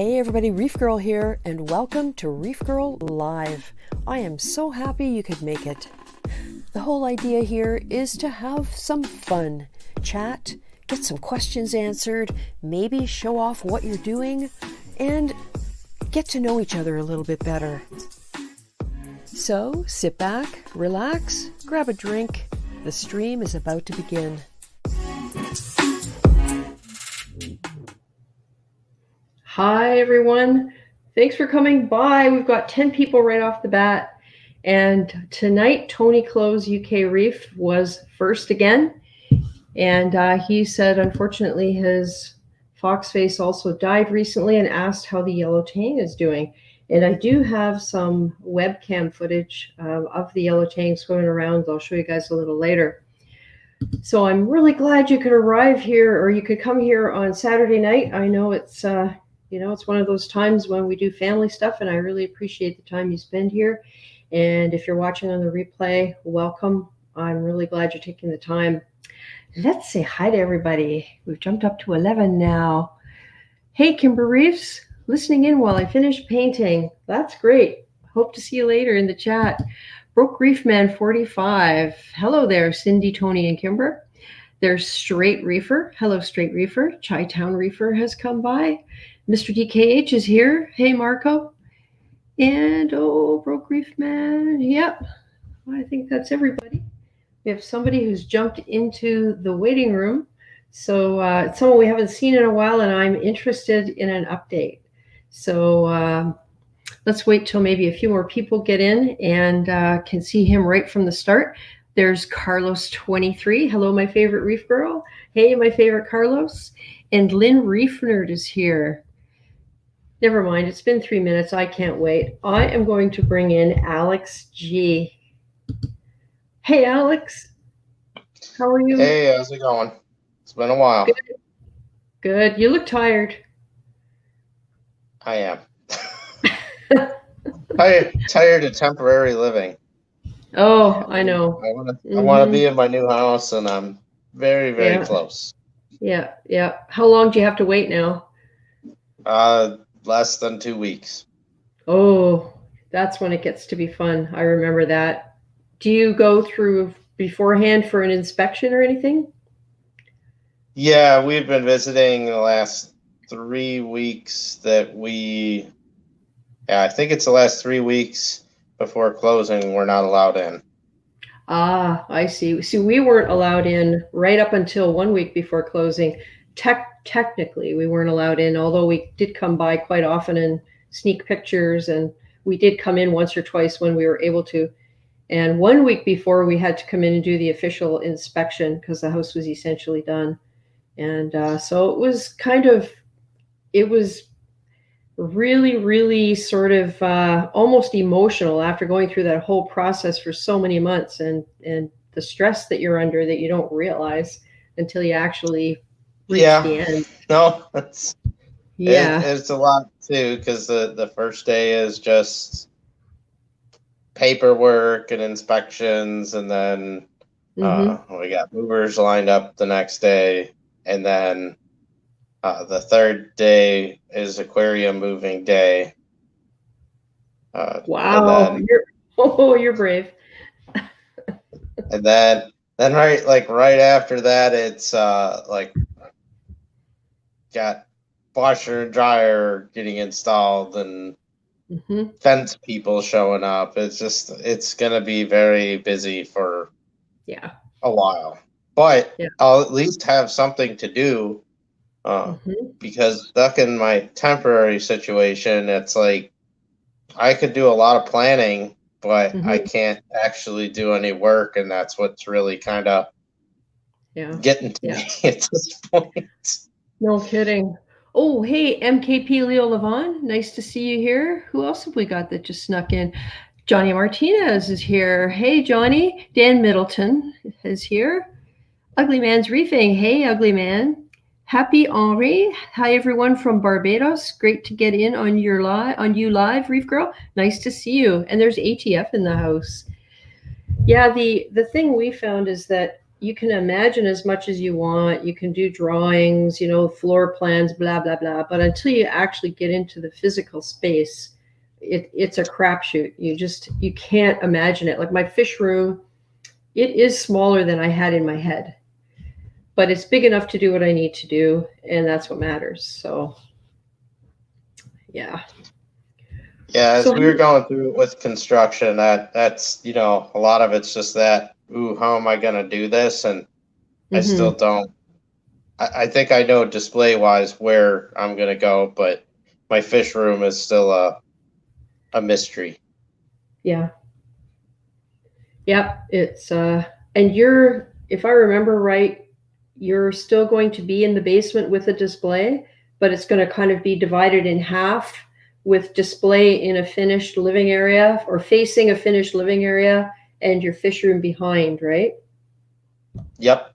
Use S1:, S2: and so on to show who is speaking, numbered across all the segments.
S1: Hey everybody, ReefGrrl here, and welcome to ReefGrrl Live. I am so happy you could make it. The whole idea here is to have some fun, chat, get some questions answered, maybe show off what you're doing, and get to know each other a little bit better. So sit back, relax, grab a drink. The stream is about to begin. Hi everyone, thanks for coming by. We've got 10 people right off the bat, and tonight Tony Close UK Reef was first again, and he said unfortunately his fox face also died recently and asked how the yellow tang is doing. And I do have some webcam footage of the yellow tang swimming around. I'll show you guys a little later. So I'm really glad you could arrive here, or you could come here on Saturday night. I know it's it's one of those times when we do family stuff, and I really appreciate the time you spend here. And if you're watching on the replay, welcome. I'm really glad you're taking the time. Let's say hi to everybody. We've jumped up to 11 now. Hey, Kimber Reefs, listening in while I finish painting. That's great. Hope to see you later in the chat. Broke Reef Man 45. Hello there, Cindy, Tony, and Kimber. There's Straight Reefer. Hello, Straight Reefer. Chi-Town Reefer has come by. Mr. DKH is here. Hey, Marco. And, Broke Reef Man. Yep. I think that's everybody. We have somebody who's jumped into the waiting room. So it's someone we haven't seen in a while, and I'm interested in an update. So let's wait till maybe a few more people get in and can see him right from the start. There's Carlos 23. Hello, my favorite Reef Girl. Hey, my favorite Carlos. And Lynn Reef Nerd is here. Never mind, it's been 3 minutes. I can't wait. I am going to bring in Alex G. Hey, Alex. How are you?
S2: Hey, how's it going? It's been a while.
S1: Good. Good. You look tired.
S2: I am. tired of temporary living.
S1: Oh, I know.
S2: I want to be in my new house, and I'm very, very close.
S1: Yeah. How long do you have to wait now?
S2: Less than 2 weeks.
S1: Oh, that's when it gets to be fun. I remember that. Do you go through beforehand for an inspection or anything?
S2: Yeah, we've been visiting the last 3 weeks I think it's the last 3 weeks before closing, we're not allowed in.
S1: Ah, I see. See, we weren't allowed in right up until 1 week before closing. Technically, we weren't allowed in, although we did come by quite often and sneak pictures, and we did come in once or twice when we were able to. And 1 week before, we had to come in and do the official inspection because the house was essentially done. And so it was really, really sort of almost emotional after going through that whole process for so many months, and the stress that you're under that you don't realize until you actually reach the end.
S2: No, it's a lot too, because the first day is just paperwork and inspections, and then we got movers lined up the next day, and then the third day is aquarium moving day.
S1: Wow, you're brave.
S2: And then right after that, it's got washer and dryer getting installed, and fence people showing up. It's gonna be very busy for a while, but I'll at least have something to do. Because stuck in my temporary situation, it's like I could do a lot of planning, but I can't actually do any work, and that's what's really kind of getting to me at this point.
S1: No kidding. Oh, hey, MKP Leo Levon, nice to see you here. Who else have we got that just snuck in? Johnny Martinez is here. Hey, Johnny. Dan Middleton is here. Ugly Man's Reefing. Hey, Ugly Man. Happy Henri. Hi, everyone from Barbados. Great to get in on you live, ReefGrrl. Nice to see you. And there's ATF in the house. Yeah, the thing we found is that you can imagine as much as you want. You can do drawings, you know, floor plans, blah, blah, blah. But until you actually get into the physical space, it's a crapshoot. You can't imagine it. Like my fish room, it is smaller than I had in my head, but it's big enough to do what I need to do, and that's what matters. So, yeah.
S2: Yeah, as we were going through it with construction, that's, you know, a lot of it's just that, ooh, how am I going to do this? And I still don't. I think I know display-wise where I'm going to go, but my fish room is still a mystery.
S1: Yeah. Yep. It's and you're, if I remember right, you're still going to be in the basement with a display, but it's going to kind of be divided in half with display in a finished living area or facing a finished living area and your fish room behind, right?
S2: Yep.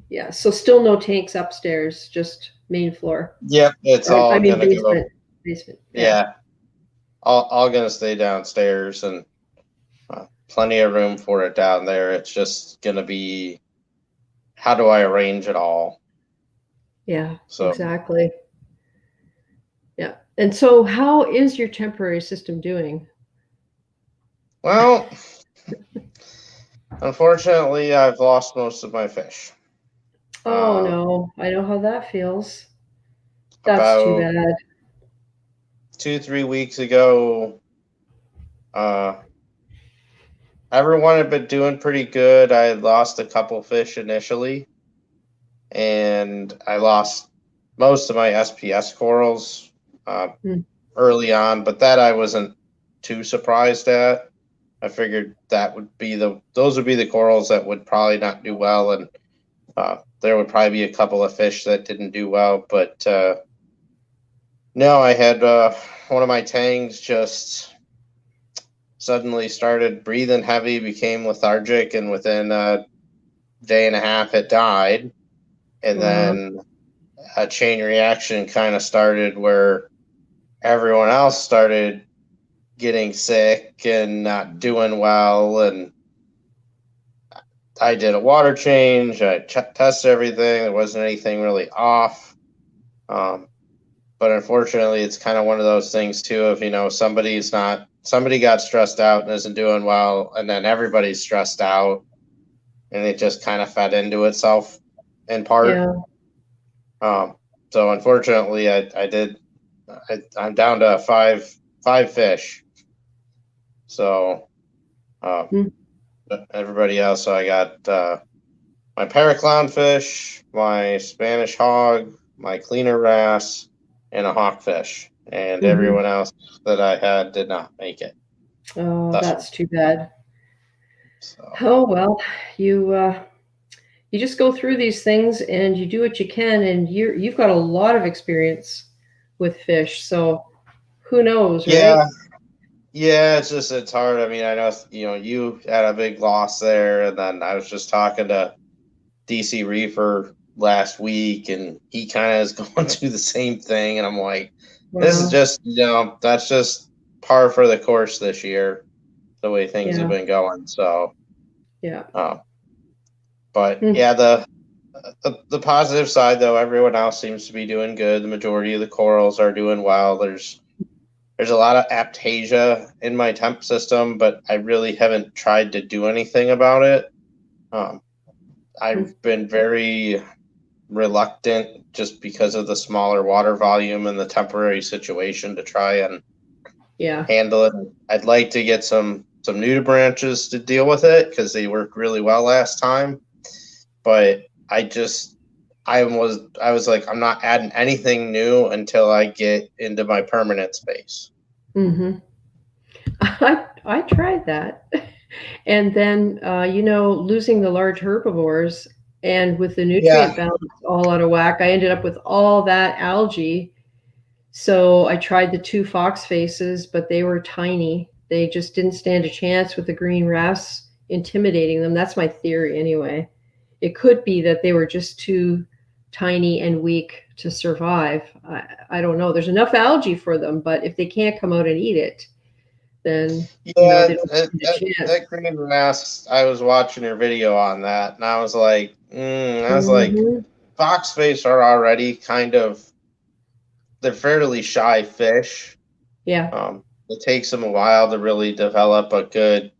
S1: Yeah. So still no tanks upstairs, just main floor.
S2: Yep. It's all going to go.
S1: Basement.
S2: Yeah. All going to stay downstairs, and plenty of room for it down there. It's just going to be, how do I arrange it all?
S1: Yeah, so. Exactly. Yeah. And so how is your temporary system doing?
S2: Well, unfortunately, I've lost most of my fish.
S1: Oh, no. I know how that feels. That's too bad.
S2: 2-3 weeks ago, everyone had been doing pretty good. I had lost a couple fish initially, and I lost most of my SPS corals early on, but that I wasn't too surprised at. I figured that would be those would be the corals that would probably not do well, and there would probably be a couple of fish that didn't do well. But no, I had one of my tangs just suddenly started breathing heavy, became lethargic, and within a day and a half it died. And then a chain reaction kind of started where everyone else started getting sick and not doing well. And I did a water change. I tested everything. There wasn't anything really off. But unfortunately, it's kind of one of those things too of, you know, somebody got stressed out and isn't doing well, and then everybody's stressed out, and it just kind of fed into itself in part.
S1: Yeah.
S2: So unfortunately, I'm down to five fish. So everybody else, so I got my paraclownfish, my Spanish hog, my cleaner wrasse, and a hawkfish. And everyone else that I had did not make it.
S1: Oh, that's too bad. So. Oh, well, you just go through these things and you do what you can, and you've got a lot of experience with fish, so who knows, right?
S2: Yeah, it's hard. I mean, I know, you know, you had a big loss there, and then I was just talking to DC Reefer last week, and he kind of is going through the same thing, and I'm like, this is just, you know, that's just par for the course this year, the way things have been going. So but yeah, the positive side though, everyone else seems to be doing good. The majority of the corals are doing well. There's a lot of aptasia in my temp system, but I really haven't tried to do anything about it. I've been very reluctant just because of the smaller water volume and the temporary situation to try and handle it. I'd like to get some nudibranches to deal with it because they worked really well last time, but I was like, I'm not adding anything new until I get into my permanent space.
S1: I tried that. And then, you know, losing the large herbivores and with the nutrient balance all out of whack, I ended up with all that algae. So I tried the 2 fox faces, but they were tiny. They just didn't stand a chance with the green wrasse intimidating them. That's my theory anyway. It could be that they were just too tiny and weak to survive. I don't know. There's enough algae for them, but if they can't come out and eat it, then
S2: yeah,
S1: they don't stand a chance.
S2: that green mask. I was watching your video on that, and I was like, foxface are already kind of, they're fairly shy fish.
S1: Yeah.
S2: It takes them a while to really develop a good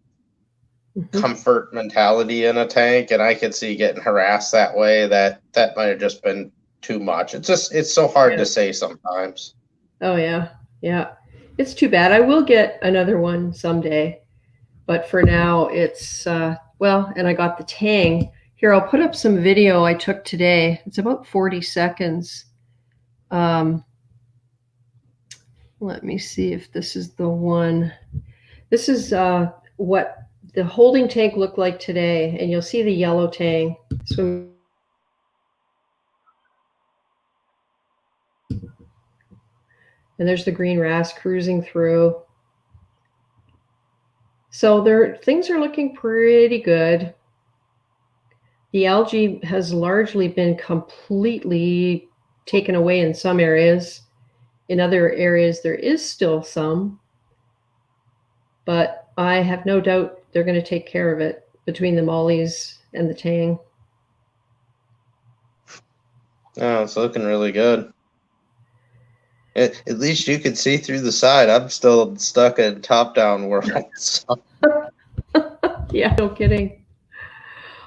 S2: comfort mentality in a tank, and I could see getting harassed that way. That might have just been too much. It's so hard to say sometimes.
S1: Oh yeah, yeah. It's too bad. I will get another one someday, but for now it's well. And I got the tang here. I'll put up some video I took today. It's about 40 seconds. Let me see if this is the one. This is what the holding tank looked like today, and you'll see the yellow tang. So, and there's the green wrasse cruising through. So things are looking pretty good. The algae has largely been completely taken away in some areas. In other areas, there is still some, but I have no doubt they're going to take care of it between the mollies and the tang.
S2: Oh, it's looking really good. At least you can see through the side. I'm still stuck in top-down world. So.
S1: Yeah, no kidding.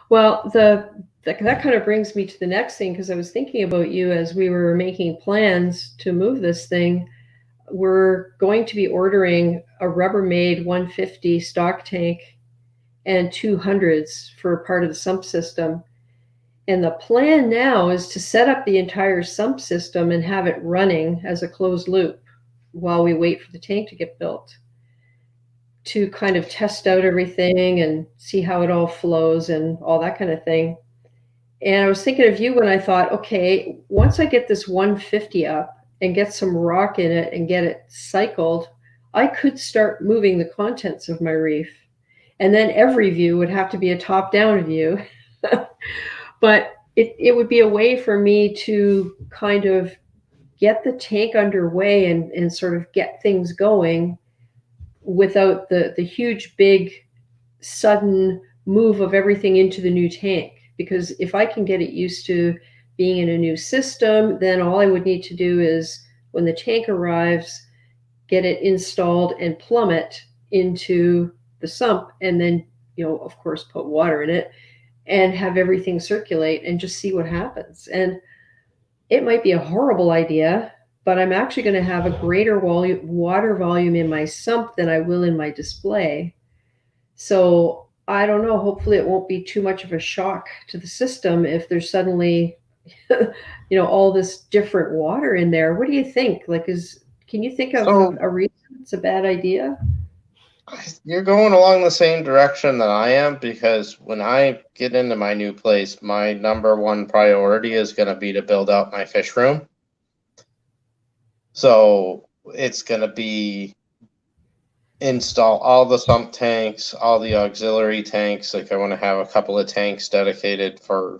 S1: Well, that kind of brings me to the next thing, because I was thinking about you as we were making plans to move this thing. We're going to be ordering a Rubbermaid 150 stock tank and 200s for part of the sump system. And the plan now is to set up the entire sump system and have it running as a closed loop while we wait for the tank to get built, to kind of test out everything and see how it all flows and all that kind of thing. And I was thinking of you when I thought, okay, once I get this 150 up and get some rock in it and get it cycled, I could start moving the contents of my reef. And then every view would have to be a top-down view. But it would be a way for me to kind of get the tank underway and sort of get things going without the huge, big, sudden move of everything into the new tank. Because if I can get it used to being in a new system, then all I would need to do is, when the tank arrives, get it installed and plumb it into the sump, and then, of course, put water in it and have everything circulate and just see what happens. And it might be a horrible idea, but I'm actually going to have a greater water volume in my sump than I will in my display. So I don't know. Hopefully it won't be too much of a shock to the system if there's suddenly, all this different water in there. What do you think? Can you think of a reason it's a bad idea?
S2: You're going along the same direction that I am, because when I get into my new place, my number one priority is going to be to build out my fish room. So it's going to be install all the sump tanks, all the auxiliary tanks. Like, I want to have a couple of tanks dedicated for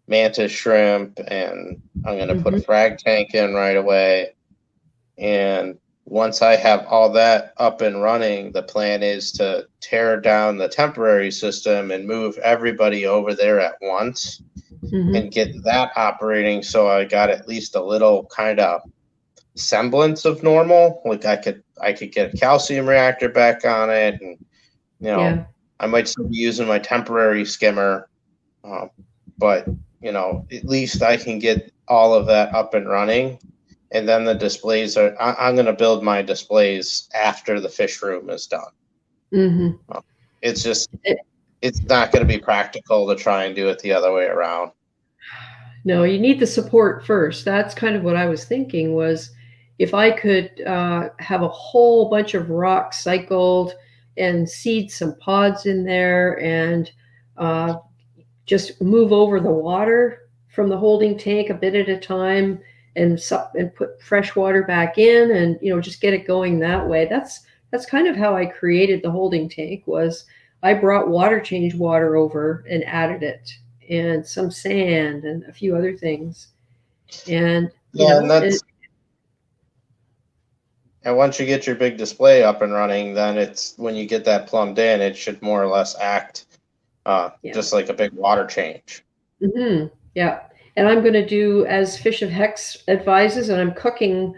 S2: mantis shrimp, and I'm going to put a frag tank in right away. And once I have all that up and running, the plan is to tear down the temporary system and move everybody over there at once and get that operating, so I got at least a little kind of semblance of normal. Like, I could get a calcium reactor back on it, and I might still be using my temporary skimmer, but at least I can get all of that up and running. And then the displays I'm going to build my displays after the fish room is done. It's just, it's not going to be practical to try and do it the other way around.
S1: No, you need the support first. That's kind of what I was thinking, was if I could have a whole bunch of rock cycled and seed some pods in there, and just move over the water from the holding tank a bit at a time, and put fresh water back in, and just get it going that way. That's kind of how I created the holding tank. Was I brought water change water over and added it, and some sand and a few other things, and
S2: And once you get your big display up and running, then it's when you get that plumbed in, it should more or less act just like a big water change.
S1: Yeah. And I'm going to do as Fish of Hex advises, and I'm cooking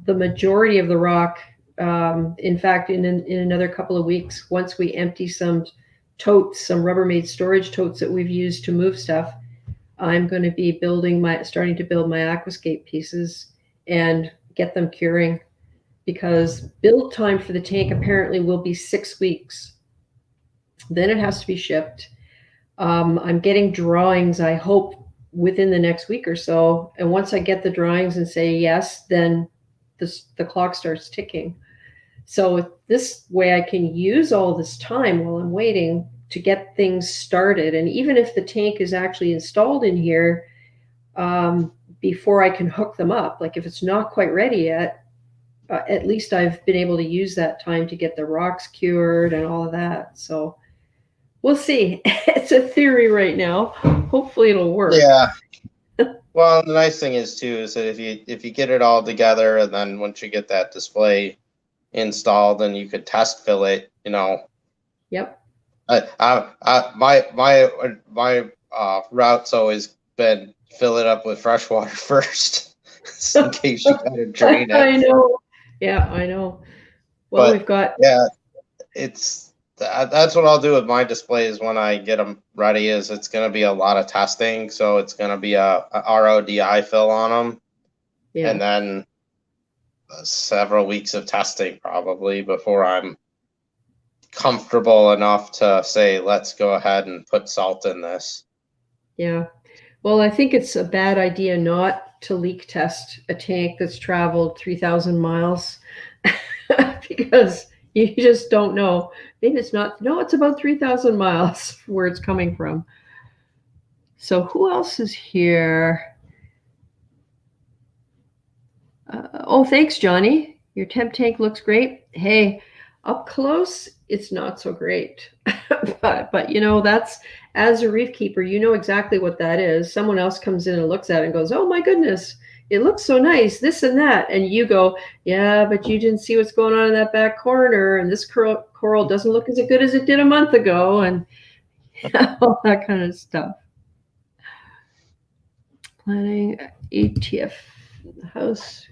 S1: the majority of the rock. In fact, in another couple of weeks, once we empty some totes, some Rubbermaid storage totes that we've used to move stuff, I'm going to be starting to build my aquascape pieces and get them curing, because build time for the tank apparently will be 6 weeks. Then it has to be shipped. I'm getting drawings, I hope, within the next week or so. And once I get the drawings and say yes, then the clock starts ticking. So this way I can use all this time while I'm waiting to get things started. And even if the tank is actually installed in here, before I can hook them up, like if it's not quite ready yet, at least I've been able to use that time to get the rocks cured and all of that. So we'll see. It's a theory right now. Hopefully it'll work.
S2: Yeah. Well, the nice thing is too is that if you get it all together, and then once you get that display installed, then you could test fill it.
S1: Yep.
S2: My route's always been fill it up with fresh water first, in case you gotta drain it.
S1: I know. Yeah, I know. Well, we've got.
S2: Yeah, that's what I'll do with my displays when I get them ready. Is it's going to be a lot of testing, so it's going to be a RODI fill on them, and then several weeks of testing probably before I'm comfortable enough to say, let's go ahead and put salt in this.
S1: Yeah. Well, I think it's a bad idea not to leak test a tank that's traveled 3,000 miles because you just don't know. Maybe it's not. No, it's about 3,000 miles where it's coming from. So who else is here? Oh, thanks, Johnny. Your temp tank looks great. Hey, up close, it's not so great. but that's, as a reef keeper, you know exactly what that is. Someone else comes in and looks at it and goes, oh my goodness, it looks so nice, this and that. And you go, yeah, but you didn't see what's going on in that back corner. And this coral doesn't look as good as it did a month ago. And all that kind of stuff. Planning ATF house.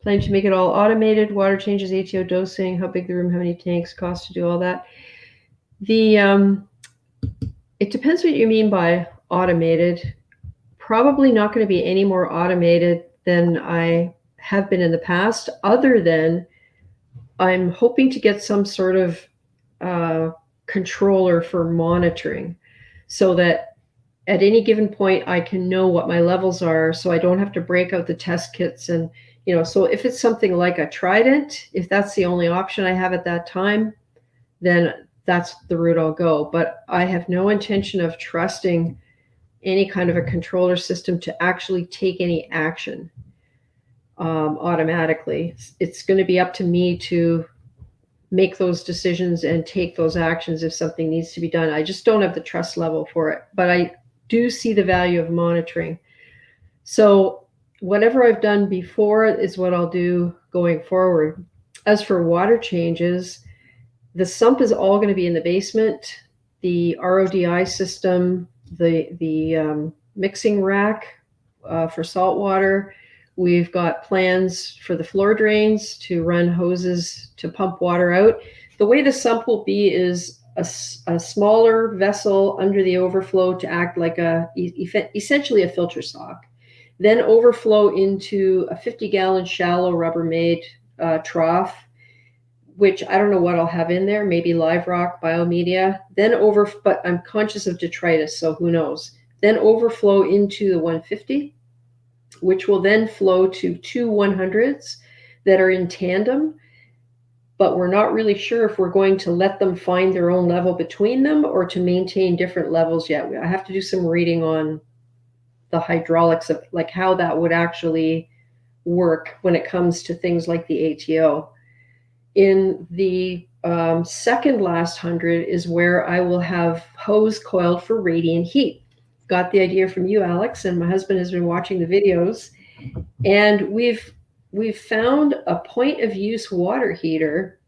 S1: Planning to make it all automated, water changes, ATO dosing, how big the room, how many tanks, cost to do all that. It depends what you mean by automated. Probably not going to be any more automated than I have been in the past, other than I'm hoping to get some sort of controller for monitoring, so that at any given point I can know what my levels are, so I don't have to break out the test kits. And so if it's something like a Trident, if that's the only option I have at that time, then that's the route I'll go. But I have no intention of trusting any kind of a controller system to actually take any action automatically. It's going to be up to me to make those decisions and take those actions if something needs to be done. I just don't have the trust level for it, but I do see the value of monitoring. So whatever I've done before is what I'll do going forward. As for water changes, the sump is all going to be in the basement. The RODI system, the mixing rack for salt water. We've got plans for the floor drains to run hoses to pump water out. The way the sump will be is a smaller vessel under the overflow to act like essentially a filter sock. Then overflow into a 50-gallon shallow Rubbermaid trough, which I don't know what I'll have in there, maybe live rock, biomedia. But I'm conscious of detritus, so who knows. Then overflow into the 150, which will then flow to two 100s that are in tandem, but we're not really sure if we're going to let them find their own level between them or to maintain different levels yet. I have to do some reading on the hydraulics of like how that would actually work when it comes to things like the ATO. In the second last 100 is where I will have hose coiled for radiant heat. Got the idea from you, Alex, and my husband has been watching the videos. And we've we've found a point of use water heater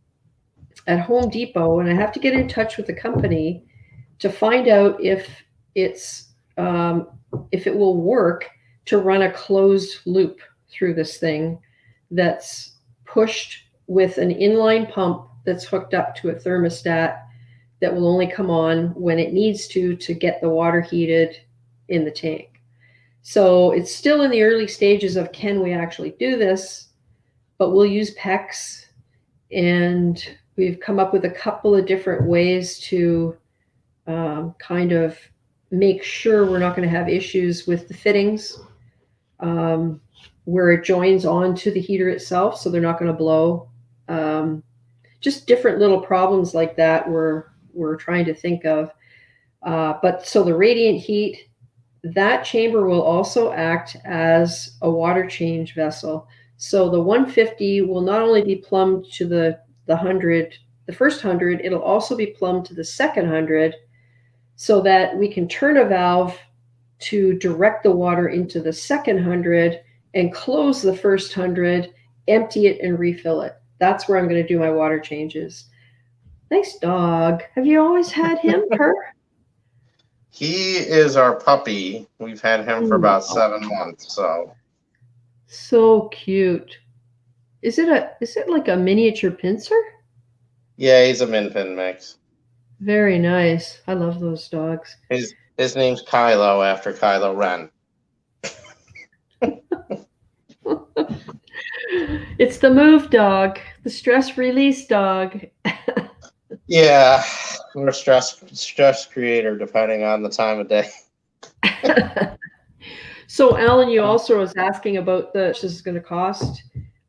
S1: at Home Depot, and I have to get in touch with the company to find out if it will work to run a closed loop through this thing that's pushed with an inline pump that's hooked up to a thermostat that will only come on when it needs to get the water heated in the tank. So it's still in the early stages of, can we actually do this? But we'll use PEX, and we've come up with a couple of different ways to kind of make sure we're not going to have issues with the fittings where it joins onto the heater itself, so they're not going to blow. Just different little problems like that we're trying to think of. But so the radiant heat, that chamber will also act as a water change vessel. So the 150 will not only be plumbed to the 100, the first 100, it'll also be plumbed to the second 100, so that we can turn a valve to direct the water into the second 100 and close the first 100, empty it, and refill it. That's where I'm going to do my water changes. Nice dog. Have you always had him, her?
S2: He is our puppy. We've had him for about 7 months.
S1: So cute. Is it like a miniature pincer?
S2: Yeah, he's a min pin mix.
S1: Very nice. I love those dogs.
S2: His name's Kylo, after Kylo Ren.
S1: It's the move dog, the stress release dog.
S2: Yeah, or stress creator, depending on the time of day.
S1: So, Alan, you also was asking about this is going to cost.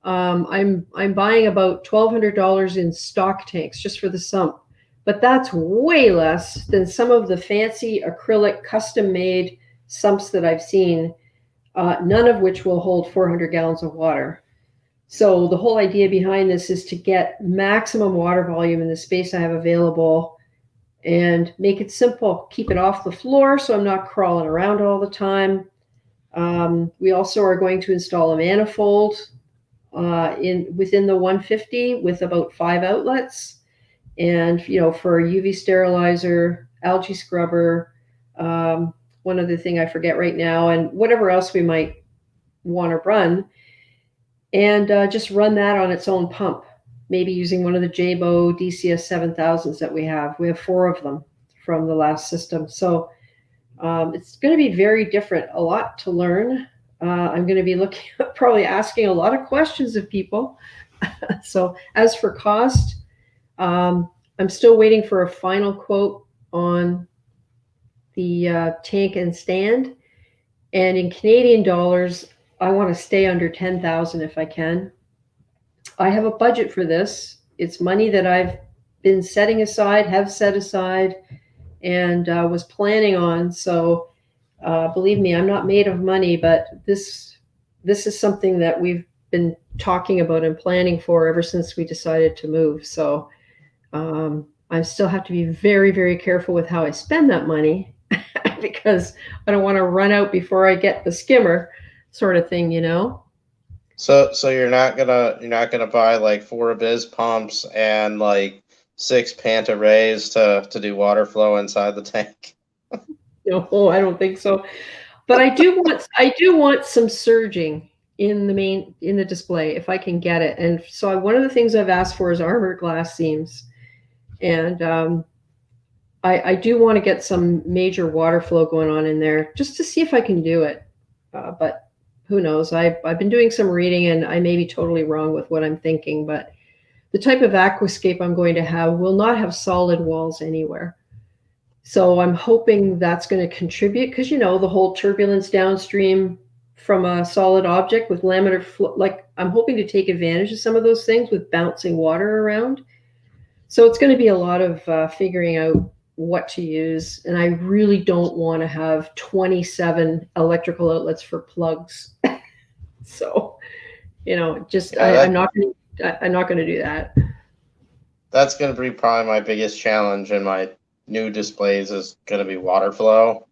S1: I'm buying about $1,200 in stock tanks just for the sump, but that's way less than some of the fancy acrylic custom-made sumps that I've seen. None of which will hold 400 gallons of water. So the whole idea behind this is to get maximum water volume in the space I have available and make it simple. Keep it off the floor so I'm not crawling around all the time. We also are going to install a manifold within the 150 with about 5 outlets. And, for a UV sterilizer, algae scrubber, one other thing I forget right now, and whatever else we might want to run, and just run that on its own pump, maybe using one of the Jabo DCS 7000s that we have. We have 4 of them from the last system. So it's going to be very different, a lot to learn. I'm going to be probably asking a lot of questions of people. So as for cost, I'm still waiting for a final quote on the tank and stand. And in Canadian dollars, I want to stay under 10,000 if I can. I have a budget for this. It's money that I've been setting aside, have set aside, and was planning on. So believe me, I'm not made of money, but this is something that we've been talking about and planning for ever since we decided to move. So I still have to be very, very careful with how I spend that money because I don't want to run out before I get the skimmer, sort of thing,
S2: So you're not gonna buy like 4 Abyss pumps and like 6 Panta Rays to do water flow inside the tank?
S1: No, I don't think so. But I do want some surging in the display if I can get it. And so one of the things I've asked for is armored glass seams, and I do want to get some major water flow going on in there just to see if I can do it. But who knows? I've been doing some reading, and I may be totally wrong with what I'm thinking, but the type of aquascape I'm going to have will not have solid walls anywhere. So I'm hoping that's going to contribute because, the whole turbulence downstream from a solid object with laminar flow, like I'm hoping to take advantage of some of those things with bouncing water around. So it's going to be a lot of figuring out what to use. And I really don't want to have 27 electrical outlets for plugs. So, I'm not going to do that.
S2: That's going to be probably my biggest challenge in my new displays is going to be water flow.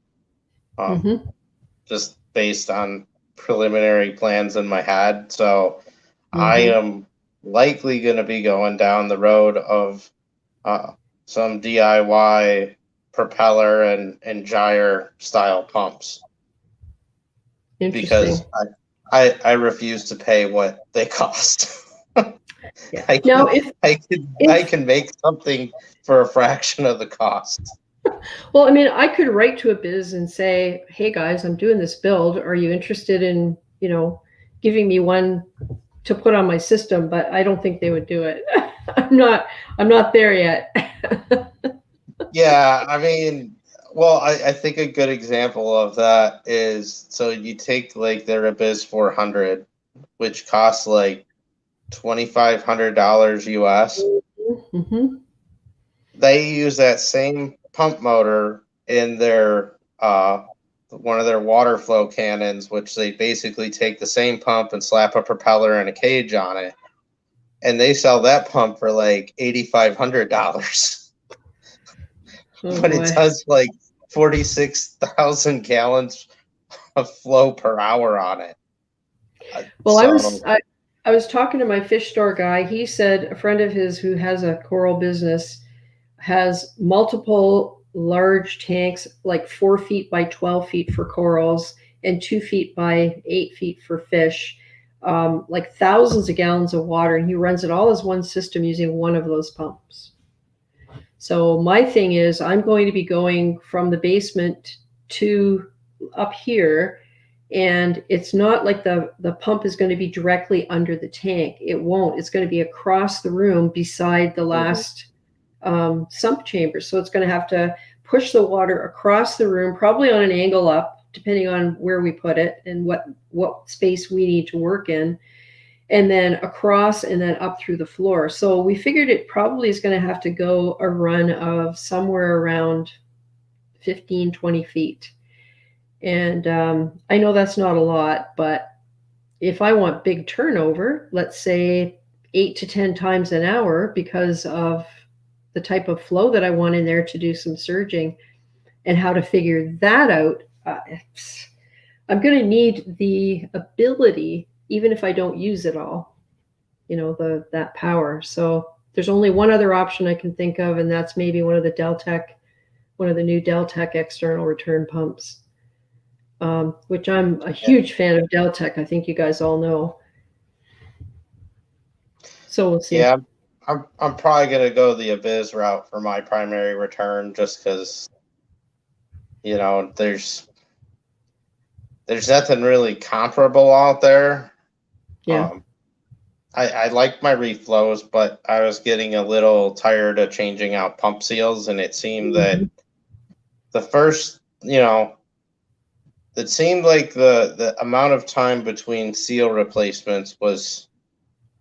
S2: Just based on preliminary plans in my head. So I am likely going to be going down the road of some DIY propeller and gyre style pumps. Because I refuse to pay what they cost.
S1: Yeah.
S2: I can make something for a fraction of the cost.
S1: Well, I mean, I could write to a biz and say, "Hey guys, I'm doing this build. Are you interested in, giving me one to put on my system?" But I don't think they would do it. I'm not there yet.
S2: Yeah, I mean, well, I think a good example of that is, so you take like their Abyss 400, which costs like $2,500 US.
S1: Mm-hmm.
S2: They use that same pump motor in their one of their water flow cannons, which they basically take the same pump and slap a propeller and a cage on it, and they sell that pump for like $8,500.
S1: Oh,
S2: but
S1: boy.
S2: it does like 46,000 gallons of flow per hour on it.
S1: Well, I was talking to my fish store guy. He said a friend of his who has a coral business has multiple large tanks, like 4 feet by 12 feet for corals and 2 feet by 8 feet for fish, like thousands of gallons of water, and he runs it all as one system using one of those pumps. So my thing is, I'm going to be going from the basement to up here, and it's not like the pump is going to be directly under the tank. It won't. It's going to be across the room beside the last sump chamber. So it's going to have to push the water across the room, probably on an angle up, depending on where we put it and what space we need to work in, and then across and then up through the floor. So we figured it probably is going to have to go a run of somewhere around 15, 20 feet. And I know that's not a lot, but if I want big turnover, let's say 8 to 10 times an hour, because of the type of flow that I want in there to do some surging, and how to figure that out, I'm going to need the ability, even if I don't use it all, that power. So there's only one other option I can think of, and that's maybe one of the new Deltec external return pumps, which I'm a huge fan of Deltec. I think you guys all know. So we'll see.
S2: Yeah, I'm probably gonna go the Abyss route for my primary return, just because there's nothing really comparable out there.
S1: Yeah.
S2: I like my reef flows, but I was getting a little tired of changing out pump seals, and it seemed that the first, it seemed like the amount of time between seal replacements was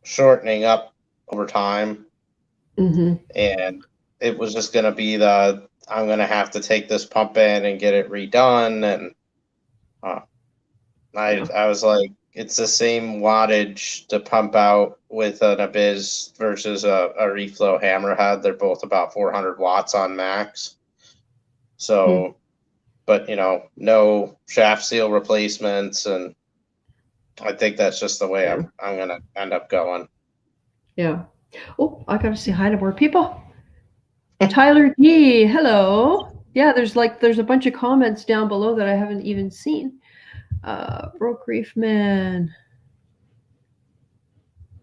S2: shortening up over time. And it was just going to be I'm going to have to take this pump in and get it redone. And I was like, it's the same wattage to pump out with an Abyss versus a reflow hammerhead. They're both about 400 watts on max. So, but no shaft seal replacements, and I think that's just the way I'm going to end up going.
S1: Yeah. Oh, I got to say hi to more people. Tyler D, hello. Yeah, there's a bunch of comments down below that I haven't even seen. Broke Reef Man.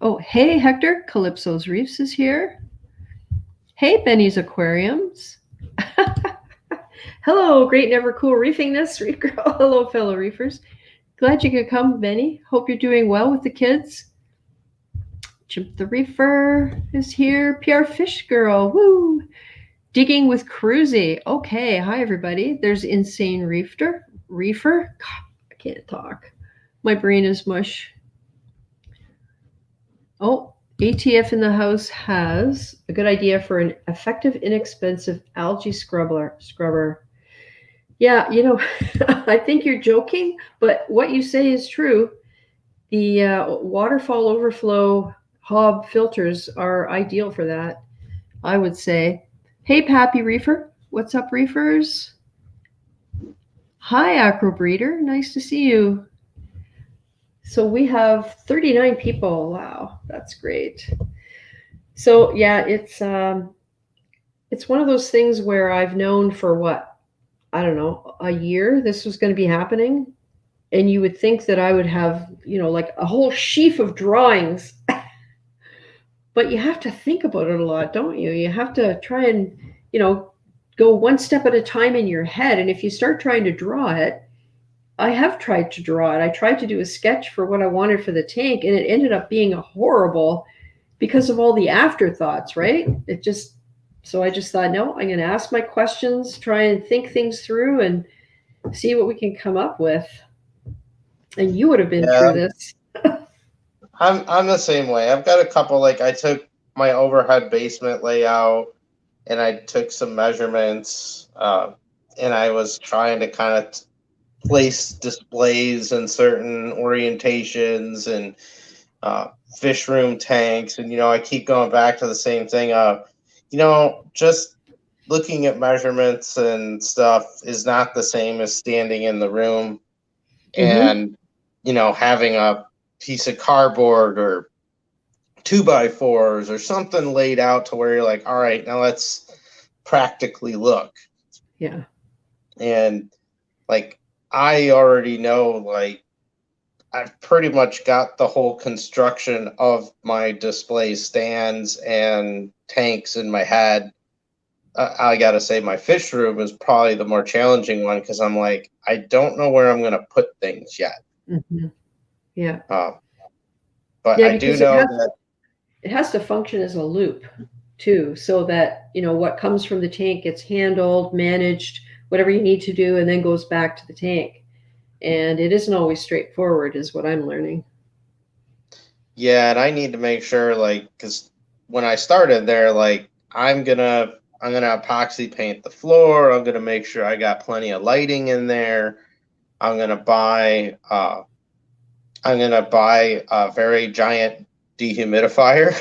S1: Oh, hey, Hector. Calypso's Reefs is here. Hey, Benny's Aquariums. Hello, great never cool reefingness. ReefGrrl. Hello, fellow reefers. Glad you could come, Benny. Hope you're doing well with the kids. Chimp the Reefer is here. PR Fish Girl. Woo. Digging with Cruzy. Okay, hi, everybody. There's Insane Reefer. God, I can't talk. My brain is mush. Oh, ATF in the house has a good idea for an effective, inexpensive algae scrubber. Yeah, I think you're joking, but what you say is true. The waterfall overflow hob filters are ideal for that, I would say. Hey, Pappy Reefer. What's up, Reefers? Hi, Acro Breeder. Nice to see you. So we have 39 people. Wow, that's great. So yeah, it's one of those things where I've known for what, I don't know, a year this was going to be happening. And you would think that I would have, like a whole sheaf of drawings. But you have to think about it a lot, don't you? You have to try and, go one step at a time in your head. And if you start trying to draw it, I have tried to draw it. I tried to do a sketch for what I wanted for the tank, and it ended up being a horrible because of all the afterthoughts, right? So I just thought, no, I'm going to ask my questions, try and think things through, and see what we can come up with. And you would have been through this.
S2: I'm the same way. I've got a couple, like I took my overhead basement layout and I took some measurements, and I was trying to kind of place displays in certain orientations and fish room tanks. And, I keep going back to the same thing of, just looking at measurements and stuff is not the same as standing in the room and, having a piece of cardboard or 2x4s or something laid out to where you're like, all right, now let's practically look.
S1: Yeah.
S2: And like, I already know, like, I've pretty much got the whole construction of my display stands and tanks in my head. I got to say, my fish room is probably the more challenging one because I'm like, I don't know where I'm going to put things yet.
S1: Mm-hmm. Yeah.
S2: But I do know that
S1: it has to function as a loop too, so that, what comes from the tank gets handled, managed, whatever you need to do, and then goes back to the tank. And it isn't always straightforward, is what I'm learning.
S2: Yeah, and I need to make sure, like, because when I started there, like, I'm gonna epoxy paint the floor. I'm gonna make sure I got plenty of lighting in there. I'm gonna buy a very giant dehumidifier.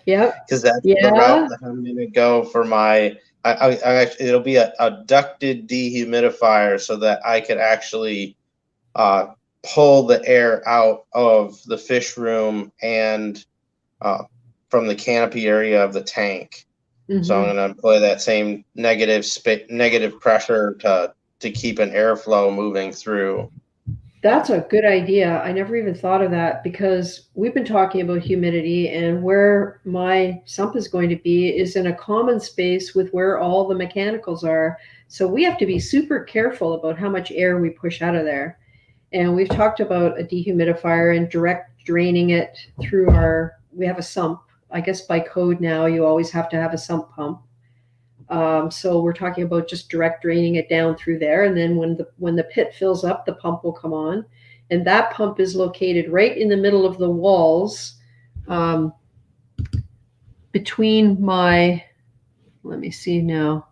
S1: Yeah,
S2: because that's the route that I'm gonna go for my. It'll be a ducted dehumidifier so that I could actually pull the air out of the fish room and from the canopy area of the tank. Mm-hmm. So I'm going to employ that same negative pressure to keep an airflow moving through.
S1: That's a good idea. I never even thought of that because we've been talking about humidity, and where my sump is going to be is in a common space with where all the mechanicals are. So we have to be super careful about how much air we push out of there. And we've talked about a dehumidifier and direct draining it through we have a sump. I guess by code now, you always have to have a sump pump. So we're talking about just direct draining it down through there. And then when the pit fills up, the pump will come on. And that pump is located right in the middle of the walls between let me see now.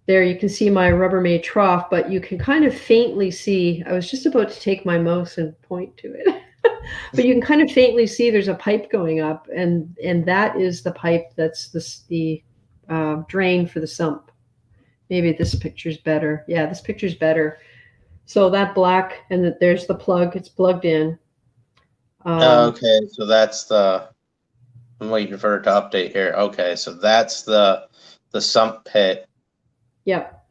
S1: There you can see my Rubbermaid trough, but you can kind of faintly see, I was just about to take my mouse and point to it, but you can kind of faintly see there's a pipe going up, and that is the pipe that's the drain for the sump. Maybe this picture's better. Yeah, this picture's better. So that black, and there's the plug, it's plugged in.
S2: Okay, so that's I'm waiting for it to update here. Okay, so that's the sump pit.
S1: Yep.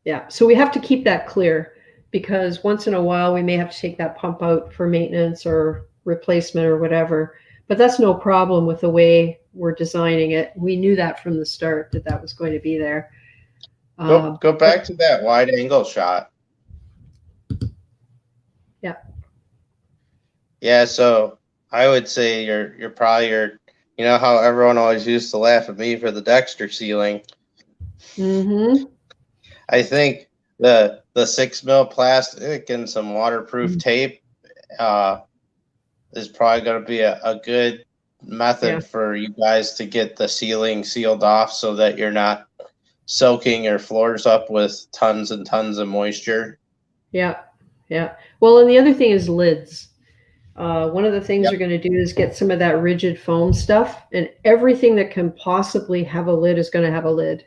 S1: Yeah. So we have to keep that clear because once in a while we may have to take that pump out for maintenance or replacement or whatever. But that's no problem with the way we're designing it. We knew that from the start that was going to be there.
S2: Go back to that wide angle shot.
S1: Yeah.
S2: Yeah. So I would say you're probably you know how everyone always used to laugh at me for the Dexter ceiling.
S1: Mm-hmm.
S2: I think the 6 mil plastic and some waterproof tape is probably going to be a good method for you guys to get the ceiling sealed off so that you're not soaking your floors up with tons and tons of moisture.
S1: Yeah. Yeah. Well, and the other thing is lids. One of the things we're going to do is get some of that rigid foam stuff, and everything that can possibly have a lid is going to have a lid.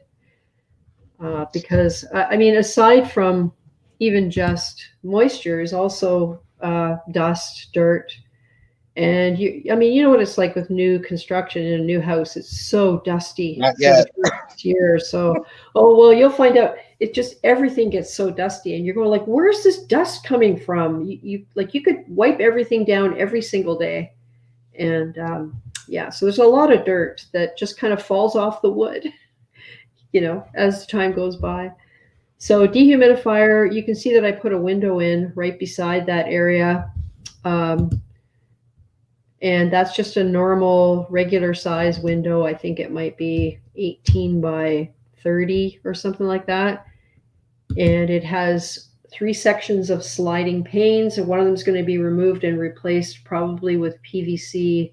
S1: Because, I mean, aside from even just moisture is also dust, dirt. And I mean, you know what it's like with new construction in a new house. It's so dusty
S2: Not
S1: for the
S2: yet.
S1: first year. So, oh, well, you'll find out. It just, everything gets so dusty and you're going like, where's this dust coming from? You like, you could wipe everything down every single day. And yeah, so there's a lot of dirt that just kind of falls off the wood, as time goes by. So dehumidifier, you can see that I put a window in right beside that area. Um, and that's just a normal regular size window. I think it might be 18 by 30 or something like that. And it has 3 sections of sliding panes, and one of them is going to be removed and replaced probably with PVC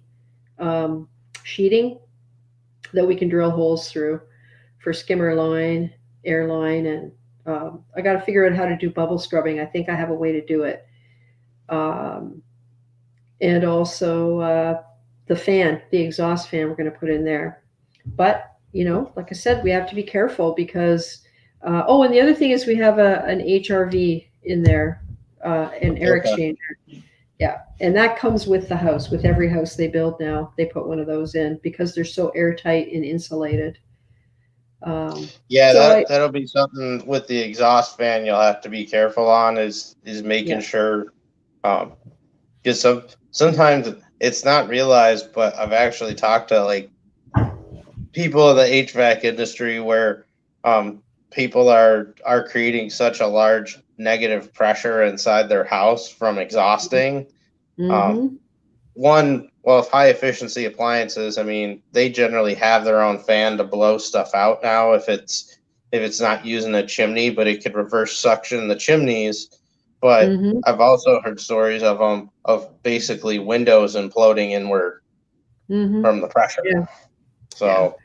S1: sheeting that we can drill holes through for skimmer line, air line, and I got to figure out how to do bubble scrubbing. I think I have a way to do it. And also the exhaust fan we're going to put in there. But, like I said, we have to be careful because, and the other thing is we have an HRV in there, an air exchanger. Yeah, and that comes with the house. With every house they build now, they put one of those in because they're so airtight and insulated.
S2: Yeah, that'll be something with the exhaust fan you'll have to be careful on is making sure, because sometimes it's not realized, but I've actually talked to like people in the HVAC industry where people are creating such a large negative pressure inside their house from exhausting. With high efficiency appliances, I mean, they generally have their own fan to blow stuff out now if it's not using a chimney, but it could reverse suction the chimneys. But I've also heard stories of basically windows imploding inward from the pressure.
S1: Yeah.
S2: So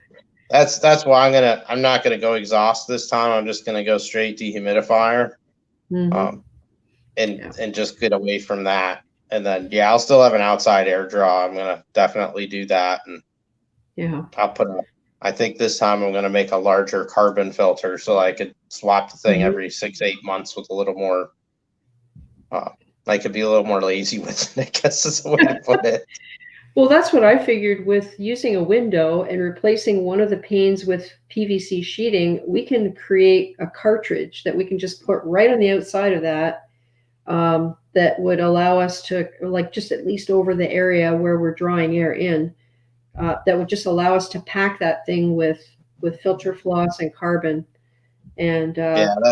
S2: that's why I'm not gonna go exhaust this time. I'm just gonna go straight dehumidifier, and just get away from that. And then I'll still have an outside air draw. I'm gonna definitely do that, and I think this time I'm gonna make a larger carbon filter so I could swap the thing every 6-8 months with a little more. I could be a little more lazy with it, I guess is the way to put it.
S1: Well, that's what I figured with using a window and replacing one of the panes with PVC sheeting. We can create a cartridge that we can just put right on the outside of that. That would allow us to, like, just at least over the area where we're drawing air in, that would just allow us to pack that thing with filter floss and carbon, and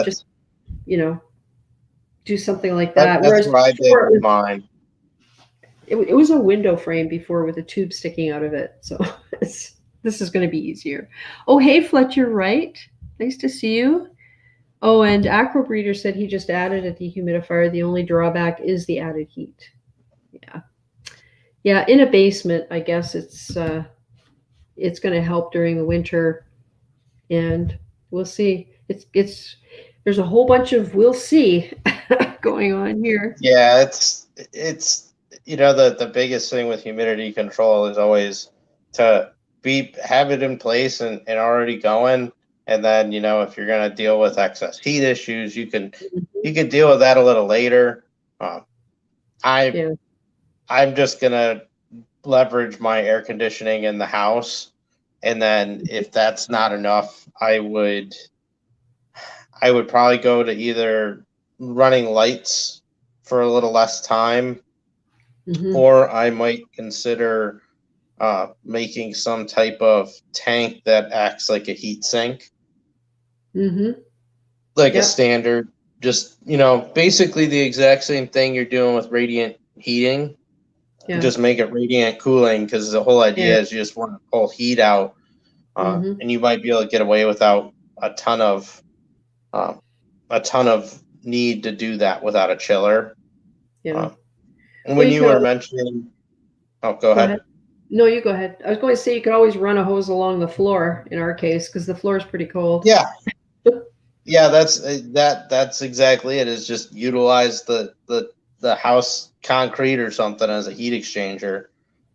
S1: just do something like that.
S2: That's what I did with mine.
S1: It was a window frame before with a tube sticking out of it, so this is going to be easier. Oh, hey, Fletcher Wright, nice to see you. Oh, and Acrobreeder said he just added a dehumidifier. The only drawback is the added heat. Yeah. In a basement, I guess it's going to help during the winter, and we'll see. There's a whole bunch of we'll see going on here.
S2: Yeah, it's the biggest thing with humidity control is always to have it in place and already going. And then, if you're going to deal with excess heat issues, you can deal with that a little later. I'm just going to leverage my air conditioning in the house. And then if that's not enough, I would probably go to either running lights for a little less time, or I might consider making some type of tank that acts like a heat sink. Like a standard, just basically the exact same thing you're doing with radiant heating. Just make it radiant cooling, because the whole idea is you just want to pull heat out, and you might be able to get away without a ton of need to do that without a chiller. And when you were mentioning, go ahead.
S1: No, you go ahead. I was going to say you could always run a hose along the floor in our case, because the floor is pretty cold.
S2: Yeah, that's exactly it. Is just utilize the house concrete or something as a heat exchanger.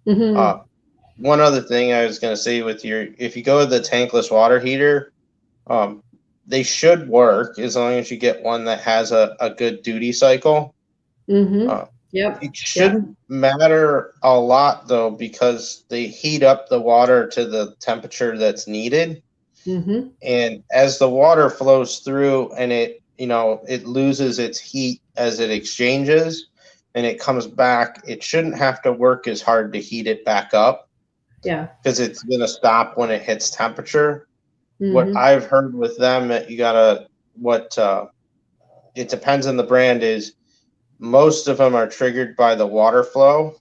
S2: One other thing I was going to say if you go with the tankless water heater, they should work as long as you get one that has a good duty cycle.
S1: Yep.
S2: It shouldn't matter a lot though, because they heat up the water to the temperature that's needed.
S1: Mm-hmm.
S2: And as the water flows through and it, it loses its heat as it exchanges and it comes back, it shouldn't have to work as hard to heat it back up.
S1: Yeah.
S2: Because it's going to stop when it hits temperature.
S1: Mm-hmm.
S2: What I've heard with them, it depends on the brand, is most of them are triggered by the water flow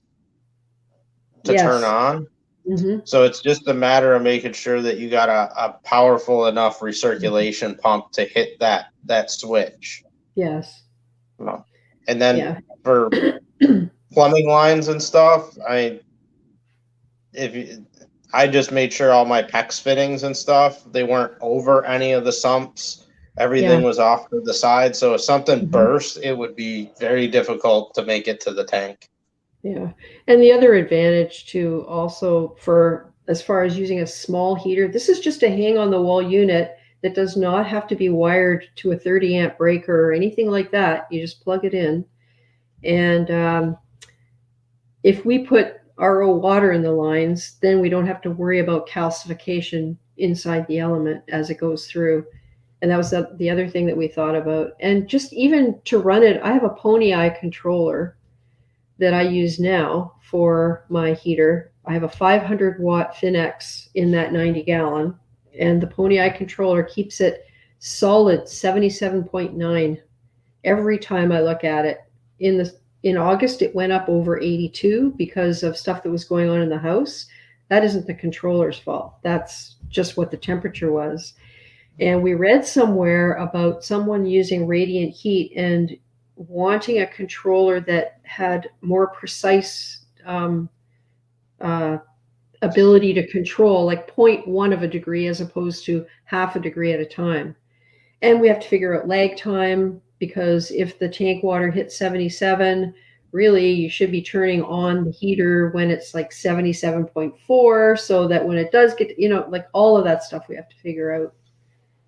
S2: to turn on.
S1: Mm-hmm.
S2: So it's just a matter of making sure that you got a powerful enough recirculation pump to hit that switch.
S1: Yes.
S2: And then for plumbing lines and stuff, I just made sure all my PEX fittings and stuff, they weren't over any of the sumps. Everything was off to the side. So if something burst, it would be very difficult to make it to the tank.
S1: Yeah. And the other advantage too, also for as far as using a small heater, this is just a hang on the wall unit that does not have to be wired to a 30 amp breaker or anything like that. You just plug it in. And if we put RO water in the lines, then we don't have to worry about calcification inside the element as it goes through. And that was the other thing that we thought about. And just even to run it, I have a Pony Eye controller that I use now for my heater. I have a 500 watt Finex in that 90 gallon, and the Pony Eye controller keeps it solid 77.9 every time I look at it. In August, it went up over 82 because of stuff that was going on in the house. That isn't the controller's fault. That's just what the temperature was. And we read somewhere about someone using radiant heat and wanting a controller that had more precise ability to control, like 0.1 of a degree as opposed to half a degree at a time. And we have to figure out lag time, because if the tank water hits 77, really you should be turning on the heater when it's like 77.4, so that when it does get, like all of that stuff we have to figure out.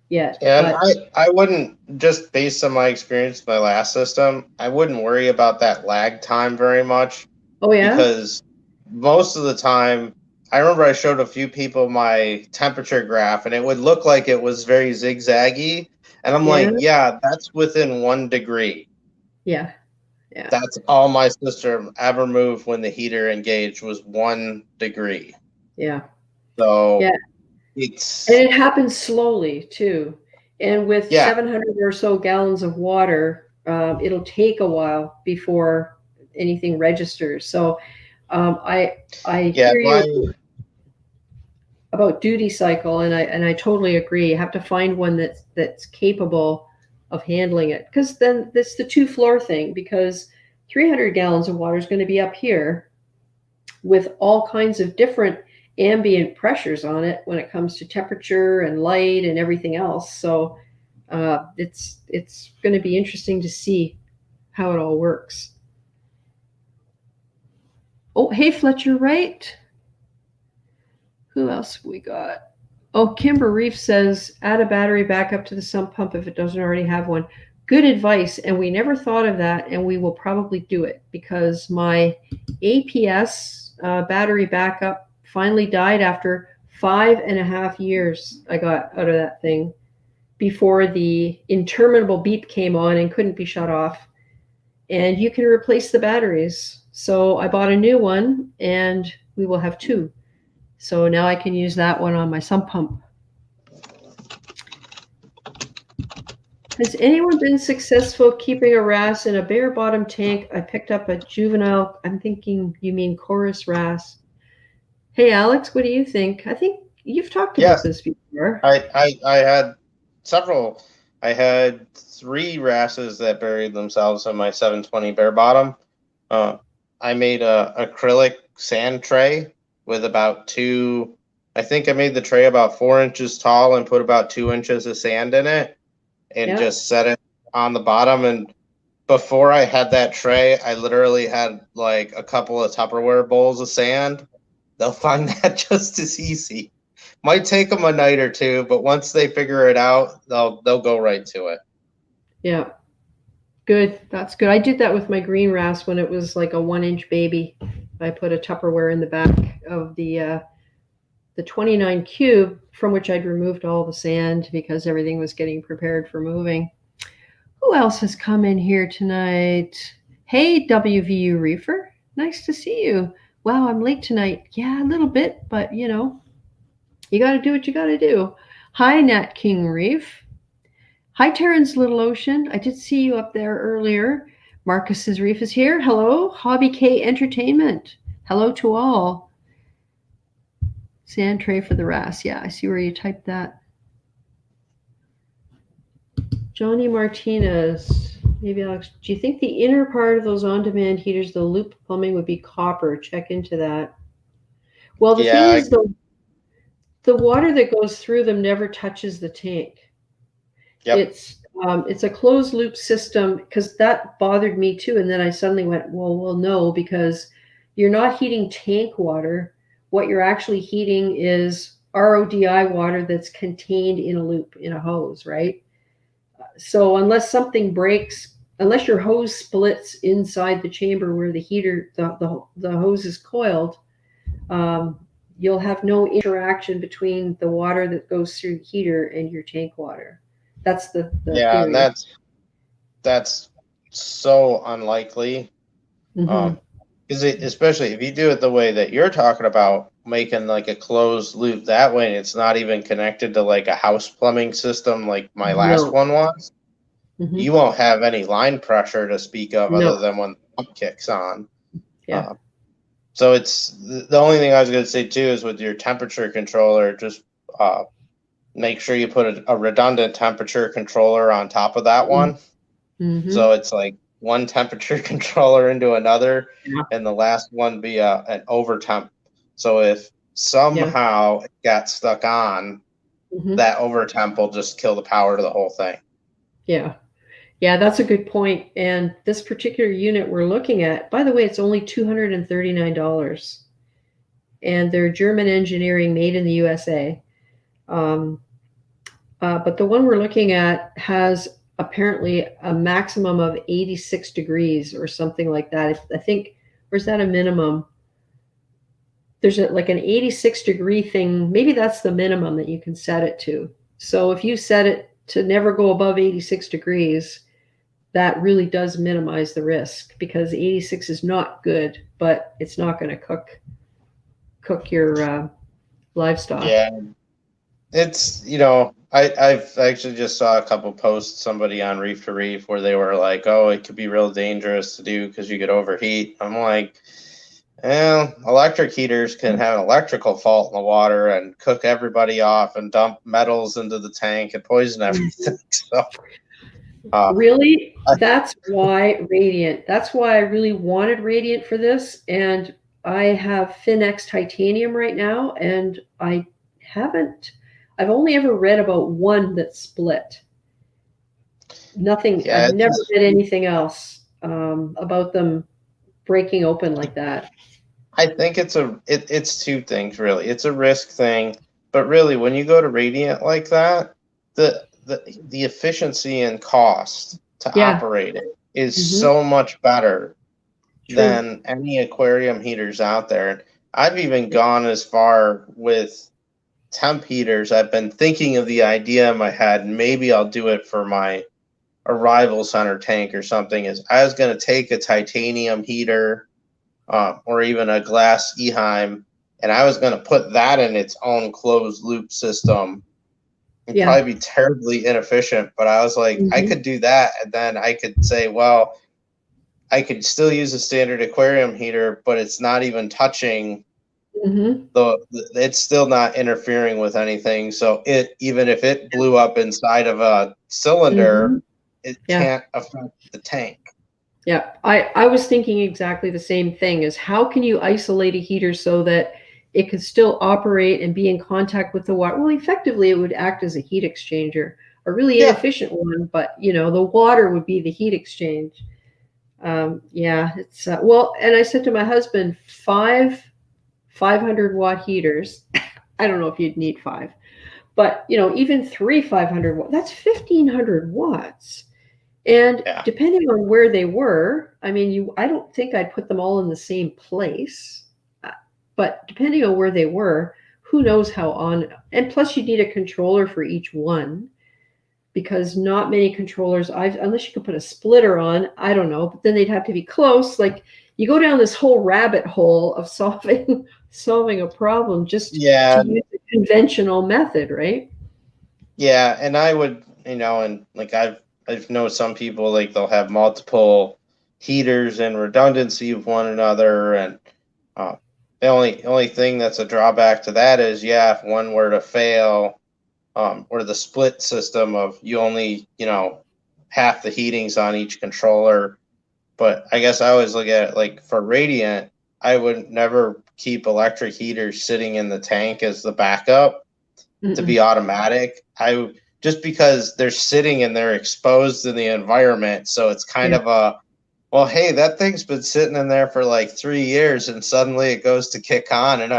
S1: Yeah,
S2: and I wouldn't, just based on my experience with my last system, I wouldn't worry about that lag time very much.
S1: Oh yeah,
S2: because most of the time, I remember I showed a few people my temperature graph, and it would look like it was very zigzaggy, and I'm like, yeah, that's within 1 degree.
S1: Yeah.
S2: That's all my system ever moved when the heater engaged, was 1 degree.
S1: Yeah.
S2: So
S1: and it happens slowly too. And with 700 or so gallons of water, it'll take a while before anything registers. So I hear you about duty cycle, and I totally agree. You have to find one that's capable of handling it, because then that's the 2-floor thing, because 300 gallons of water is going to be up here with all kinds of different ambient pressures on it when it comes to temperature and light and everything else. So it's going to be interesting to see how it all works. Oh, hey, Fletcher, right? Who else have we got? Oh, Kimber Reef says, add a battery backup to the sump pump if it doesn't already have one. Good advice, and we never thought of that, and we will probably do it, because my APS battery backup finally died after 5.5 years I got out of that thing before the interminable beep came on and couldn't be shut off. And you can replace the batteries. So I bought a new one, and we will have 2. So now I can use that one on my sump pump. Has anyone been successful keeping a wrasse in a bare bottom tank? I picked up a juvenile. I'm thinking you mean chorus wrasse. Hey, Alex, what do you think? I think you've talked about this before.
S2: I had several. I had 3 wrasses that buried themselves in my 720 bare bottom. I made a acrylic sand tray with about 2. I think I made the tray about 4 inches tall and put about 2 inches of sand in it, and just set it on the bottom. And before I had that tray, I literally had like a couple of Tupperware bowls of sand. They'll find that just as easy. Might take them a night or 2, but once they figure it out, they'll go right to it.
S1: Yeah. Good. That's good. I did that with my green wrasse when it was like a 1-inch baby. I put a Tupperware in the back of the 29 cube, from which I'd removed all the sand because everything was getting prepared for moving. Who else has come in here tonight? Hey, WVU Reefer. Nice to see you. Wow, I'm late tonight. Yeah, a little bit, but you know, you got to do what you got to do. Hi, Nat King Reef. Hi, Terrence Little Ocean. I did see you up there earlier. Marcus's Reef is here. Hello, Hobby K Entertainment. Hello to all. Sand tray for the wrasse. Yeah, I see where you typed that. Johnny Martinez. Maybe Alex, do you think the inner part of those on-demand heaters, the loop plumbing, would be copper? Check into that. Well, the thing is, the water that goes through them never touches the tank. Yep. It's a closed loop system, because that bothered me too. And then I suddenly went, well, no, because you're not heating tank water. What you're actually heating is RODI water that's contained in a loop, in a hose, right? So unless something breaks, unless your hose splits inside the chamber where the heater, the hose is coiled, you'll have no interaction between the water that goes through the heater and your tank water. That's the
S2: yeah,
S1: theory.
S2: And that's so unlikely. Because especially if you do it the way that you're talking about, making like a closed loop that way, and it's not even connected to like a house plumbing system like my last one was, you won't have any line pressure to speak of other than when the pump kicks on.
S1: Yeah.
S2: So it's the only thing I was going to say too is with your temperature controller, just make sure you put a redundant temperature controller on top of that one. So it's like one temperature controller into another, and the last one be an over temp. So if somehow it got stuck on, that over temp will just kill the power to the whole thing.
S1: Yeah. Yeah, that's a good point. And this particular unit we're looking at, by the way, it's only $239. And they're German engineering, made in the USA. But the one we're looking at has apparently a maximum of 86 degrees or something like that. I think, or is that a minimum? There's like an 86 degree thing. Maybe that's the minimum that you can set it to. So if you set it to never go above 86 degrees, that really does minimize the risk, because 86 is not good, but it's not going to cook your livestock.
S2: Yeah. It's, I've actually just saw a couple posts, somebody on Reef to Reef, where they were like, oh, it could be real dangerous to do because you could overheat. I'm like, well, electric heaters can have an electrical fault in the water and cook everybody off and dump metals into the tank and poison everything. So,
S1: really, that's why Radiant. That's why I really wanted Radiant for this. And I have Finex titanium right now, and I've only ever read about one that split. Nothing. Yeah, I've never read anything else about them breaking open like that.
S2: I think it's two things, really. It's a risk thing, but really, when you go to Radiant like that, the efficiency and cost to operate it is so much better than any aquarium heaters out there. I've even gone as far with temp heaters. I've been thinking of the idea in my head, maybe I'll do it for my arrival center tank or something, is I was going to take a titanium heater or even a glass Eheim, and I was going to put that in its own closed loop system. It'd probably be terribly inefficient, but I was like, I could do that, and then I could say, well, I could still use a standard aquarium heater, but it's not even touching it's still not interfering with anything. So even if it blew up inside of a cylinder, it can't affect the tank.
S1: Yeah, I was thinking exactly the same thing, is how can you isolate a heater so that it could still operate and be in contact with the water? Well, effectively, it would act as a heat exchanger, a really inefficient one, but the water would be the heat exchange. It's well, and I said to my husband, 500-watt heaters. I don't know if you'd need 5, but even 3 500 watts, that's 1,500 watts. And depending on where they were, I mean, I don't think I'd put them all in the same place, but depending on where they were, who knows how on, and plus you need a controller for each one, because not many controllers, unless you could put a splitter on, I don't know, but then they'd have to be close. Like you go down this whole rabbit hole of solving a problem just to use a conventional method, right?
S2: Yeah, and I would, and like I've known some people, like they'll have multiple heaters and redundancy of one another, and the only thing that's a drawback to that is, if one were to fail, or the split system of you only, half the heatings on each controller. But I guess I always look at it like for Radiant, I would never keep electric heaters sitting in the tank as the backup to be automatic. Just because they're sitting and they're exposed in the environment, so it's kind of a, well, hey, that thing's been sitting in there for like 3 years, and suddenly it goes to kick on, and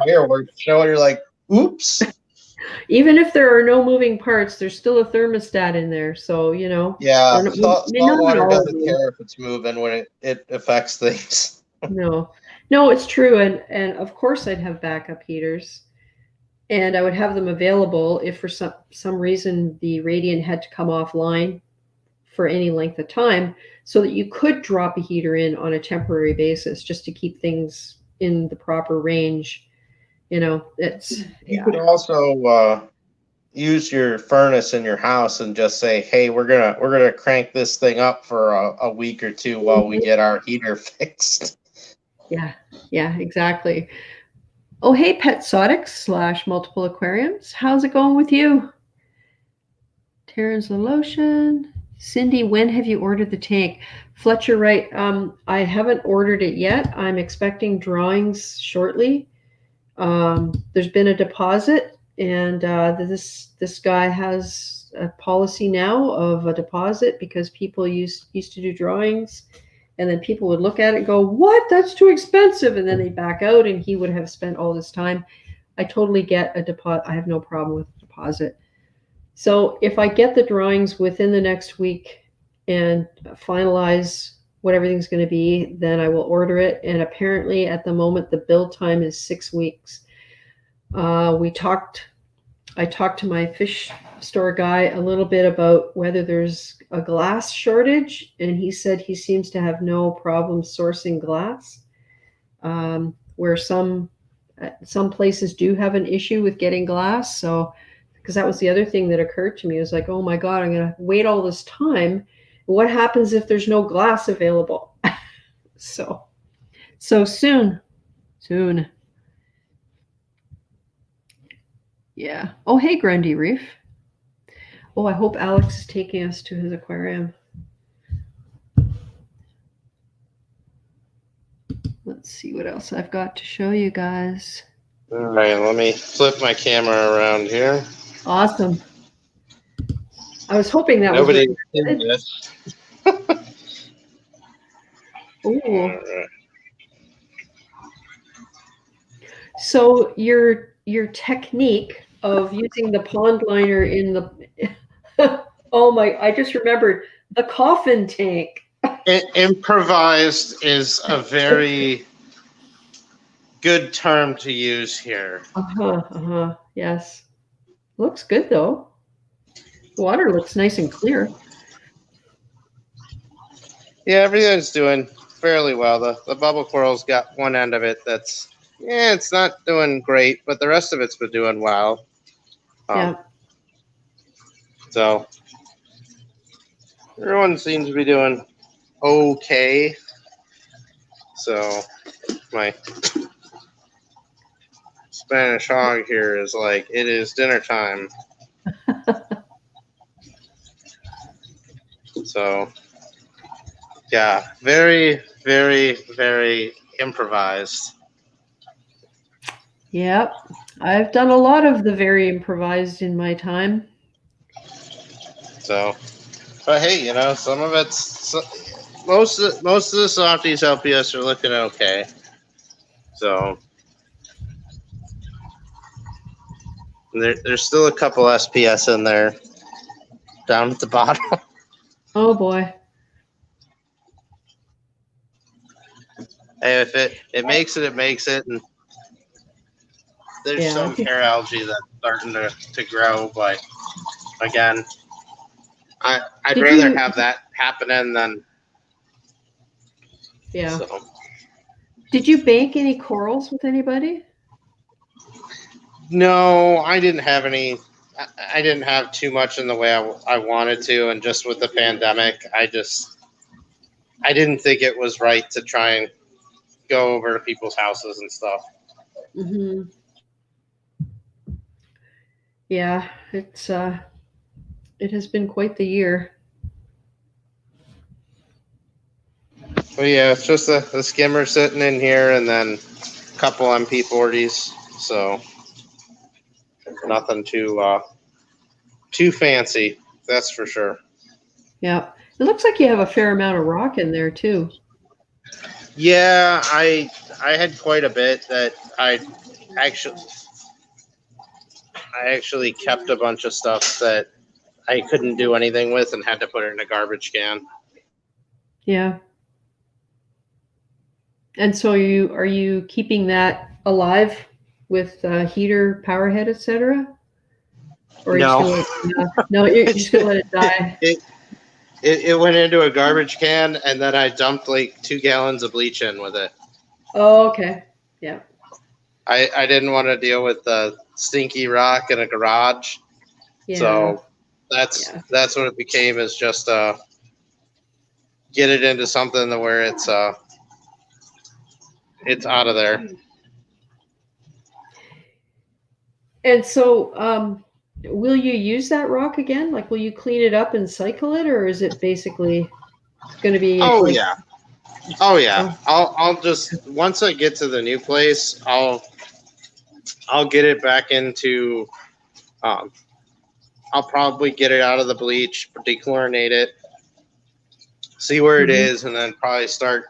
S2: fireworks show, and you're like, oops.
S1: Even if there are no moving parts, there's still a thermostat in there, so
S2: salt water doesn't care if it's moving when it affects things.
S1: No, it's true, and of course I'd have backup heaters. And I would have them available if for some reason the Radiant had to come offline for any length of time, so that you could drop a heater in on a temporary basis just to keep things in the proper range. You
S2: could also use your furnace in your house and just say, hey, we're gonna crank this thing up for a week or two while we get our heater fixed.
S1: Yeah, exactly. Oh, hey, Petsodics / multiple aquariums. How's it going with you? Terrence the lotion. Cindy, when have you ordered the tank? Fletcher, right. I haven't ordered it yet. I'm expecting drawings shortly. There's been a deposit, and this guy has a policy now of a deposit because people used to do drawings. And then people would look at it and go, what? That's too expensive. And then they'd back out, and he would have spent all this time. I totally get a deposit. I have no problem with a deposit. So if I get the drawings within the next week and finalize what everything's going to be, then I will order it. And apparently at the moment, the build time is 6 weeks. I talked to my fish store guy a little bit about whether there's a glass shortage, and he said he seems to have no problem sourcing glass, where some places do have an issue with getting glass. So, because that was the other thing that occurred to me, it was like, oh my God, I'm going to wait all this time. What happens if there's no glass available? So soon. Yeah. Oh, hey, Grundy Reef. Oh, I hope Alex is taking us to his aquarium. Let's see what else I've got to show you guys.
S2: All right, let me flip my camera around here.
S1: Awesome. I was hoping that
S2: nobody was seen this.
S1: Ooh. Right. So your technique of using the pond liner in the I just remembered the coffin tank.
S2: Improvised is a very good term to use here.
S1: Yes. Looks good though. Water looks nice and clear.
S2: Yeah, everything's doing fairly well. The bubble coral's got one end of it that's, it's not doing great, but the rest of it's been doing well. So everyone seems to be doing okay. So my Spanish hog here is like, it is dinner time. So yeah, very, very, very improvised.
S1: Yep. I've done a lot of the very improvised in my time.
S2: So, but hey, some of it's, most of the softies LPS are looking okay. So there's still a couple SPS in there down at the bottom.
S1: Oh boy.
S2: Hey, if it makes it, it makes it. And there's some hair algae that's starting to grow, but again, I'd rather have that happening than.
S1: Yeah.
S2: So.
S1: Did you bank any corals with anybody?
S2: No, I didn't have any. I didn't have too much in the way I wanted to, and just with the pandemic, I didn't think it was right to try and go over to people's houses and stuff.
S1: Mm-hmm. Yeah, it has been quite the year.
S2: Well, yeah, it's just the skimmer sitting in here, and then a couple MP40s. So nothing too fancy, that's for sure.
S1: Yeah, it looks like you have a fair amount of rock in there too.
S2: Yeah, I had quite a bit that I actually kept a bunch of stuff that I couldn't do anything with and had to put it in a garbage can.
S1: Yeah. And so are you keeping that alive with heater, power head, etc.? Or
S2: No.
S1: You're just gonna let it die.
S2: It went into a garbage can, and then I dumped like 2 gallons of bleach in with it.
S1: Oh, okay. Yeah.
S2: I didn't want to deal with the stinky rock in a garage.
S1: Yeah.
S2: So that's what it became, is just get it into something where it's out of there.
S1: And so will you use that rock again? Like, will you clean it up and cycle it, or is it basically going to be?
S2: Oh yeah. I'll just, once I get to the new place, I'll get it back into. I'll probably get it out of the bleach, dechlorinate it, see where it is, and then probably start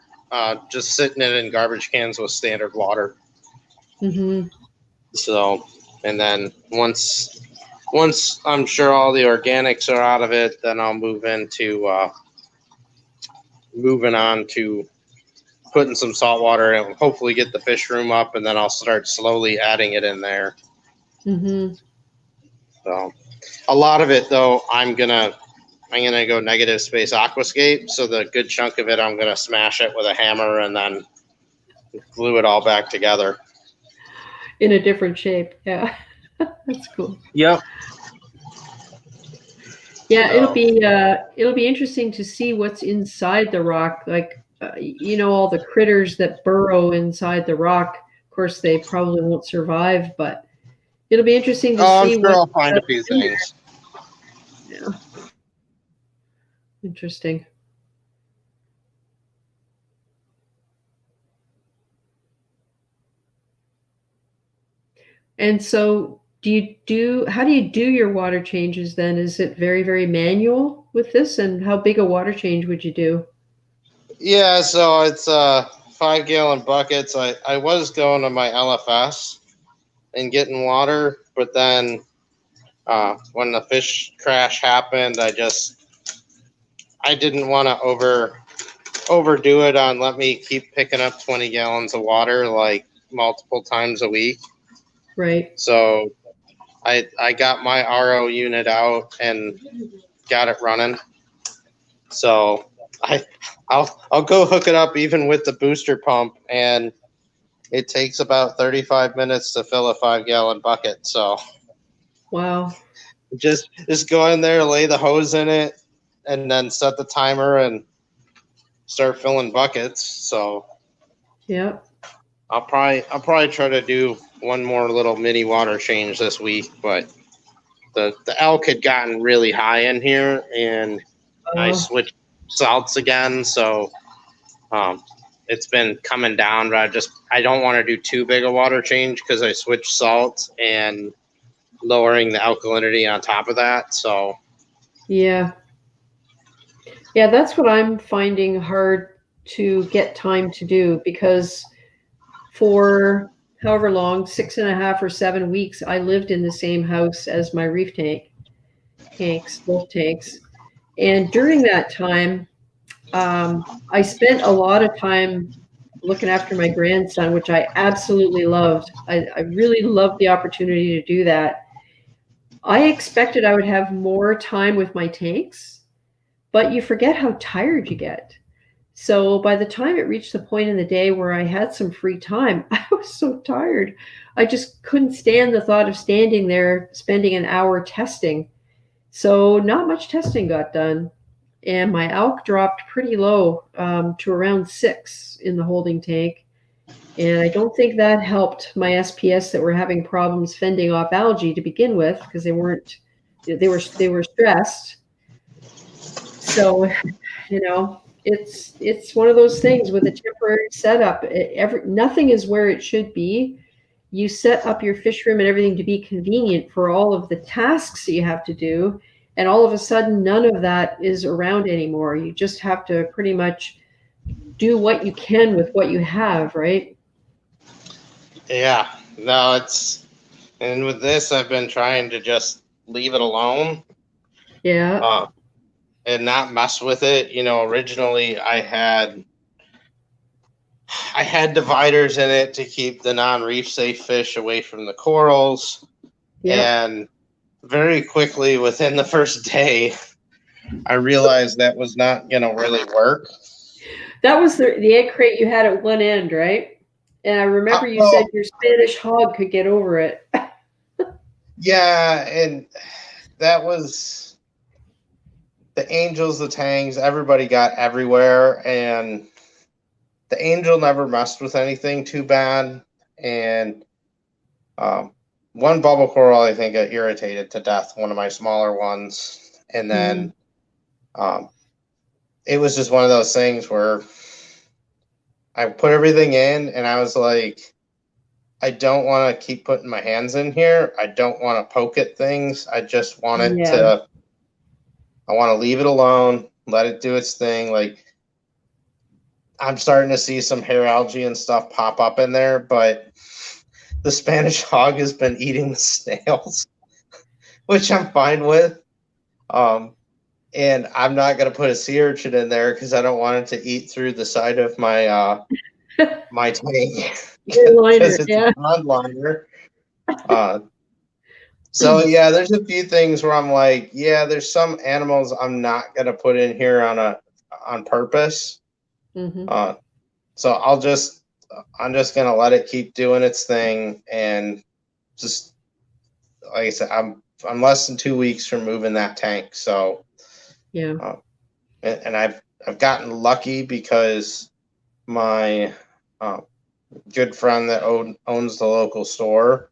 S2: just sitting it in garbage cans with standard water.
S1: Mm-hmm.
S2: So, and then once I'm sure all the organics are out of it, then I'll moving on to putting some salt water and hopefully get the fish room up, and then I'll start slowly adding it in there.
S1: Mm-hmm.
S2: So, a lot of it though, I'm gonna go negative space aquascape. So the good chunk of it, I'm gonna smash it with a hammer and then glue it all back together
S1: in a different shape. Yeah. That's cool.
S2: Yep.
S1: Yeah, it'll be interesting to see what's inside the rock. Like all the critters that burrow inside the rock. Of course, they probably won't survive, but it'll be interesting to see
S2: I'm sure I'll find a few things.
S1: Yeah. Interesting. And so how do you do your water changes then? Is it very, very manual with this? And how big a water change would you do?
S2: Yeah, so it's 5-gallon buckets. I was going to my LFS and getting water, but then when the fish crash happened, I didn't want to overdo it on let me keep picking up 20 gallons of water like multiple times a week.
S1: Right.
S2: So I got my RO unit out and got it running. So I'll go hook it up even with the booster pump, and it takes about 35 minutes to fill a 5-gallon bucket. So
S1: wow.
S2: Just go in there, lay the hose in it, and then set the timer and start filling buckets. So
S1: yeah,
S2: I'll probably try to do one more little mini water change this week, but the elk had gotten really high in here, and I switched salts again, so it's been coming down. But I don't want to do too big a water change because I switched salts and lowering the alkalinity on top of that. So
S1: yeah, that's what I'm finding hard to get time to do, because for however long, 6.5 or 7 weeks, I lived in the same house as my reef tanks, both tanks. And during that time, I spent a lot of time looking after my grandson, which I absolutely loved. I really loved the opportunity to do that. I expected I would have more time with my tanks, but you forget how tired you get. So by the time it reached the point in the day where I had some free time, I was so tired. I just couldn't stand the thought of standing there spending an hour testing. So not much testing got done. And my alk dropped pretty low to around 6 in the holding tank. And I don't think that helped my SPS that were having problems fending off algae to begin with because they were stressed. So, it's one of those things with a temporary setup. Nothing is where it should be. You set up your fish room and everything to be convenient for all of the tasks that you have to do, and all of a sudden, none of that is around anymore. You just have to pretty much do what you can with what you have, right?
S2: Yeah, no, and with this, I've been trying to just leave it alone.
S1: Yeah.
S2: And not mess with it. Originally I had dividers in it to keep the non-reef safe fish away from the corals.
S1: Yeah.
S2: And very quickly, within the first day, I realized that was not going to really work.
S1: That was the egg crate you had at one end, right? And I remember you said your Spanish hog could get over it.
S2: Yeah, and that was the angels, the tangs, everybody got everywhere, and the angel never messed with anything too bad. And one bubble coral, I think, got irritated to death, one of my smaller ones. And then it was just one of those things where I put everything in and I was like, I don't want to keep putting my hands in here. I don't want to poke at things. I just want it to, I want to leave it alone, let it do its thing. Like, I'm starting to see some hair algae and stuff pop up in there, but the Spanish hog has been eating the snails, which I'm fine with. And I'm not going to put a sea urchin in there because I don't want it to eat through the side of my my tank because it's a pond liner. So yeah, there's a few things where I'm like, yeah, there's some animals I'm not going to put in here on purpose. So I'm just going to let it keep doing its thing, and just like I said, I'm less than 2 weeks from moving that tank. So
S1: yeah.
S2: And I've gotten lucky because my good friend that owns the local store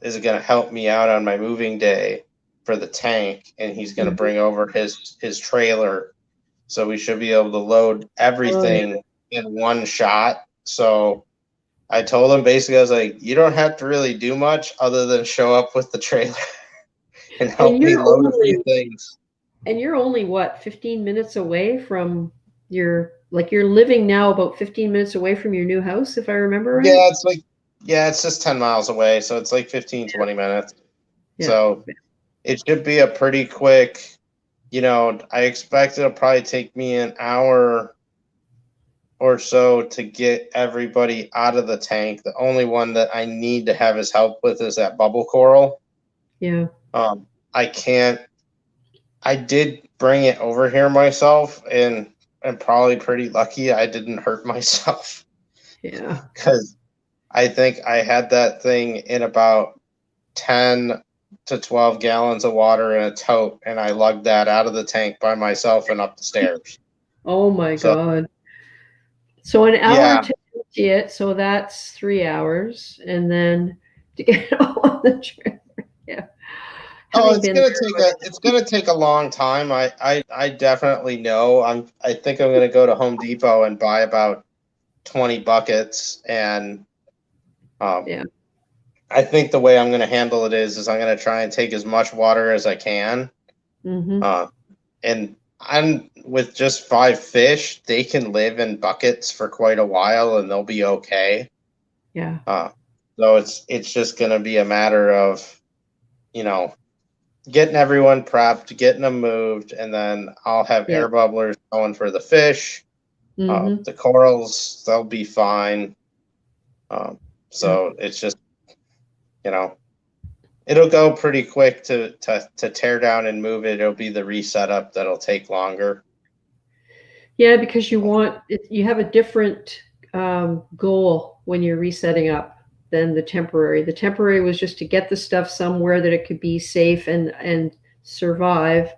S2: is going to help me out on my moving day for the tank, and he's going to bring over his trailer, so we should be able to load everything in one shot. So I told him basically, I was like, you don't have to really do much other than show up with the trailer and help me load a few things.
S1: And you're only what, 15 minutes away from you're living now about 15 minutes away from your new house, if I remember right?
S2: Yeah, it's just 10 miles away, so it's like 15, 20 minutes. Yeah. So it should be a pretty quick, I expect it'll probably take me an hour or so to get everybody out of the tank. The only one that I need to have his help with is that bubble coral.
S1: Yeah.
S2: I did bring it over here myself, and I'm probably pretty lucky I didn't hurt myself.
S1: Yeah.
S2: Because I think I had that thing in about 10 to 12 gallons of water in a tote, and I lugged that out of the tank by myself and up the stairs.
S1: Oh my God. So an hour to empty it, so that's 3 hours, and then to get it all on the trailer. Yeah.
S2: It's gonna take a long time. I definitely know. I think I'm gonna go to Home Depot and buy about 20 buckets, and I think the way I'm gonna handle it is I'm gonna try and take as much water as I can. And I'm with just 5 fish, they can live in buckets for quite a while and they'll be okay.
S1: Yeah.
S2: So it's just gonna be a matter of, getting everyone prepped, getting them moved, and then I'll have air bubblers going for the fish. The corals, they'll be fine. So it's just, it'll go pretty quick to tear down and move it. It'll be the resetup that'll take longer.
S1: Yeah, because you have a different goal when you're resetting up than the temporary. The temporary was just to get the stuff somewhere that it could be safe and survive.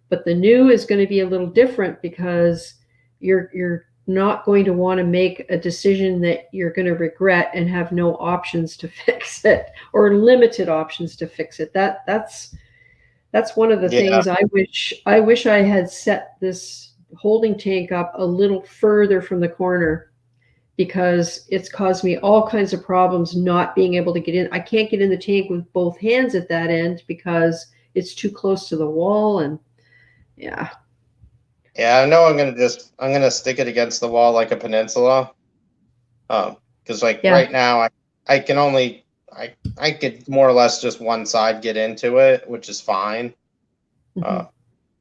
S1: But the new is going to be a little different because you're not going to want to make a decision that you're going to regret and have no options to fix it, or limited options to fix it. That's one of the things I wish I had set this holding tank up a little further from the corner, because it's caused me all kinds of problems not being able to get in. I can't get in the tank with both hands at that end because it's too close to the wall. And yeah,
S2: I know I'm gonna stick it against the wall like a peninsula, because right now I can only I could more or less just one side get into it, which is fine.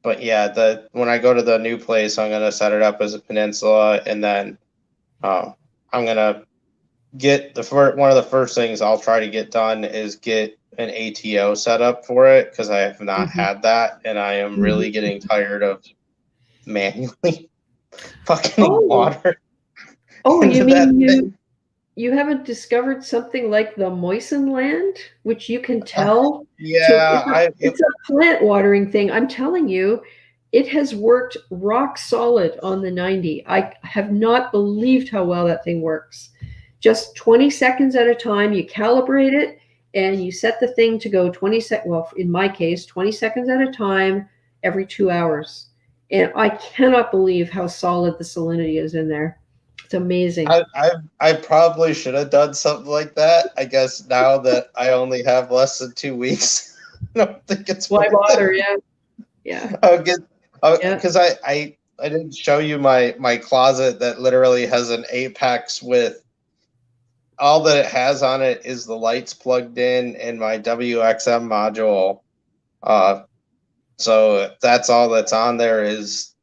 S2: But yeah, when I go to the new place, I'm gonna set it up as a peninsula, and then I'm gonna get one of the first things I'll try to get done is get an ATO set up for it, because I have not had that, and I am really getting tired of manually fucking water.
S1: Oh, you mean you haven't discovered something like the moisten land, which you can tell? It's a plant watering thing. I'm telling you, it has worked rock solid on the 90. I have not believed how well that thing works. Just 20 seconds at a time, you calibrate it, and you set the thing to go 20 seconds. Well, in my case, 20 seconds at a time every 2 hours. And I cannot believe how solid the salinity is in there. It's amazing.
S2: I probably should have done something like that. I guess now that I only have less than 2 weeks, I don't think it's
S1: why bother. Yeah.
S2: I'll get because I didn't show you my closet that literally has an apex with all that it has on it is the lights plugged in and my WXM module. So that's all that's on there is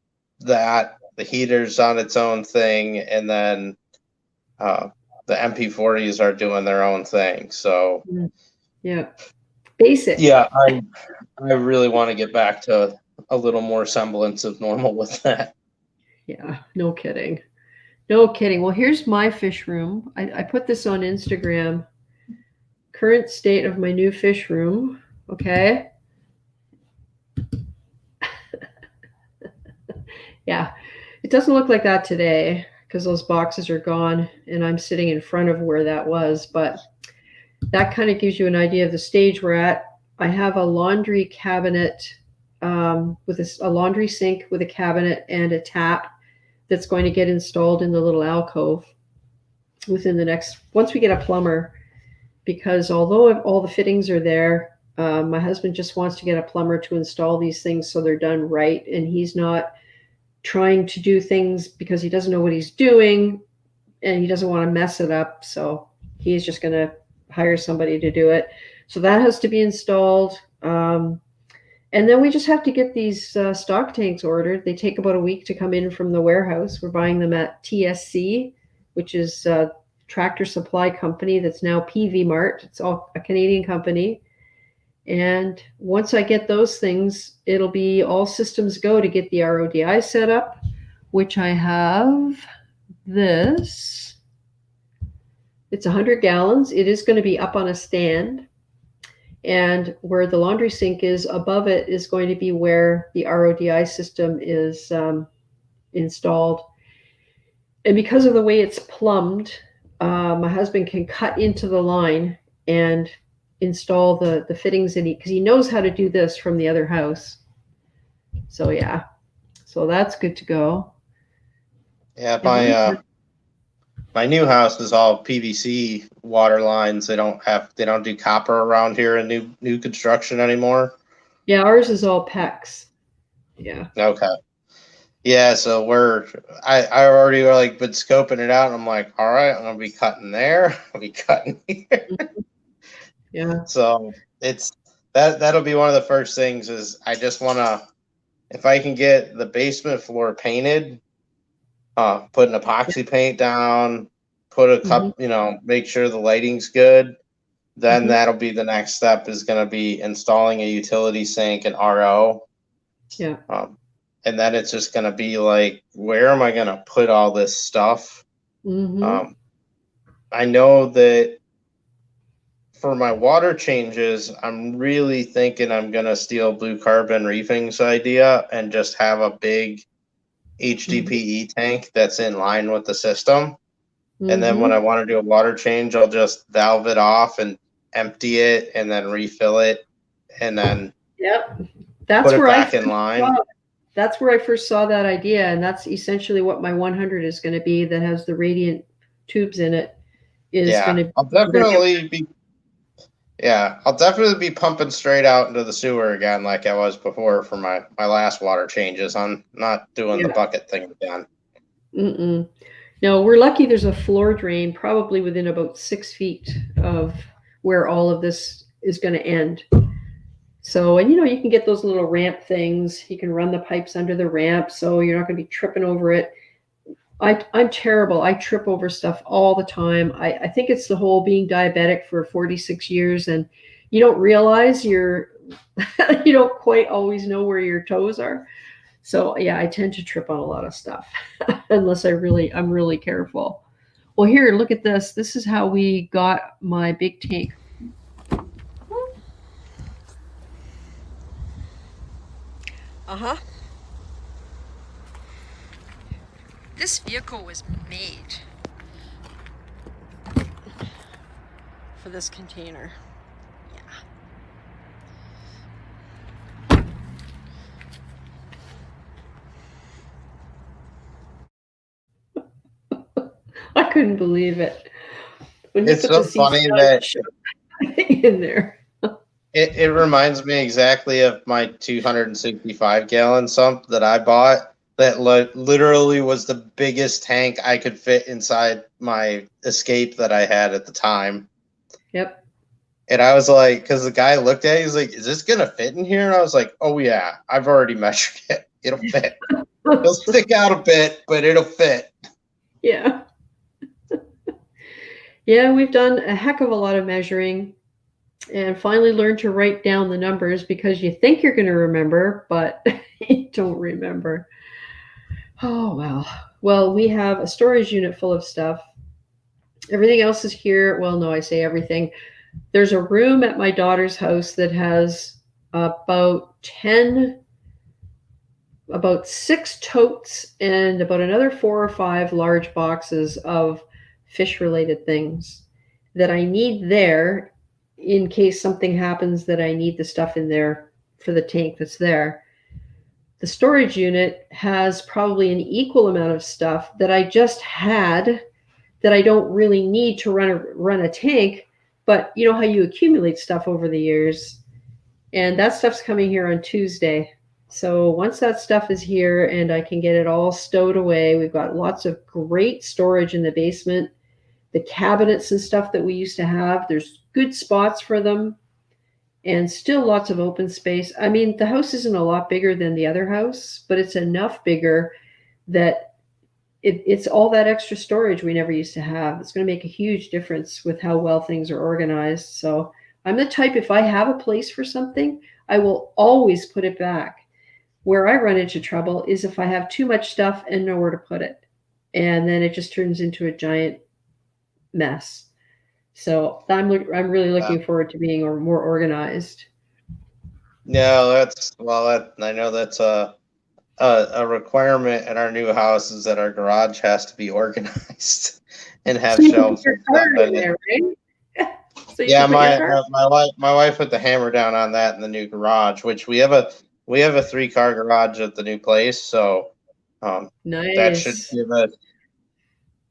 S2: that. The heater's on its own thing, and then the MP40s are doing their own thing. So
S1: basic.
S2: Yeah, I really want to get back to a little more semblance of normal with that.
S1: Yeah, no kidding. No kidding. Well, here's my fish room. I put this on Instagram. Current state of my new fish room. Okay. Yeah. It doesn't look like that today because those boxes are gone and I'm sitting in front of where that was. But that kind of gives you an idea of the stage we're at. I have a laundry cabinet with a laundry sink with a cabinet and a tap that's going to get installed in the little alcove within the next, once we get a plumber, because although all the fittings are there, my husband just wants to get a plumber to install these things so they're done right. And he's not trying to do things because he doesn't know what he's doing and he doesn't want to mess it up. So he's just going to hire somebody to do it. So that has to be installed. And then we just have to get these stock tanks ordered. They take about a week to come in from the warehouse. We're buying them at TSC, which is a tractor supply company that's now PV Mart. It's all a Canadian company. And once I get those things, it'll be all systems go to get the RODI set up, which I have this. It's 100 gallons. It is going to be up on a stand. And where the laundry sink is, above it is going to be where the RODI system is installed. And because of the way it's plumbed, my husband can cut into the line and install the fittings in it because he knows how to do this from the other house. So yeah, so that's good to go.
S2: Yeah, my new house is all PVC water lines. They don't do copper around here in new construction anymore.
S1: Yeah, ours is all PEX. Yeah.
S2: Okay. Yeah, so I already been scoping it out, and I'm like, all right, I'm gonna be cutting there. I'll be cutting here.
S1: Yeah.
S2: So it's that'll be one of the first things. Is I just want to, if I can get the basement floor painted, put an epoxy paint down, put a cup, make sure the lighting's good. Then that'll be the next step, is going to be installing a utility sink and RO.
S1: Yeah.
S2: And then it's just going to be like, where am I going to put all this stuff? I know that for my water changes, I'm really thinking I'm going to steal Blue Carbon Reefing's idea and just have a big HDPE tank that's in line with the system. And then when I want to do a water change, I'll just valve it off and empty it and then refill it, and then
S1: that's
S2: put it
S1: where
S2: back in line.
S1: That's where I first saw that idea, and that's essentially what my 100 is going to be, that has the radiant tubes in it.
S2: I'll definitely be pumping straight out into the sewer again like I was before for my last water changes. I'm not doing the bucket thing again.
S1: No, we're lucky there's a floor drain probably within about 6 feet of where all of this is going to end. So, and you can get those little ramp things. You can run the pipes under the ramp, so you're not going to be tripping over it. I'm terrible. I trip over stuff all the time. I think it's the whole being diabetic for 46 years, and you don't realize you don't quite always know where your toes are. So yeah, I tend to trip on a lot of stuff unless I'm really careful. Well, here, look at this. This is how we got my big tank. This vehicle was made for this container. I couldn't believe it.
S2: It's so funny that
S1: in there.
S2: It reminds me exactly of my 265-gallon sump that I bought. That literally was the biggest tank I could fit inside my Escape that I had at the time.
S1: Yep.
S2: And I was like, because the guy looked at it, he's like, "Is this gonna fit in here?" And I was like, "Oh yeah, I've already measured it. It'll fit. It'll stick out a bit, but it'll fit."
S1: Yeah. Yeah, we've done a heck of a lot of measuring and finally learned to write down the numbers, because you think you're going to remember, but you don't remember. Oh, wow. Well, we have a storage unit full of stuff. Everything else is here. Well, no, I say everything. There's a room at my daughter's house that has about 6 totes and about another 4 or 5 large boxes of fish-related things that I need there in case something happens that I need the stuff in there for the tank that's there. The storage unit has probably an equal amount of stuff that I just had that I don't really need to run a tank, but you know how you accumulate stuff over the years. And that stuff's coming here on Tuesday. So once that stuff is here and I can get it all stowed away, we've got lots of great storage in the basement. The cabinets and stuff that we used to have, there's good spots for them and still lots of open space. I mean, the house isn't a lot bigger than the other house, but it's enough bigger that it's all that extra storage we never used to have. It's going to make a huge difference with how well things are organized. So I'm the type, if I have a place for something, I will always put it back. Where I run into trouble is if I have too much stuff and nowhere to put it. And then it just turns into a giant mess. So I'm really looking forward to being more organized.
S2: No, I know that's a requirement in our new house, is that our garage has to be organized and have shelves and stuff in there, right? So yeah, my wife put the hammer down on that in the new garage, which we have a 3-car garage at the new place, so
S1: nice.
S2: That should give us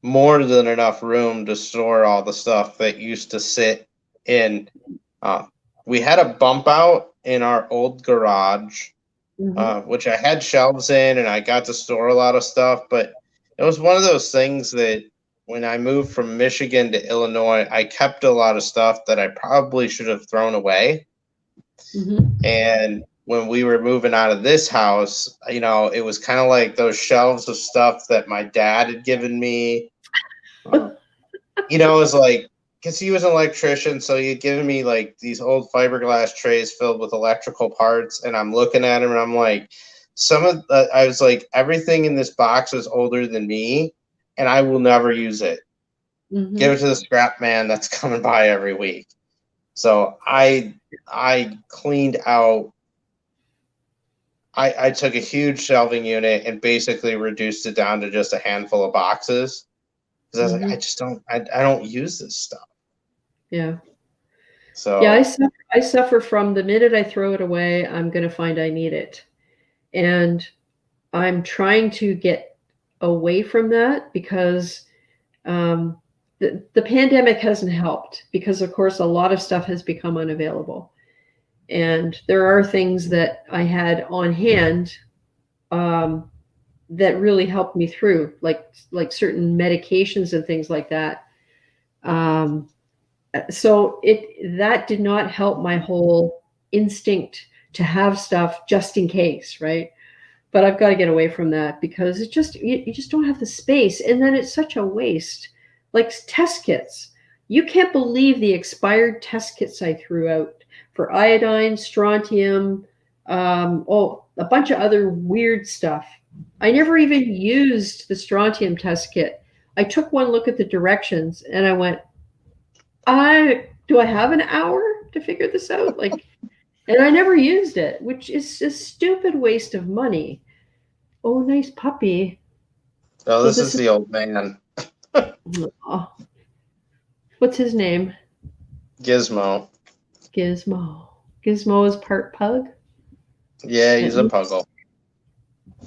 S2: more than enough room to store all the stuff that used to sit in. We had a bump out in our old garage, which I had shelves in, and I got to store a lot of stuff, but it was one of those things that when I moved from Michigan to Illinois, I kept a lot of stuff that I probably should have thrown away. And when we were moving out of this house, you know, it was kind of like those shelves of stuff that my dad had given me. You know, it was like, because he was an electrician, so he had given me like these old fiberglass trays filled with electrical parts, and I'm looking at him and I'm like, I was like, everything in this box is older than me, and I will never use it. Give it to the scrap man that's coming by every week. So I cleaned out. I took a huge shelving unit and basically reduced it down to just a handful of boxes because I was like, I don't use this stuff.
S1: Yeah.
S2: So
S1: yeah, I suffer from the minute I throw it away, I'm going to find I need it, and I'm trying to get away from that because the pandemic hasn't helped because, of course, a lot of stuff has become unavailable. And there are things that I had on hand that really helped me through, like certain medications and things like that. So that did not help my whole instinct to have stuff just in case, right? But I've got to get away from that because it just you just don't have the space, and then it's such a waste. Like test kits, you can't believe the expired test kits I threw out for iodine, strontium, a bunch of other weird stuff. I never even used the strontium test kit. I took one look at the directions and I went, do I have an hour to figure this out? Like, and I never used it, which is a stupid waste of money. Oh, nice puppy.
S2: oh, this is the old man.
S1: Oh, what's his name?
S2: Gizmo.
S1: Gizmo. Gizmo is part pug?
S2: Yeah, he's a puggle.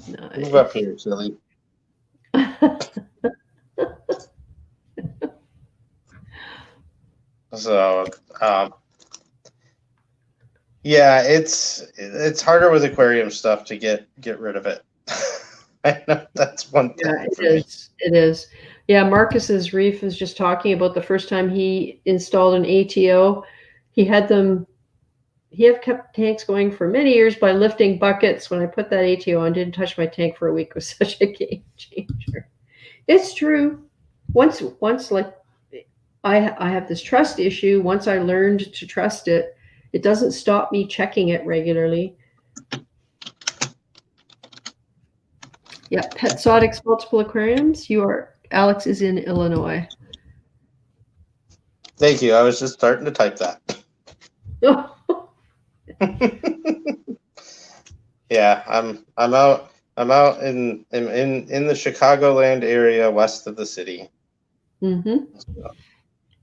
S1: Nice.
S2: Move up here, silly. So, yeah, it's harder with aquarium stuff to get rid of it. I know that's one thing.
S1: Yeah, it is. It is. Yeah, Marcus's Reef is just talking about the first time he installed an ATO. He had kept tanks going for many years by lifting buckets. When I put that ATO on, didn't touch my tank for a week. It was such a game changer. It's true. Once like I have this trust issue. Once I learned to trust it, it doesn't stop me checking it regularly. Yeah, Petsodics Multiple Aquariums. Alex is in Illinois.
S2: Thank you. I was just starting to type that. Yeah, I'm out in the Chicagoland area west of the city.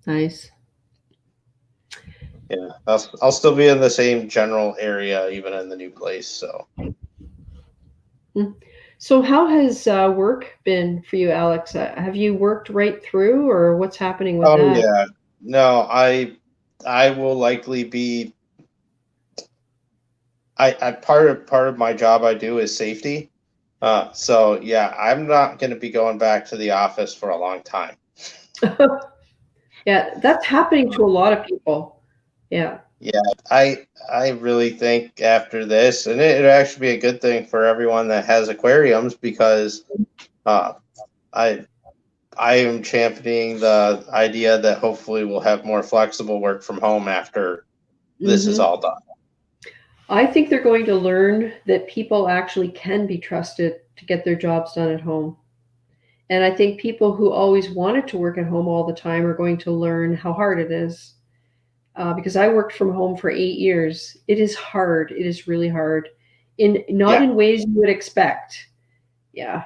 S1: Nice.
S2: Yeah, I'll still be in the same general area even in the new place.
S1: So how has work been for you, Alex? Have you worked right through, or what's happening with that?
S2: Oh yeah, no, I will likely be. I part of my job I do is safety. So yeah, I'm not going to be going back to the office for a long time.
S1: Yeah, that's happening to a lot of people. Yeah.
S2: Yeah, I really think after this, and it'd actually be a good thing for everyone that has aquariums because I am championing the idea that hopefully we'll have more flexible work from home after this is all done.
S1: I think they're going to learn that people actually can be trusted to get their jobs done at home. And I think people who always wanted to work at home all the time are going to learn how hard it is. Because I worked from home for 8 years. It is hard. It is really hard. In ways you would expect. Yeah.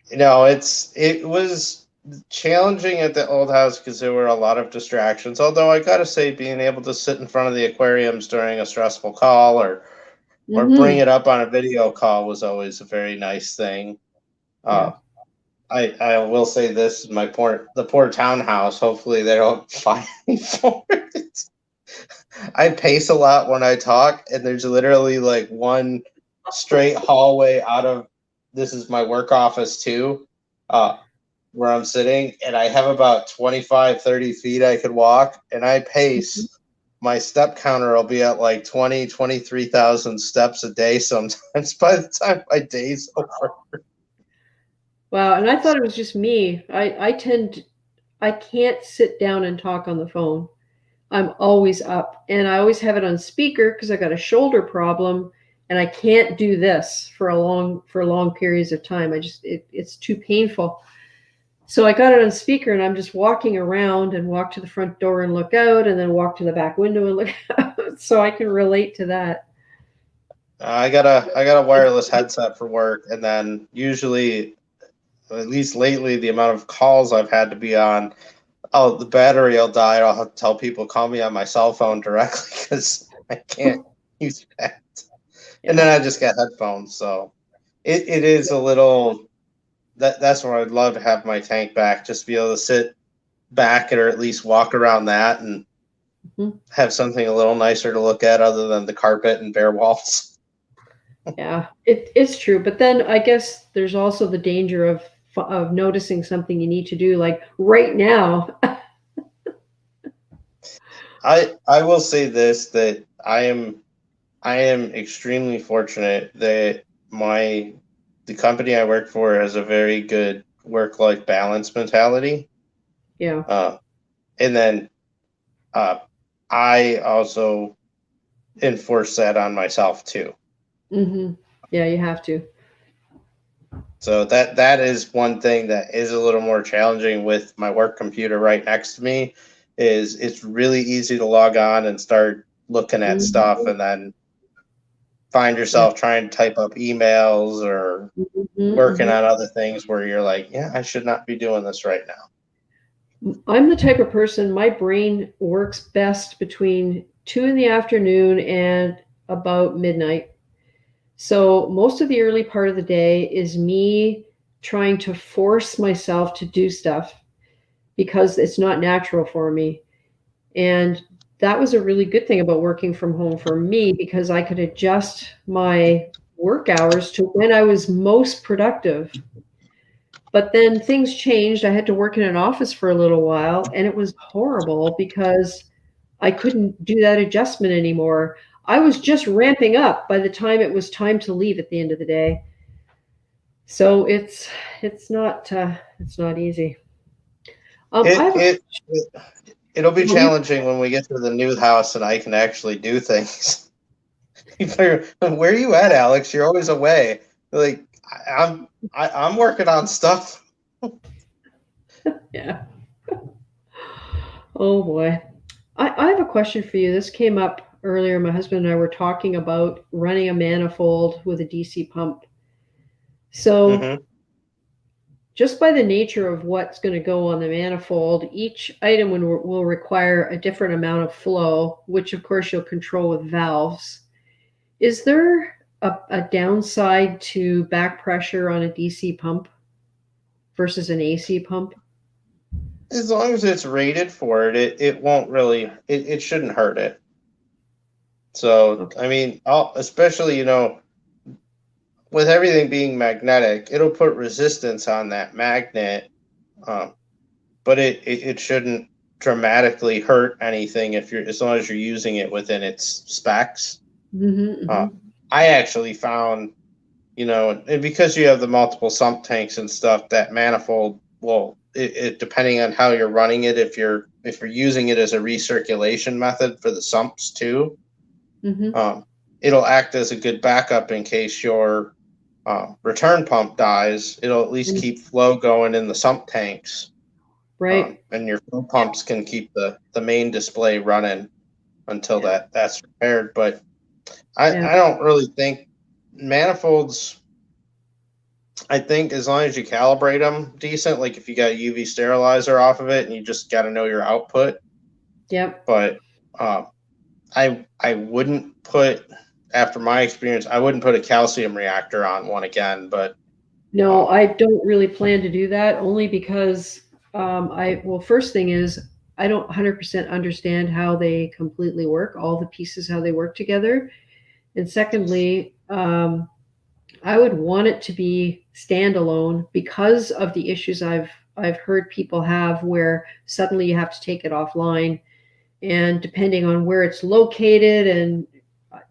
S2: You know, it was challenging at the old house because there were a lot of distractions. Although I gotta say, being able to sit in front of the aquariums during a stressful call or bring it up on a video call was always a very nice thing. I will say this: the poor townhouse. Hopefully, they don't fine me for it. I pace a lot when I talk, and there's literally like one straight hallway out of. This is my work office too, where I'm sitting, and I have about 25, 30 feet I could walk, and I pace my step counter will be at like 23,000 steps a day sometimes by the time my day's over.
S1: Wow, and I thought it was just me. I can't sit down and talk on the phone. I'm always up, and I always have it on speaker because I got a shoulder problem, and I can't do this for long periods of time. It's too painful. So I got it on speaker, and I'm just walking around and walk to the front door and look out, and then walk to the back window and look out. So I can relate to that.
S2: I got a wireless headset for work, and then usually, at least lately, the amount of calls I've had to be on, oh, the battery will die. I'll have to tell people call me on my cell phone directly because I can't use that. Yeah. And then I just got headphones, so it is a little. That's where I'd love to have my tank back, just be able to sit back or at least walk around that and have something a little nicer to look at other than the carpet and bare walls.
S1: Yeah, it's true. But then I guess there's also the danger of noticing something you need to do, like right now.
S2: I will say this, that I am extremely fortunate that the company I work for has a very good work-life balance mentality.
S1: Yeah.
S2: And then I also enforce that on myself too.
S1: Mm-hmm. Yeah, you have to.
S2: So that is one thing that is a little more challenging with my work computer right next to me, is it's really easy to log on and start looking at stuff and then find yourself trying to type up emails or working on other things where you're like, yeah, I should not be doing this right now.
S1: I'm the type of person, my brain works best between 2 in the afternoon and about midnight. So most of the early part of the day is me trying to force myself to do stuff because it's not natural for me. And that was a really good thing about working from home for me, because I could adjust my work hours to when I was most productive. But then things changed. I had to work in an office for a little while, and it was horrible because I couldn't do that adjustment anymore. I was just ramping up by the time it was time to leave at the end of the day. So it's not easy.
S2: It'll be challenging when we get to the new house and I can actually do things. Where are you at, Alex? You're always away. Like I'm working on stuff.
S1: Yeah. Oh boy. I have a question for you. This came up earlier. My husband and I were talking about running a manifold with a DC pump. So just by the nature of what's going to go on the manifold, each item will require a different amount of flow, which of course you'll control with valves. Is there a downside to back pressure on a DC pump versus an AC pump?
S2: As long as it's rated for it, it won't really, it shouldn't hurt it. So, okay. I mean, especially, with everything being magnetic, it'll put resistance on that magnet, but it shouldn't dramatically hurt anything as long as you're using it within its specs. I actually found, and because you have the multiple sump tanks and stuff, that manifold will, it depending on how you're running it, if you're using it as a recirculation method for the sumps too, it'll act as a good backup in case your return pump dies. It'll at least keep flow going in the sump tanks,
S1: right?
S2: And your flow pumps can keep the main display running until that's repaired. But I don't really think manifolds. I think as long as you calibrate them decent, like if you got a UV sterilizer off of it and you just got to know your output.
S1: Yep.
S2: But I wouldn't put, after my experience, I wouldn't put a calcium reactor on one again. But
S1: no, I don't really plan to do that, only because first thing is I don't 100% understand how they completely work, all the pieces, how they work together. And secondly, I would want it to be standalone because of the issues I've heard people have where suddenly you have to take it offline and depending on where it's located, and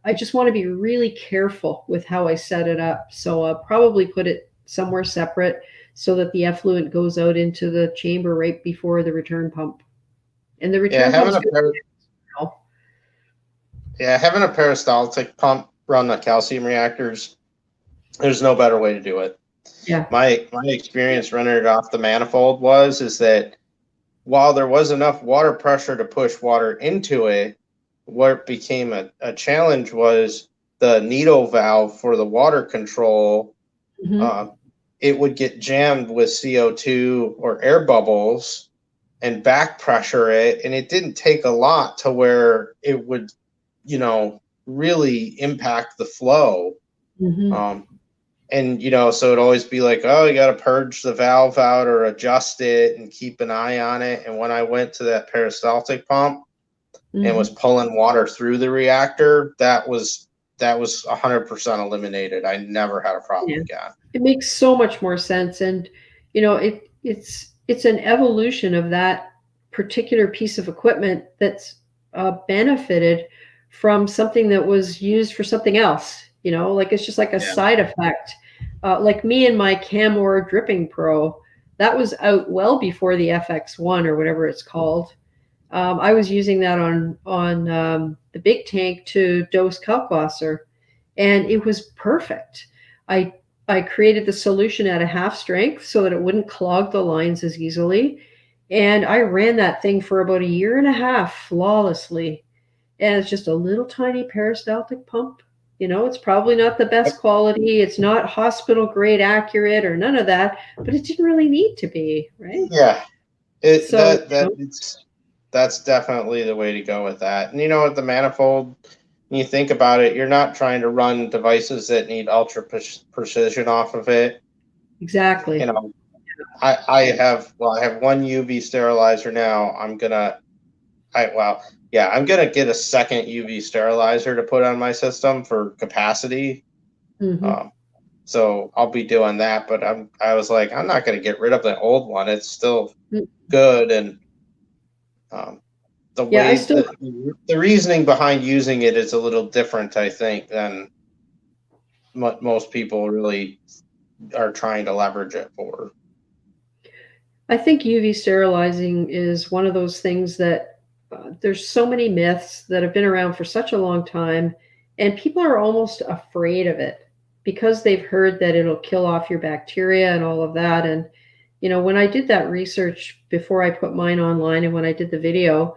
S1: I just want to be really careful with how I set it up. So I'll probably put it somewhere separate so that the effluent goes out into the chamber right before the return pump. And the return pump's good.
S2: Yeah, having a peristaltic pump run the calcium reactors, there's no better way to do it.
S1: Yeah.
S2: My experience running it off the manifold is that while there was enough water pressure to push water into it, what became a challenge was the needle valve for the water control. It would get jammed with CO2 or air bubbles and back pressure it, and it didn't take a lot to where it would, really impact the flow. And so it'd always be like, oh, you got to purge the valve out or adjust it and keep an eye on it. And when I went to that peristaltic pump and was pulling water through the reactor, that was 100% eliminated. I never had a problem again.
S1: It makes so much more sense, and it's an evolution of that particular piece of equipment that's benefited from something that was used for something else. Like it's just like a side effect. Like me and my Camor Dripping Pro, that was out well before the FX1 or whatever it's called. I was using that on the big tank to dose Kalkwasser, and it was perfect. I created the solution at a half strength so that it wouldn't clog the lines as easily, and I ran that thing for about a year and a half flawlessly. And it's just a little tiny peristaltic pump. It's probably not the best quality. It's not hospital grade accurate or none of that, but it didn't really need to be, right?
S2: Yeah. That's definitely the way to go with that. And with the manifold, when you think about it, you're not trying to run devices that need ultra precision off of it.
S1: Exactly.
S2: I have one UV sterilizer now. I'm gonna get a second UV sterilizer to put on my system for capacity. So I'll be doing that, but I was like, I'm not going to get rid of the old one. It's still good, and the reasoning behind using it is a little different, I think, than what most people really are trying to leverage it for.
S1: I think UV sterilizing is one of those things that there's so many myths that have been around for such a long time, and people are almost afraid of it because they've heard that it'll kill off your bacteria and all of that. And when I did that research before I put mine online and when I did the video,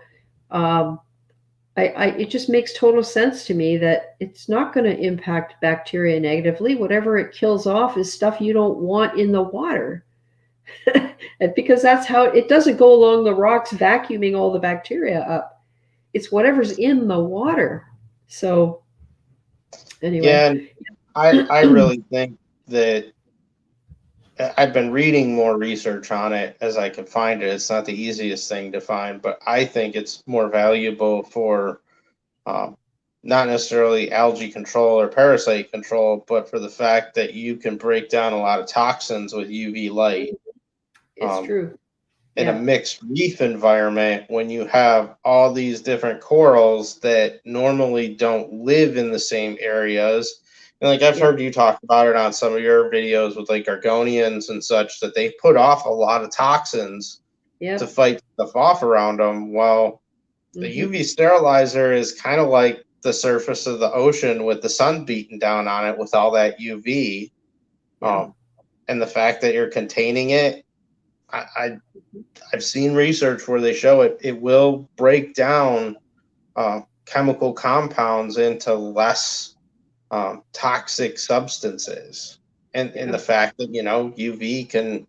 S1: it just makes total sense to me that it's not going to impact bacteria negatively. Whatever it kills off is stuff you don't want in the water. Because that's how it doesn't go along the rocks vacuuming all the bacteria up. It's whatever's in the water. So anyway.
S2: Yeah, and I really think that I've been reading more research on it as I can find it. It's not the easiest thing to find, but I think it's more valuable for not necessarily algae control or parasite control, but for the fact that you can break down a lot of toxins with UV light.
S1: It's true.
S2: In a mixed reef environment, when you have all these different corals that normally don't live in the same areas. And like I've heard you talk about it on some of your videos with like argonians and such, that they put off a lot of toxins to fight stuff off around them. Well, the UV sterilizer is kind of like the surface of the ocean with the sun beating down on it with all that UV. And the fact that you're containing it, I've seen research where they show it will break down chemical compounds into less toxic substances. And the fact that, UV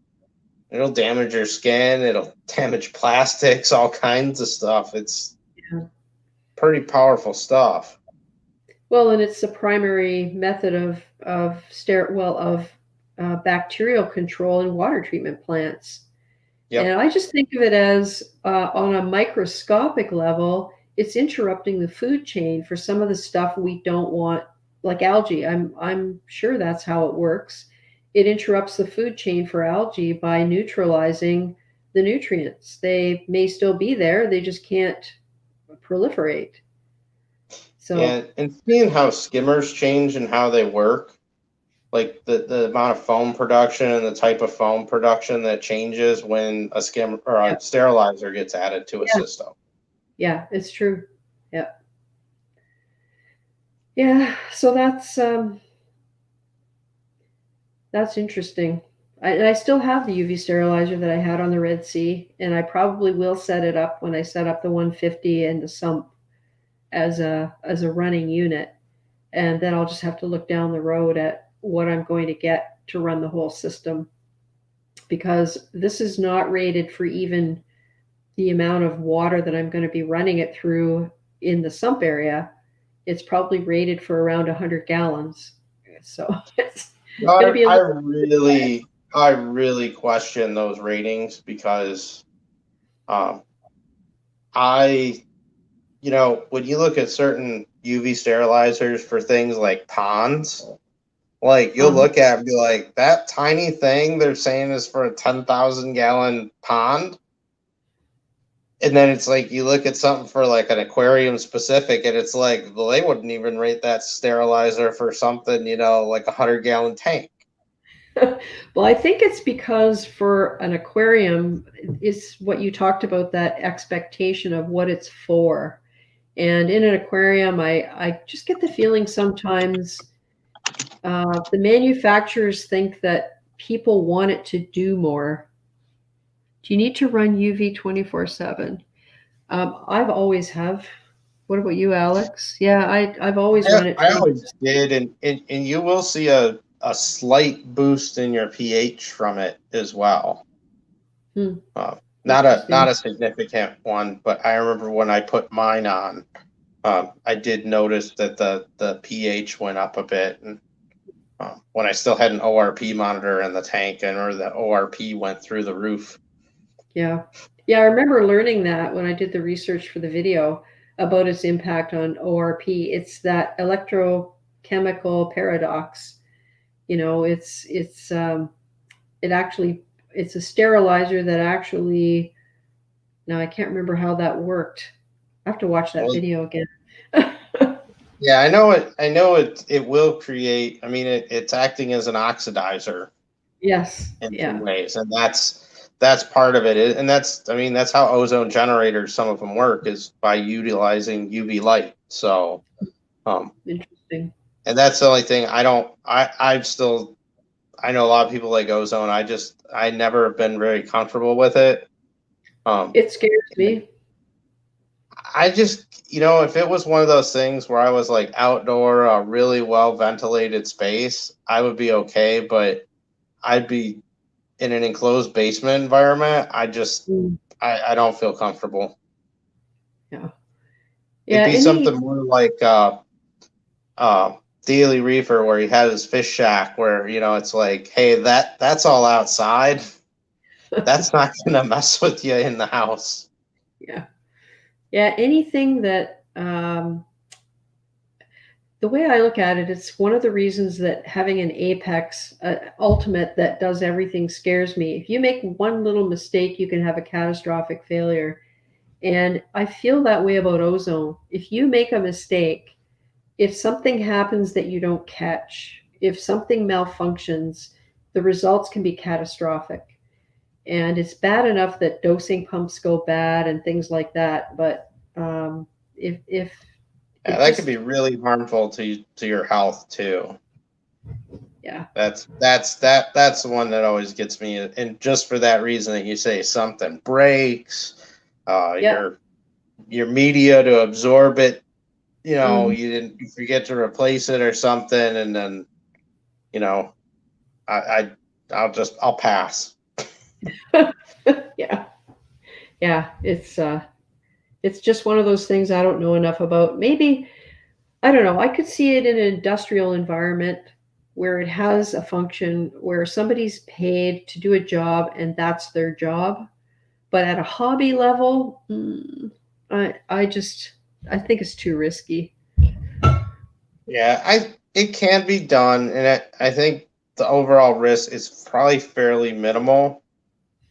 S2: it'll damage your skin, it'll damage plastics, all kinds of stuff. It's pretty powerful stuff.
S1: Well, and it's the primary method of bacterial control in water treatment plants. And I just think of it as on a microscopic level, it's interrupting the food chain for some of the stuff we don't want, like algae. I'm sure that's how it works. It interrupts the food chain for algae by neutralizing the nutrients. They may still be there, they just can't proliferate. So
S2: and seeing how skimmers change and how they work, like the amount of foam production and the type of foam production that changes when a skimmer or a sterilizer gets added to a system.
S1: Yeah, it's true. Yeah. Yeah, so that's interesting. I still have the UV sterilizer that I had on the Red Sea, and I probably will set it up when I set up the 150 and the sump as a running unit, and then I'll just have to look down the road at what I'm going to get to run the whole system, because this is not rated for even the amount of water that I'm going to be running it through in the sump area. It's probably rated for around 100 gallons, so it's going to be a little.
S2: I really question those ratings because when you look at certain UV sterilizers for things like ponds, like you'll look at it and be like, that tiny thing they're saying is for a 10,000 gallon pond. And then it's like you look at something for like an aquarium specific, and it's like, well, they wouldn't even rate that sterilizer for something, like 100-gallon tank.
S1: Well, I think it's because for an aquarium, it's what you talked about, that expectation of what it's for. And in an aquarium, I just get the feeling sometimes the manufacturers think that people want it to do more. Do you need to run UV 24/7? I've always have. What about you, Alex? Yeah, I've always run it.
S2: I always did, and you will see a slight boost in your pH from it as well. Not a significant one, but I remember when I put mine on, I did notice that the pH went up a bit, and when I still had an ORP monitor in the tank, I remember the ORP went through the roof.
S1: Yeah, I remember learning that when I did the research for the video about its impact on ORP. It's that electrochemical paradox. It's a sterilizer that actually, now I can't remember how that worked. I have to watch that video again.
S2: Yeah, I know it will create, it's acting as an oxidizer.
S1: Yes.
S2: In some ways, and that's part of it. And that's how ozone generators, some of them work, is by utilizing UV light. So
S1: interesting.
S2: And that's the only thing I know a lot of people like ozone. I never have been very comfortable with it.
S1: It scares me.
S2: I just, if it was one of those things where I was like outdoor, a really well ventilated space, I would be okay. But I'd be in an enclosed basement environment. I don't feel comfortable.
S1: Yeah.
S2: It'd be something more like Daily Reefer, where he had his fish shack, where it's like, hey, that's all outside. That's not gonna mess with you in the house.
S1: Yeah, anything that the way I look at it, it's one of the reasons that having an Apex Ultimate that does everything scares me. If you make one little mistake, you can have a catastrophic failure. And I feel that way about ozone. If you make a mistake, if something happens that you don't catch, if something malfunctions, the results can be catastrophic. And it's bad enough that dosing pumps go bad and things like that. But if
S2: that could be really harmful to your health too.
S1: Yeah,
S2: that's the one that always gets me, and just for that reason that you say something breaks, your media to absorb it, you forget to replace it or something, and then I'll pass.
S1: Yeah, it's just one of those things I don't know enough about. Maybe, I don't know, I could see it in an industrial environment where it has a function where somebody's paid to do a job and that's their job. But at a hobby level, I think it's too risky.
S2: Yeah, it can be done, and I think the overall risk is probably fairly minimal,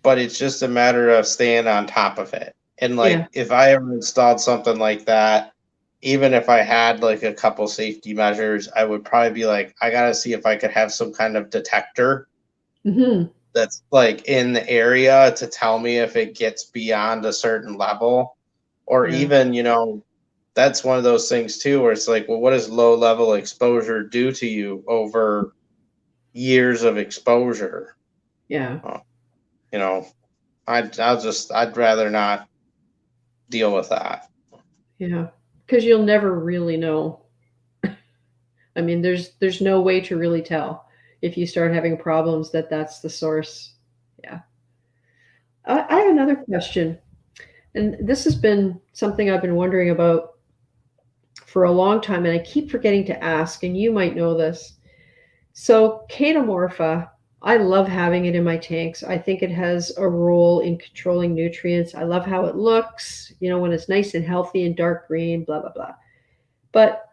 S2: but it's just a matter of staying on top of it. And like, if I ever installed something like that, even if I had like a couple safety measures, I would probably be like, I got to see if I could have some kind of detector that's like in the area to tell me if it gets beyond a certain level. Or even, you know, that's one of those things too, where it's like, well, what does low level exposure do to you over years of exposure?
S1: Yeah.
S2: You know, I'd rather not deal with that.
S1: Yeah. Because you'll never really know. I mean, there's no way to really tell if you start having problems that that's the source. Yeah. I have another question, and this has been something I've been wondering about for a long time, and I keep forgetting to ask, and you might know this. So, chaetomorpha, I love having it in my tanks. I think it has a role in controlling nutrients. I love how it looks, you know, when it's nice and healthy and dark green, blah, blah, blah. But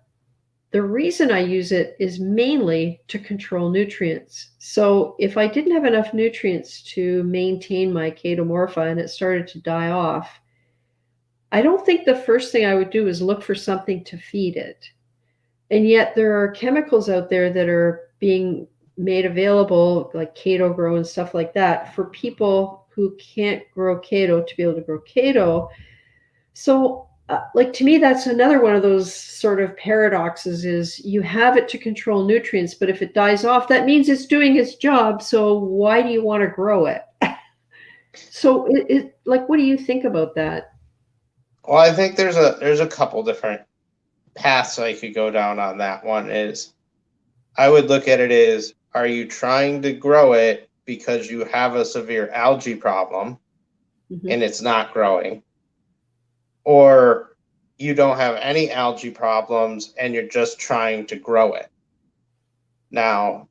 S1: the reason I use it is mainly to control nutrients. So if I didn't have enough nutrients to maintain my chaetomorpha and it started to die off, I don't think the first thing I would do is look for something to feed it. And yet there are chemicals out there that are being made available, like Chaeto Grow and stuff like that, for people who can't grow Chaeto to be able to grow Chaeto. So like to me, that's another one of those sort of paradoxes is you have it to control nutrients, but if it dies off, that means it's doing its job. So why do you want to grow it? So like, what do you think about that?
S2: Well, I think there's a couple different paths I could go down on that one. Is I would look at it as, are you trying to grow it because you have a severe algae problem and it's not growing? Or you don't have any algae problems and you're just trying to grow it. Now,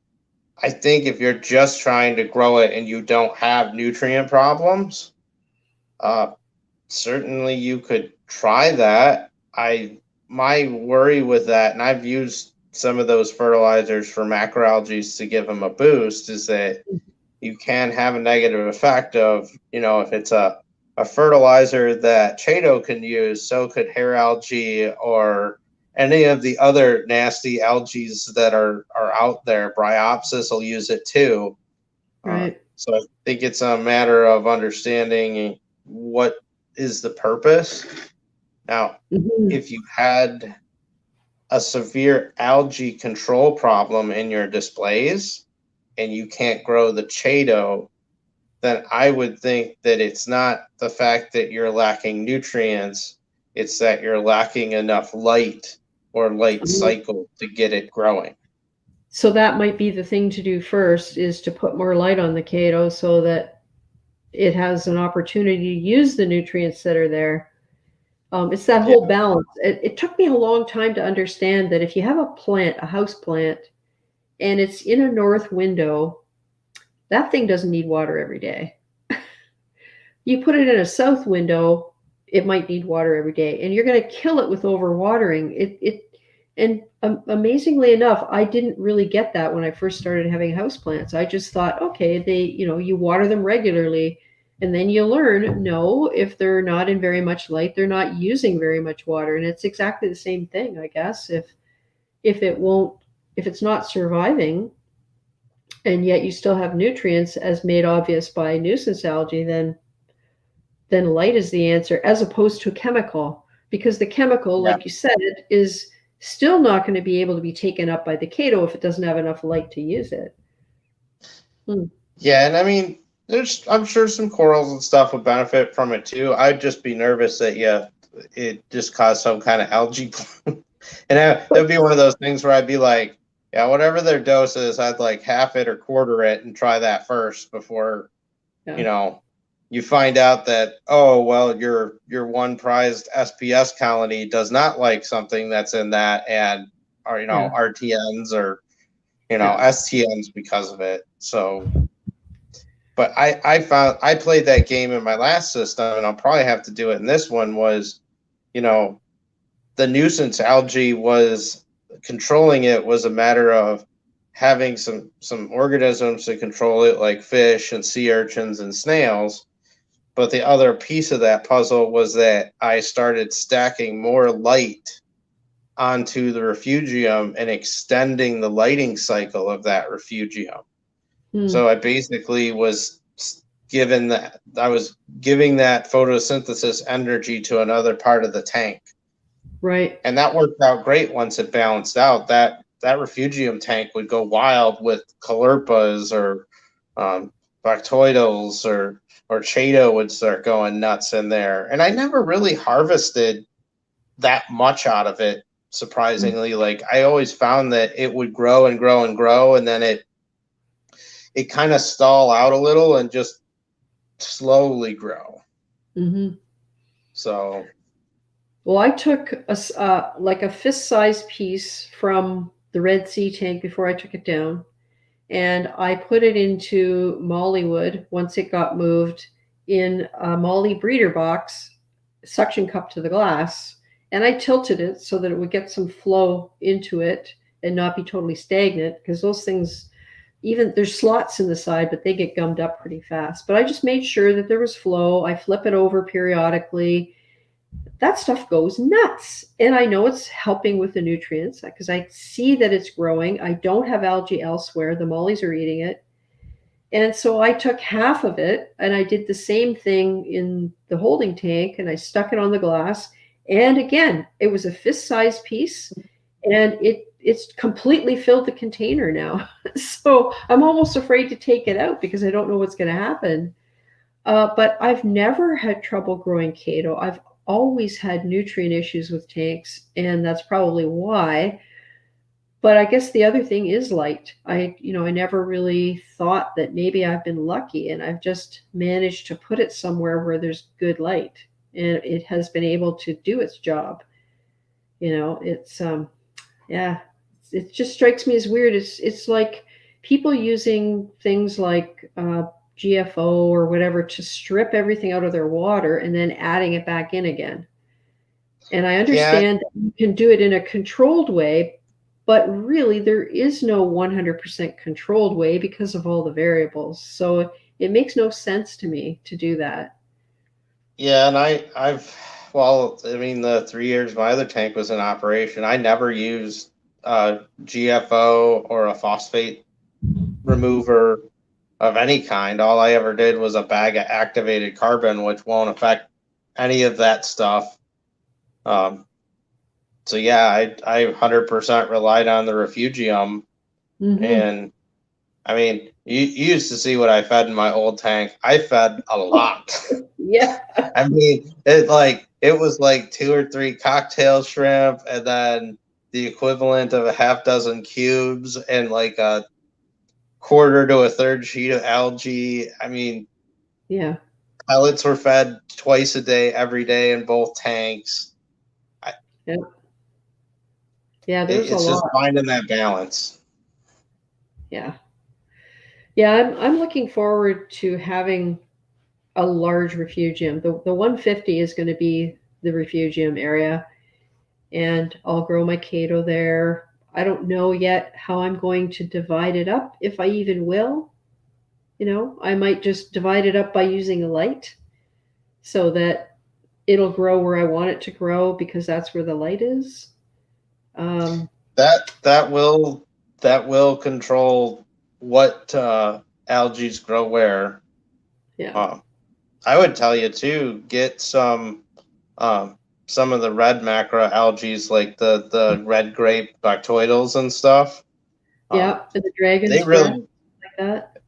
S2: I think if you're just trying to grow it and you don't have nutrient problems, certainly you could try that. My worry with that, and I've used some of those fertilizers for macroalgae to give them a boost, is that you can have a negative effect of, you know, if it's a fertilizer that Chaeto can use, so could hair algae or any of the other nasty algae that are out there. Bryopsis will use it too.
S1: Right.
S2: So I think it's a matter of understanding what is the purpose. Now, if you had a severe algae control problem in your displays and you can't grow the Chaeto, then I would think that it's not the fact that you're lacking nutrients, it's that you're lacking enough light or light cycle to get it growing.
S1: So that might be the thing to do first, is to put more light on the Chaeto so that it has an opportunity to use the nutrients that are there. It's that whole balance. It took me a long time to understand that if you have a plant, a house plant, and it's in a north window, that thing doesn't need water every day. You put it in a south window, it might need water every day, and you're going to kill it with overwatering. And amazingly enough, I didn't really get that when I first started having houseplants. I just thought, okay, you water them regularly, and then you learn, no, if they're not in very much light, they're not using very much water. And it's exactly the same thing, I guess. If it's not surviving, and yet you still have nutrients as made obvious by nuisance algae, then light is the answer, as opposed to a chemical, because the chemical, like you said, is still not going to be able to be taken up by the Chaeto if it doesn't have enough light to use it.
S2: Yeah, and I mean, I'm sure some corals and stuff would benefit from it too. I'd just be nervous that it just caused some kind of algae. And that'd be one of those things where I'd be like, yeah, whatever their dose is, I'd like half it or quarter it and try that first before, you find out that, oh, well, your one prized SPS colony does not like something that's in that, and or RTNs or STNs because of it. So, but I played that game in my last system, and I'll probably have to do it in this one. Was, the nuisance algae was controlling it was a matter of having some organisms to control it, like fish and sea urchins and snails. But the other piece of that puzzle was that I started stacking more light onto the refugium and extending the lighting cycle of that refugium. So I basically was giving that photosynthesis energy to another part of the tank.
S1: Right.
S2: And that worked out great once it balanced out. That refugium tank would go wild with caulerpas or Bactoidals or Chaeto would start going nuts in there. And I never really harvested that much out of it, surprisingly. Like I always found that it would grow and grow and grow, and then it kind of stall out a little and just slowly grow. So,
S1: well, I took like a fist-sized piece from the Red Sea tank before I took it down, and I put it into Mollywood once it got moved in a Molly breeder box, suction cup to the glass, and I tilted it so that it would get some flow into it and not be totally stagnant, because those things, even there's slots in the side, but they get gummed up pretty fast. But I just made sure that there was flow. I flip it over periodically. That stuff goes nuts. And I know it's helping with the nutrients because I see that it's growing. I don't have algae elsewhere. The mollies are eating it. And so I took half of it and I did the same thing in the holding tank and I stuck it on the glass. And again, it was a fist-sized piece and it's completely filled the container now. So I'm almost afraid to take it out because I don't know what's going to happen. But I've never had trouble growing Chaeto. I've always had nutrient issues with tanks, and that's probably why. But I guess the other thing is light. I never really thought that maybe I've been lucky and I've just managed to put it somewhere where there's good light and it has been able to do its job. It's yeah, it just strikes me as weird. It's like people using things like GFO or whatever to strip everything out of their water and then adding it back in again. And I understand that you can do it in a controlled way, but really there is no 100% controlled way because of all the variables. So it makes no sense to me to do that.
S2: Yeah, and the 3 years my other tank was in operation, I never used GFO or a phosphate remover of any kind. All I ever did was a bag of activated carbon, which won't affect any of that stuff. So yeah, I 100% relied on the refugium. And I mean, you used to see what I fed in my old tank. I fed a lot.
S1: Yeah.
S2: I mean, it was like 2 or 3 cocktail shrimp and then the equivalent of a half dozen cubes and like a quarter to a third sheet of algae. I mean,
S1: yeah,
S2: pellets were fed twice a day, every day in both tanks.
S1: Yeah, there's a lot.
S2: It's just finding that balance.
S1: Yeah. I'm looking forward to having a large refugium. The 150 is going to be the refugium area, and I'll grow my Chaeto there. I don't know yet how I'm going to divide it up, if I even will. I might just divide it up by using a light so that it'll grow where I want it to grow because that's where the light is.
S2: That will control what algae grow where.
S1: Yeah.
S2: I would tell you too, get some of the red macro algae like the red grape bactoidals and stuff.
S1: Yeah, and the dragon's
S2: breath,
S1: like that.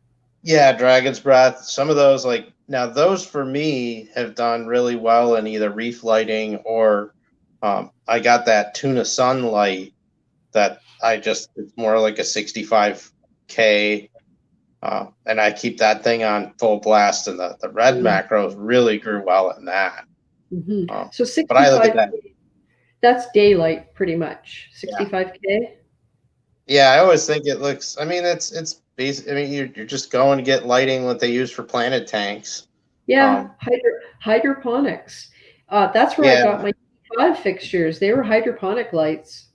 S2: Yeah, dragon's breath. Some of those, like now, those for me have done really well in either reef lighting or I got that tuna sunlight that it's more like a 65K. And I keep that thing on full blast, and the red macros really grew well in that.
S1: So 65K,
S2: but I look at that.
S1: That's daylight pretty much. 65K.
S2: Yeah, I always think it looks. I mean, it's basic. I mean, you're just going to get lighting what they use for planted tanks.
S1: Yeah, hydroponics. That's where I got my 5 fixtures. They were hydroponic lights,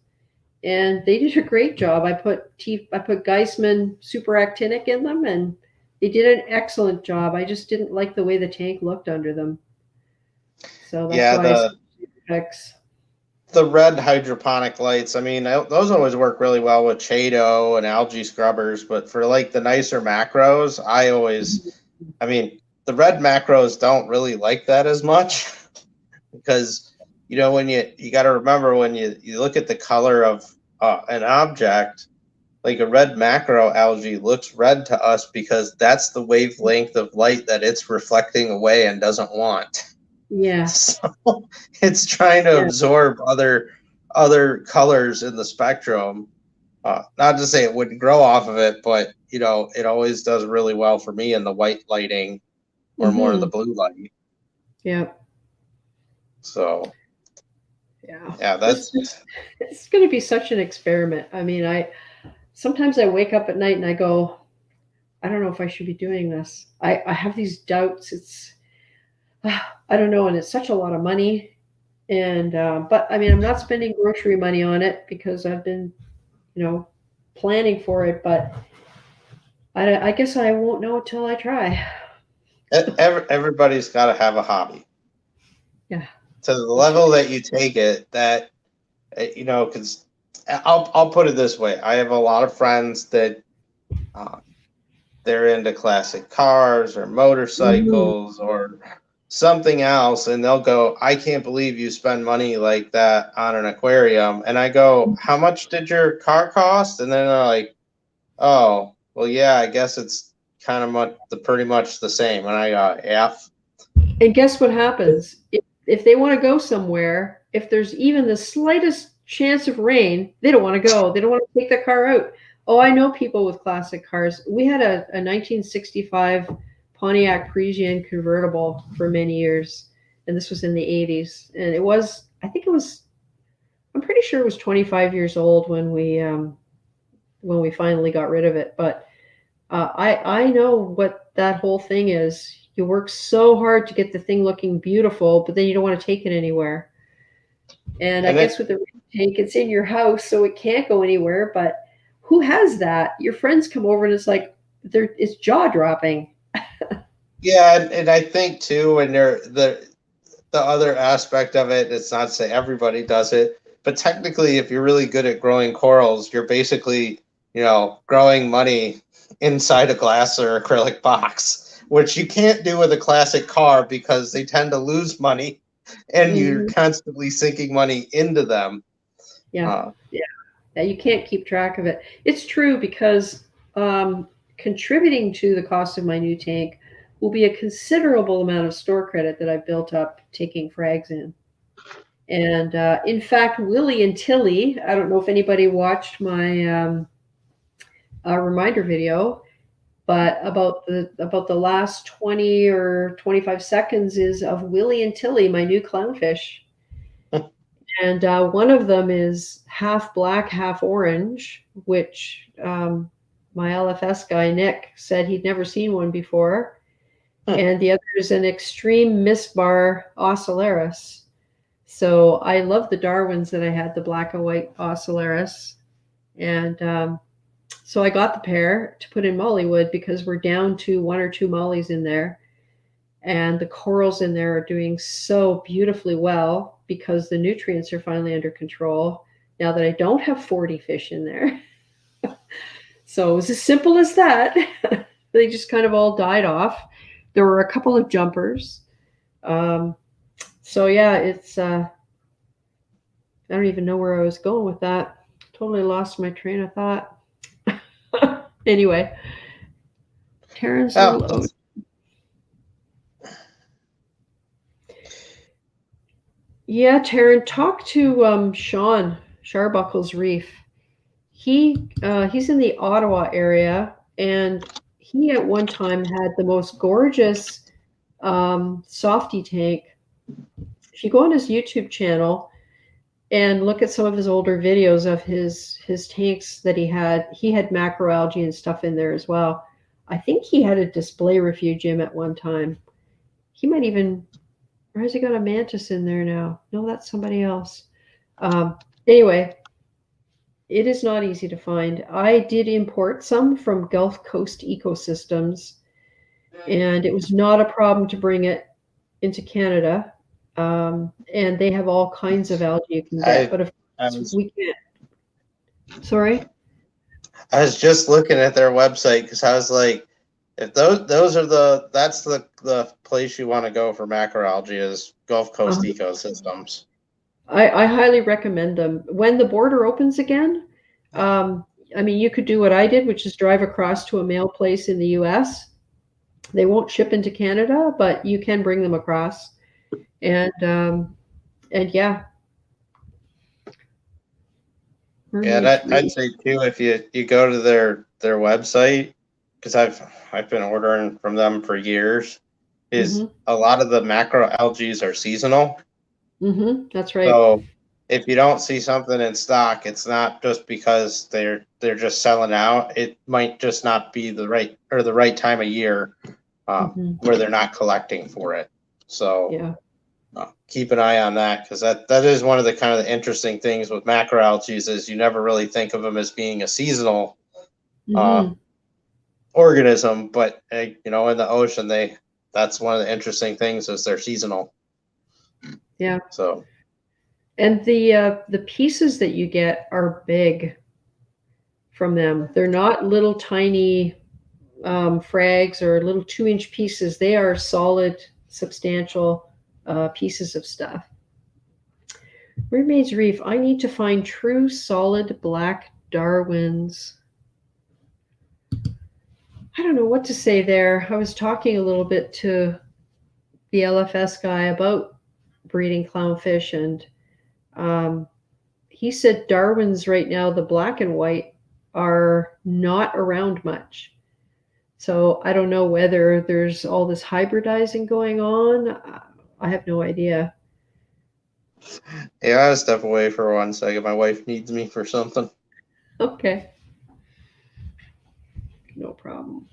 S1: and they did a great job. I put Geisman superactinic in them, and They did an excellent job. I just didn't like the way the tank looked under them. So that's
S2: Yeah,
S1: why I said effects.
S2: the red hydroponic lights, I mean, those always work really well with Chaeto and algae scrubbers, but for like the nicer macros, I mean, the red macros don't really like that as much because, you know, when you got to remember when you look at the color of an object, like a red macro algae looks red to us because that's the wavelength of light that it's reflecting away and doesn't want.
S1: Yeah.
S2: So it's trying to absorb other colors in the spectrum. Not to say it wouldn't grow off of it, but you know, it always does really well for me in the white lighting or more of the blue light.
S1: Yeah.
S2: So
S1: yeah,
S2: that's
S1: it's going to be such an experiment. I mean, sometimes I wake up at night and I go, I don't know if I should be doing this. I have these doubts. It's I don't know, and it's such a lot of money. And but I mean, I'm not spending grocery money on it because I've been, planning for it. But I guess I won't know until I try.
S2: everybody's got to have a hobby.
S1: Yeah.
S2: To the level that you take it, that you know, because I'll put it this way: I have a lot of friends that they're into classic cars or motorcycles or something else, and they'll go, I can't believe you spend money like that on an aquarium. And I go, how much did your car cost? And then they're like, oh, well, yeah, I guess it's kind of pretty much the same. And I go, yeah.
S1: And guess what happens? If they want to go somewhere, if there's even the slightest chance of rain, they don't want to go. They don't want to take the car out. Oh, I know people with classic cars. We had a 1965 Pontiac Parisienne convertible for many years, and this was in the 80s. And I'm pretty sure it was 25 years old when we finally got rid of it. But I know what that whole thing is. You work so hard to get the thing looking beautiful, but then you don't want to take it anywhere. And I guess with the tank, it's in your house, so it can't go anywhere. But who has that? Your friends come over and it's like it's jaw dropping.
S2: Yeah, and I think too, and the other aspect of it, it's not to say everybody does it, but technically, if you're really good at growing corals, you're basically, you know, growing money inside a glass or acrylic box, which you can't do with a classic car because they tend to lose money and you're constantly sinking money into them.
S1: Yeah. Yeah, you can't keep track of it. It's true because contributing to the cost of my new tank will be a considerable amount of store credit that I've built up taking frags in. And in fact, Willie and Tilly, I don't know if anybody watched my reminder video, but about the last 20 or 25 seconds is of Willie and Tilly, my new clownfish. And one of them is half black, half orange, which my LFS guy, Nick, said he'd never seen one before. And the other is an extreme misbar ocellaris. So I love the Darwins that I had, the black and white ocellaris. And so I got the pair to put in Mollywood because we're down to one or two mollies in there. And the corals in there are doing so beautifully well because the nutrients are finally under control now that I don't have 40 fish in there. So it was as simple as that. They just kind of all died off. There were a couple of jumpers. So yeah, it's I don't even know where I was going with that. Totally lost my train of thought. Anyway, Terrence Low. Yeah, Taryn, talk to Sean Sharbuckle's Reef. He's in the Ottawa area, and he at one time had the most gorgeous softy tank. If you go on his YouTube channel and look at some of his older videos of his tanks that he had macroalgae and stuff in there as well. I think he had a display refugium at one time. He might even, or has he got a mantis in there now? No, that's somebody else. Anyway, it is not easy to find. I did import some from Gulf Coast Ecosystems, and it was not a problem to bring it into Canada. And they have all kinds of algae you can get, but of course we can't. Sorry?
S2: I was just looking at their website because I was like, if those are that's the place you want to go for macroalgae is Gulf Coast ecosystems.
S1: I highly recommend them. When the border opens again, I mean, you could do what I did, which is drive across to a mail place in the US. They won't ship into Canada, but you can bring them across. And yeah.
S2: And I'd say too, if you go to their website, because I've been ordering from them for years, is a lot of the macroalgae are seasonal.
S1: That's right.
S2: So if you don't see something in stock, it's not just because they're just selling out. It might just not be the right time of year where they're not collecting for it. So
S1: yeah.
S2: Keep an eye on that, because that is one of the kind of the interesting things with macroalgae is you never really think of them as being a seasonal organism, but in the ocean that's one of the interesting things is they're seasonal.
S1: Yeah.
S2: So.
S1: And the pieces that you get are big from them. They're not little tiny frags or little 2-inch pieces. They are solid, substantial pieces of stuff. Mermaid's Reef. I need to find true solid black Darwins. I don't know what to say there. I was talking a little bit to the LFS guy about breeding clownfish, and he said Darwins right now, the black and white, are not around much. So I don't know whether there's all this hybridizing going on. I have no idea.
S2: Yeah, I'll step away for 1 second. My wife needs me for something.
S1: Okay. No problem.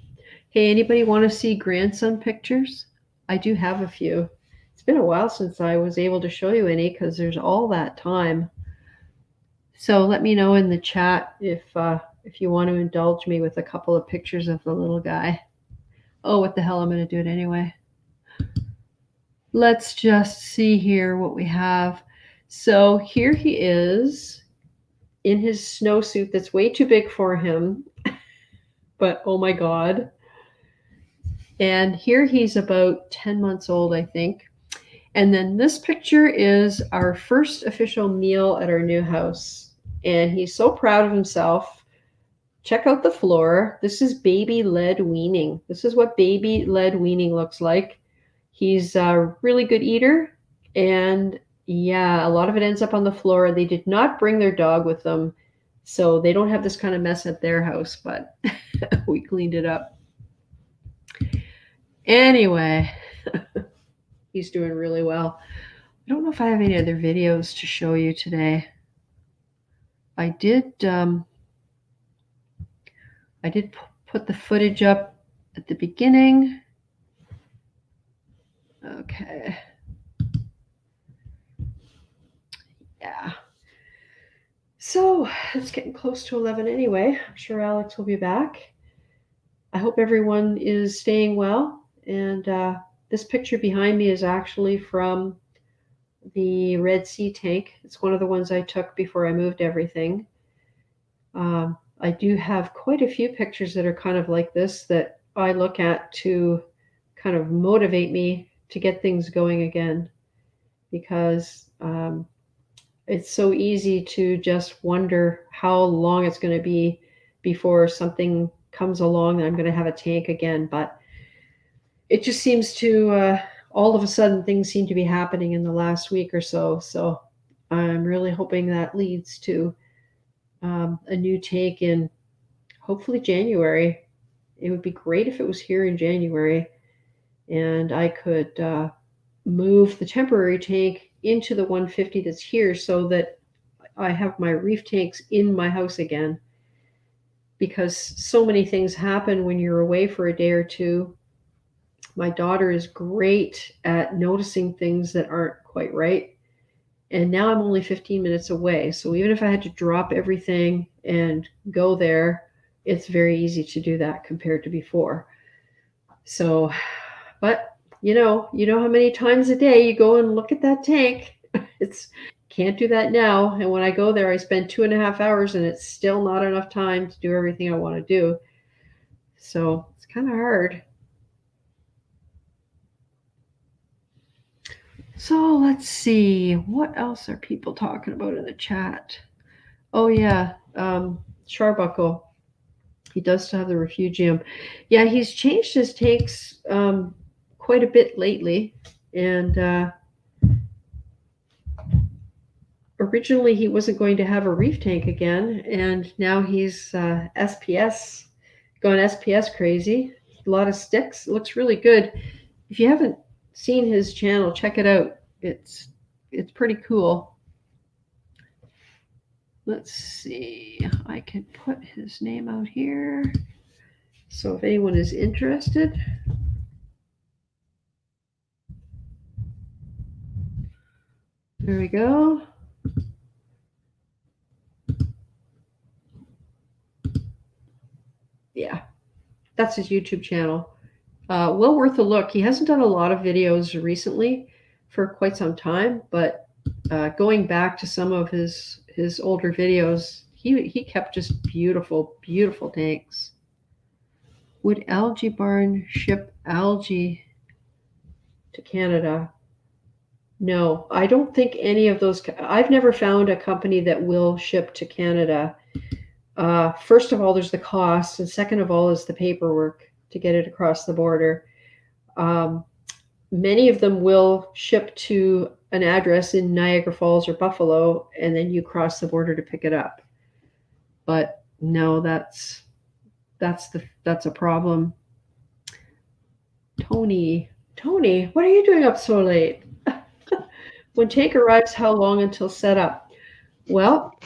S1: Hey, anybody want to see grandson pictures? I do have a few. It's been a while since I was able to show you any because there's all that time. So let me know in the chat if you want to indulge me with a couple of pictures of the little guy. Oh, what the hell, I'm going to do it anyway. Let's just see here what we have. So here he is in his snowsuit that's way too big for him, but oh my God. And here he's about 10 months old, I think. And then this picture is our first official meal at our new house. And he's so proud of himself. Check out the floor. This is baby-led weaning. This is what baby-led weaning looks like. He's a really good eater. And yeah, a lot of it ends up on the floor. They did not bring their dog with them, so they don't have this kind of mess at their house, but we cleaned it up. Anyway, he's doing really well. I don't know if I have any other videos to show you today. I did put the footage up at the beginning. Okay. Yeah. So it's getting close to 11 anyway. I'm sure Alex will be back. I hope everyone is staying well. And this picture behind me is actually from the Red Sea tank. It's one of the ones I took before I moved everything. I do have quite a few pictures that are kind of like this that I look at to kind of motivate me to get things going again, because it's so easy to just wonder how long it's going to be before something comes along that I'm going to have a tank again. But it just seems to all of a sudden things seem to be happening in the last week or so. So I'm really hoping that leads to a new tank in hopefully January. It would be great if it was here in January and I could move the temporary tank into the 150 that's here so that I have my reef tanks in my house again, because so many things happen when you're away for a day or two. My daughter is great at noticing things that aren't quite right. And now I'm only 15 minutes away. So even if I had to drop everything and go there, it's very easy to do that compared to before. So, but you know how many times a day you go and look at that tank. It's can't do that now. And when I go there, I spend 2.5 hours, and it's still not enough time to do everything I want to do. So it's kind of hard. So let's see, what else are people talking about in the chat? Oh yeah, Sharbuckle. He does still have the refugium. Yeah, he's changed his tanks quite a bit lately, and originally he wasn't going to have a reef tank again, and now he's SPS, going SPS crazy. A lot of sticks. It looks really good. If you haven't seen his channel, check it out. It's pretty cool. Let's see. I can put his name out here. So if anyone is interested, there we go. Yeah, that's his YouTube channel. Well worth a look. He hasn't done a lot of videos recently for quite some time, but going back to some of his older videos, he kept just beautiful tanks. Would Algae Barn ship algae to Canada? No, I don't think any of those. I've never found a company that will ship to Canada. First of all, there's the cost, and second of all is the paperwork to get it across the border. Many of them will ship to an address in Niagara Falls or Buffalo, and then you cross the border to pick it up. But no, that's a problem. Tony, what are you doing up so late? When tank arrives, how long until setup? Well,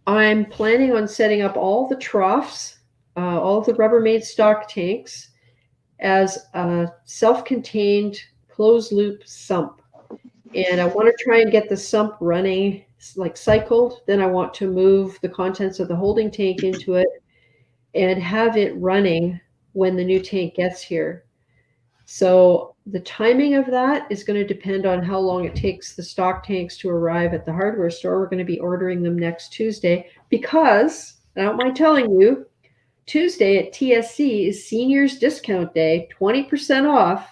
S1: I'm planning on setting up all the troughs, all the Rubbermaid stock tanks as a self-contained closed loop sump. And I want to try and get the sump running, like cycled. Then I want to move the contents of the holding tank into it and have it running when the new tank gets here. So the timing of that is going to depend on how long it takes the stock tanks to arrive at the hardware store. We're going to be ordering them next Tuesday because, I don't mind telling you, Tuesday at TSC is seniors discount day, 20% off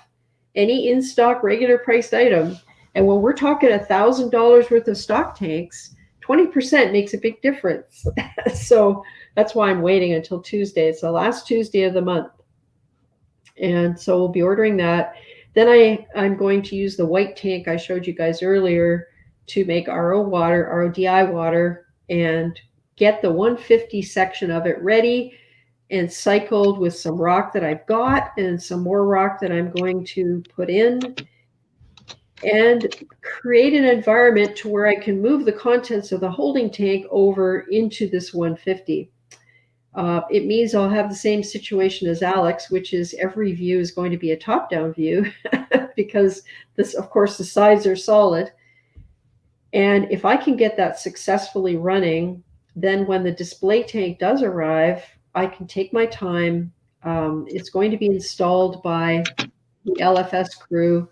S1: any in-stock regular priced item. And when we're talking $1,000 worth of stock tanks, 20% makes a big difference. So that's why I'm waiting until Tuesday. It's the last Tuesday of the month. And so we'll be ordering that. Then I'm going to use the white tank I showed you guys earlier to make RO water, RODI water, and get the 150 section of it ready and cycled with some rock that I've got and some more rock that I'm going to put in, and create an environment to where I can move the contents of the holding tank over into this 150. It means I'll have the same situation as Alex, which is every view is going to be a top-down view because this, of course, the sides are solid. And if I can get that successfully running, then when the display tank does arrive, I can take my time. It's going to be installed by the LFS crew.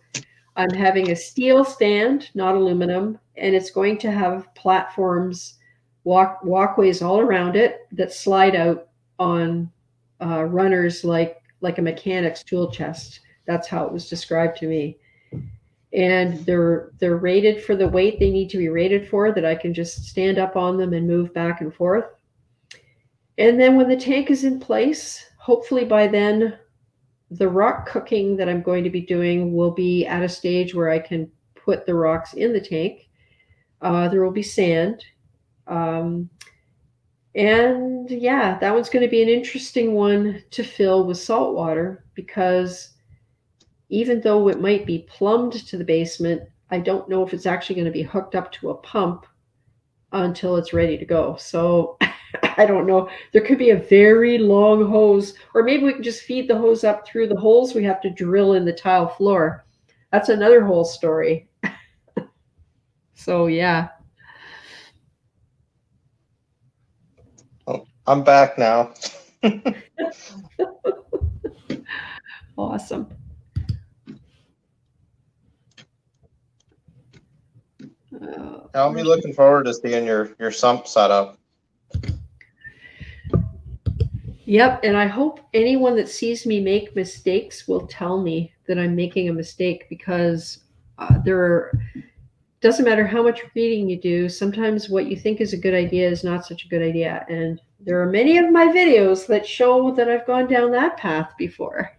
S1: I'm having a steel stand, not aluminum, and it's going to have platforms, walkways all around it that slide out on runners like a mechanic's tool chest. That's how it was described to me. And they're rated for the weight they need to be rated for, that I can just stand up on them and move back and forth. And then when the tank is in place, hopefully by then, the rock cooking that I'm going to be doing will be at a stage where I can put the rocks in the tank. There will be sand. And yeah, that one's going to be an interesting one to fill with salt water, because even though it might be plumbed to the basement, I don't know if it's actually going to be hooked up to a pump until it's ready to go. So I don't know. There could be a very long hose, or maybe we can just feed the hose up through the holes we have to drill in the tile floor. That's another whole story. So yeah.
S2: Oh, I'm back now.
S1: Awesome.
S2: I'll be looking forward to seeing your sump setup.
S1: Yep, and I hope anyone that sees me make mistakes will tell me that I'm making a mistake, because doesn't matter how much reading you do, sometimes what you think is a good idea is not such a good idea. And there are many of my videos that show that I've gone down that path before.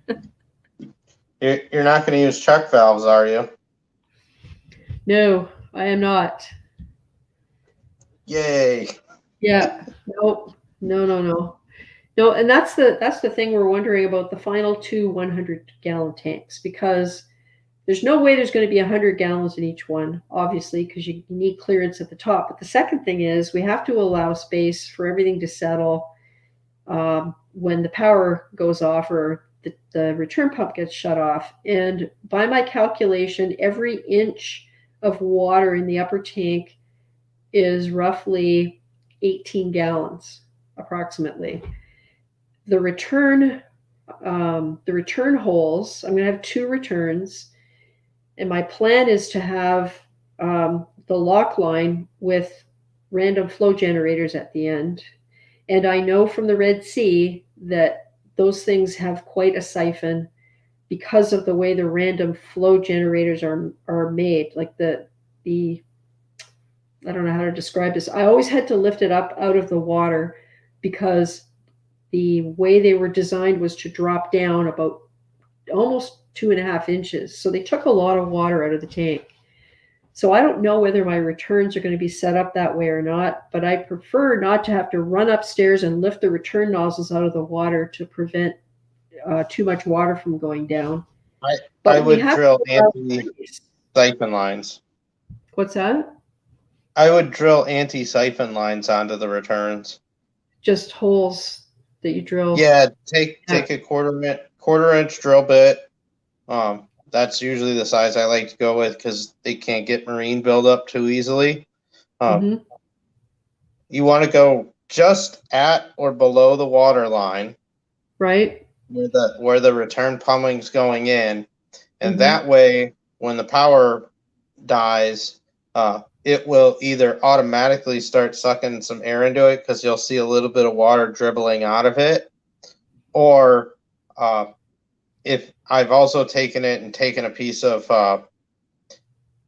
S2: You're not going to use check valves, are you?
S1: No, I am not.
S2: Yay.
S1: Yeah. Nope. No. No, and that's the thing we're wondering about the final two 100-gallon tanks, because there's no way there's going to be 100 gallons in each one, obviously, because you need clearance at the top. But the second thing is we have to allow space for everything to settle when the power goes off or the return pump gets shut off. And by my calculation, every inch of water in the upper tank is roughly 18 gallons, approximately. The return holes, I'm going to have 2 returns. And my plan is to have the lock line with random flow generators at the end. And I know from the Red Sea that those things have quite a siphon because of the way the random flow generators are made. Like the I don't know how to describe this. I always had to lift it up out of the water because the way they were designed was to drop down about almost 2.5 inches. So they took a lot of water out of the tank. So I don't know whether my returns are going to be set up that way or not, but I prefer not to have to run upstairs and lift the return nozzles out of the water to prevent too much water from going down.
S2: I would drill anti-siphon lines.
S1: What's that?
S2: I would drill anti-siphon lines onto the returns.
S1: Just holes that you drill.
S2: Yeah, take a quarter inch drill bit. That's usually the size I like to go with because they can't get marine buildup too easily. You want to go just at or below the water line,
S1: right?
S2: Where the return pumping's going in, and that way, when the power dies, it will either automatically start sucking some air into it because you'll see a little bit of water dribbling out of it, or if I've also taken it and taken a piece of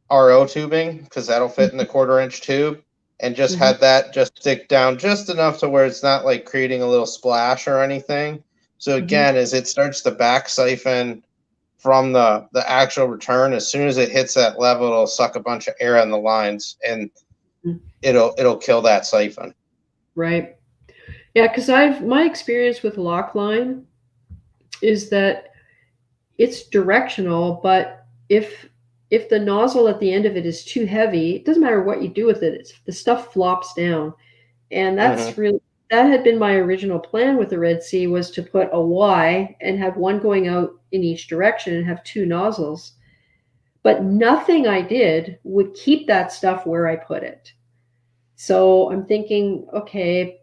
S2: RO tubing, because that'll fit in the quarter-inch tube, and just had that just stick down just enough to where it's not like creating a little splash or anything. So again, as it starts to back siphon from the actual return, as soon as it hits that level, it'll suck a bunch of air on the lines, and it'll kill that siphon. Right.
S1: Yeah, because my experience with lock line is that it's directional, but if the nozzle at the end of it is too heavy, it doesn't matter what you do with it, the stuff flops down. And that's that had been my original plan with the Red Sea, was to put a Y and have one going out in each direction and have 2 nozzles. But nothing I did would keep that stuff where I put it. So I'm thinking, okay,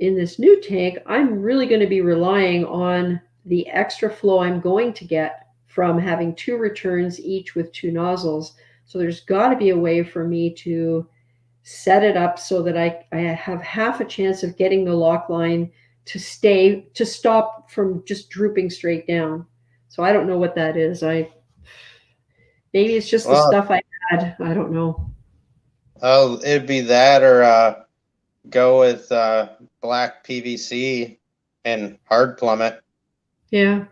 S1: in this new tank, I'm really going to be relying on the extra flow I'm going to get from having 2 returns each with 2 nozzles. So there's got to be a way for me to set it up so that I have half a chance of getting the lock line to stop from just drooping straight down. So I don't know what that is. Maybe it's just the stuff I had. I don't know.
S2: Oh, it'd be that, or go with black PVC and hard plummet.
S1: Yeah,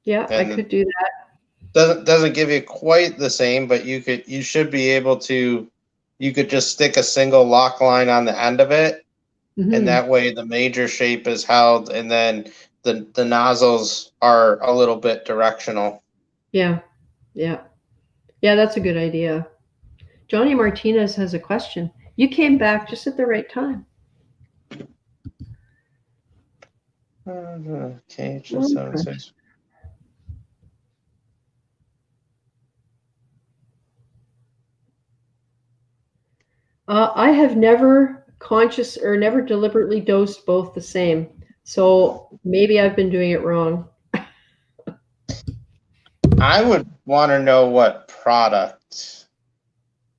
S1: I could do that.
S2: Doesn't give you quite the same, but you should be able to. You could just stick a single lock line on the end of it, and that way the major shape is held, and then the nozzles are a little bit directional.
S1: Yeah, that's a good idea. Johnny Martinez has a question. You came back just at the right time.
S2: Okay, just 76.
S1: I have never never deliberately dosed both the same. So maybe I've been doing it wrong.
S2: I would want to know what product.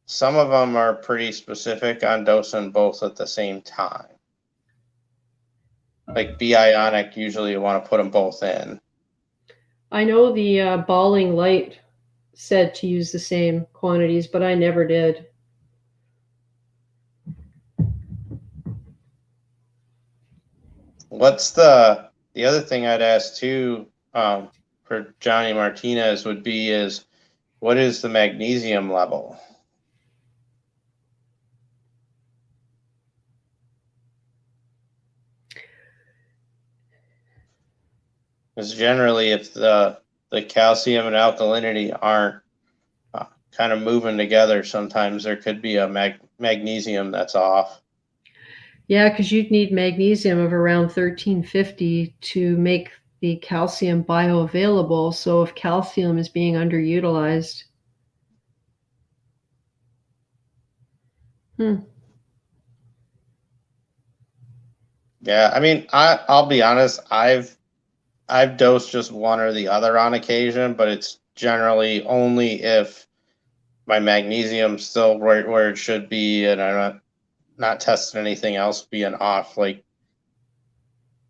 S2: Some of them are pretty specific on dosing both at the same time. Like B-ionic, usually you want to put them both in.
S1: I know the Balling Light said to use the same quantities, but I never did.
S2: What's the other thing I'd ask too, for Johnny Martinez would be is, what is the magnesium level? Because generally, if the calcium and alkalinity aren't kind of moving together, sometimes there could be a magnesium that's off.
S1: Yeah, because you'd need magnesium of around 1350 to make the calcium bioavailable. So if calcium is being underutilized.
S2: Yeah, I mean, I'll be honest, I've dosed just one or the other on occasion, but it's generally only if my magnesium's still right where it should be, and I'm not testing anything else being off. Like,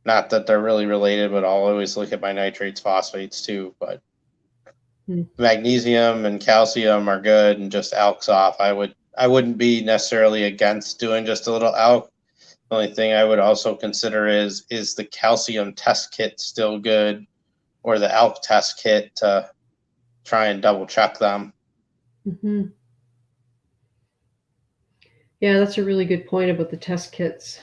S2: not that they're really related, but I'll always look at my nitrates, phosphates too. But magnesium and calcium are good, and just alk's off. I wouldn't be necessarily against doing just a little alk. The only thing I would also consider is the calcium test kit still good, or the alk test kit to try and double check them.
S1: Mm-hmm. Yeah, that's a really good point about the test kits.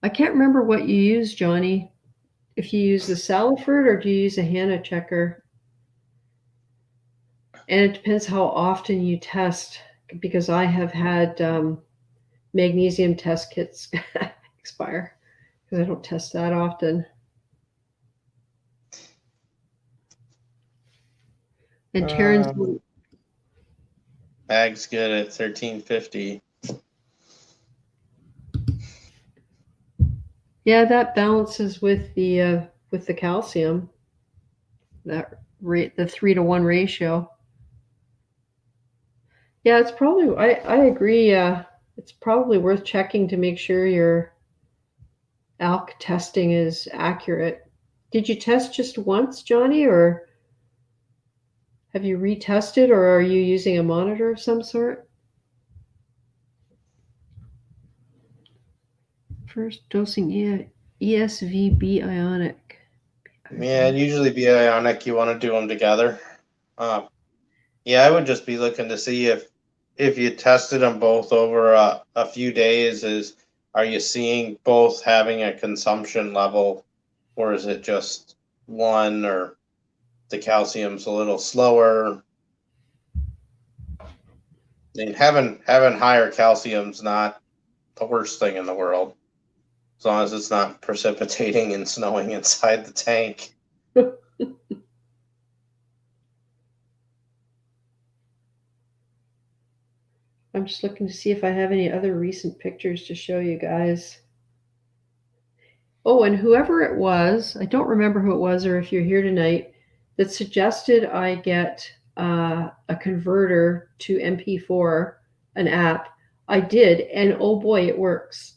S1: I can't remember what you use, Johnny. If you use the Saliford or do you use a Hanna checker? And it depends how often you test, because I have had magnesium test kits expire because I don't test that often. And Terrence,
S2: Mag's good at 1350.
S1: Yeah, that balances with the calcium. That rate, the 3-to-1 ratio. Yeah, it's probably. I agree. It's probably worth checking to make sure your ALK testing is accurate. Did you test just once, Johnny, or have you retested, or are you using a monitor of some sort? First dosing ESV B-ionic.
S2: Yeah, usually B-ionic, you want to do them together. Yeah, I would just be looking to see if you tested them both over a few days, are you seeing both having a consumption level, or is it just one, or the calcium's a little slower? I mean, having higher calcium's not the worst thing in the world, as long as it's not precipitating and snowing inside the tank.
S1: I'm just looking to see if I have any other recent pictures to show you guys. Oh, and whoever it was, I don't remember who it was or if you're here tonight, that suggested I get a converter to MP4, an app. I did, and oh boy, it works.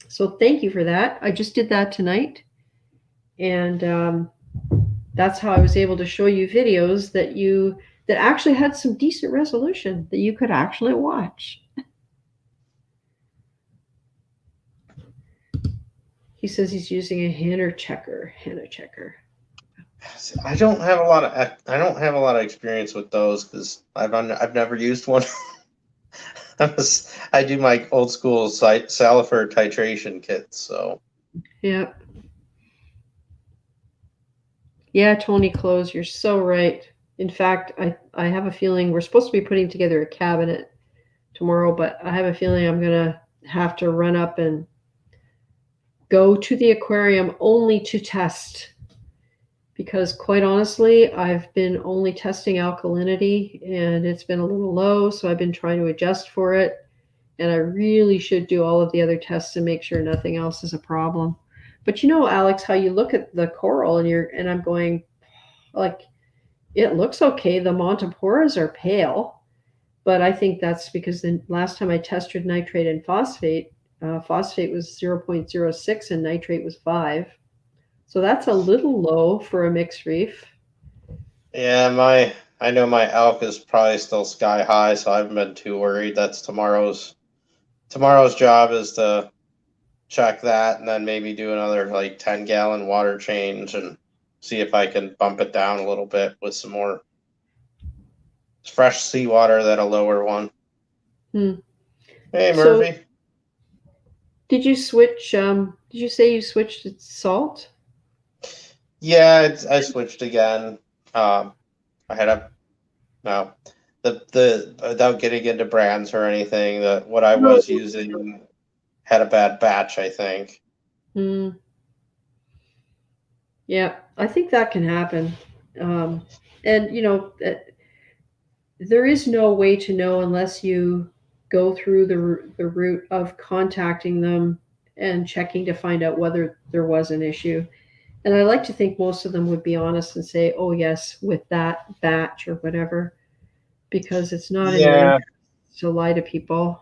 S1: So thank you for that. I just did that tonight, and that's how I was able to show you videos that actually had some decent resolution that you could actually watch. He says he's using a Hanna checker.
S2: I don't have a lot of experience with those because I've never used one. I do my old school Saliford titration kits. So
S1: yeah. Yeah, Tony Close, you're so right. In fact, I have a feeling we're supposed to be putting together a cabinet tomorrow, but I have a feeling I'm going to have to run up and go to the aquarium only to test. Because quite honestly, I've been only testing alkalinity and it's been a little low, so I've been trying to adjust for it. And I really should do all of the other tests and make sure nothing else is a problem. But you know, Alex, how you look at the coral and I'm going, like, it looks okay. The Montiporas are pale, but I think that's because the last time I tested nitrate and phosphate, phosphate was 0.06 and nitrate was 5. So that's a little low for a mixed reef.
S2: Yeah, I know my elk is probably still sky high, so I haven't been too worried. That's tomorrow's job is to check that and then maybe do another like 10-gallon water change and see if I can bump it down a little bit with some more fresh seawater than a lower one.
S1: Hmm.
S2: Hey,
S1: So
S2: Murphy.
S1: did you switch? Did you say you switched to salt?
S2: Yeah, I switched again. I had a no the without getting into brands or anything. That what I
S1: No.
S2: was using had a bad batch, I think.
S1: Hmm. Yeah, I think that can happen. And you know, there is no way to know unless you go through the route of contacting them and checking to find out whether there was an issue. And I like to think most of them would be honest and say, "Oh yes, with that batch or whatever," because it's not in your
S2: Yeah.
S1: interest to lie to people.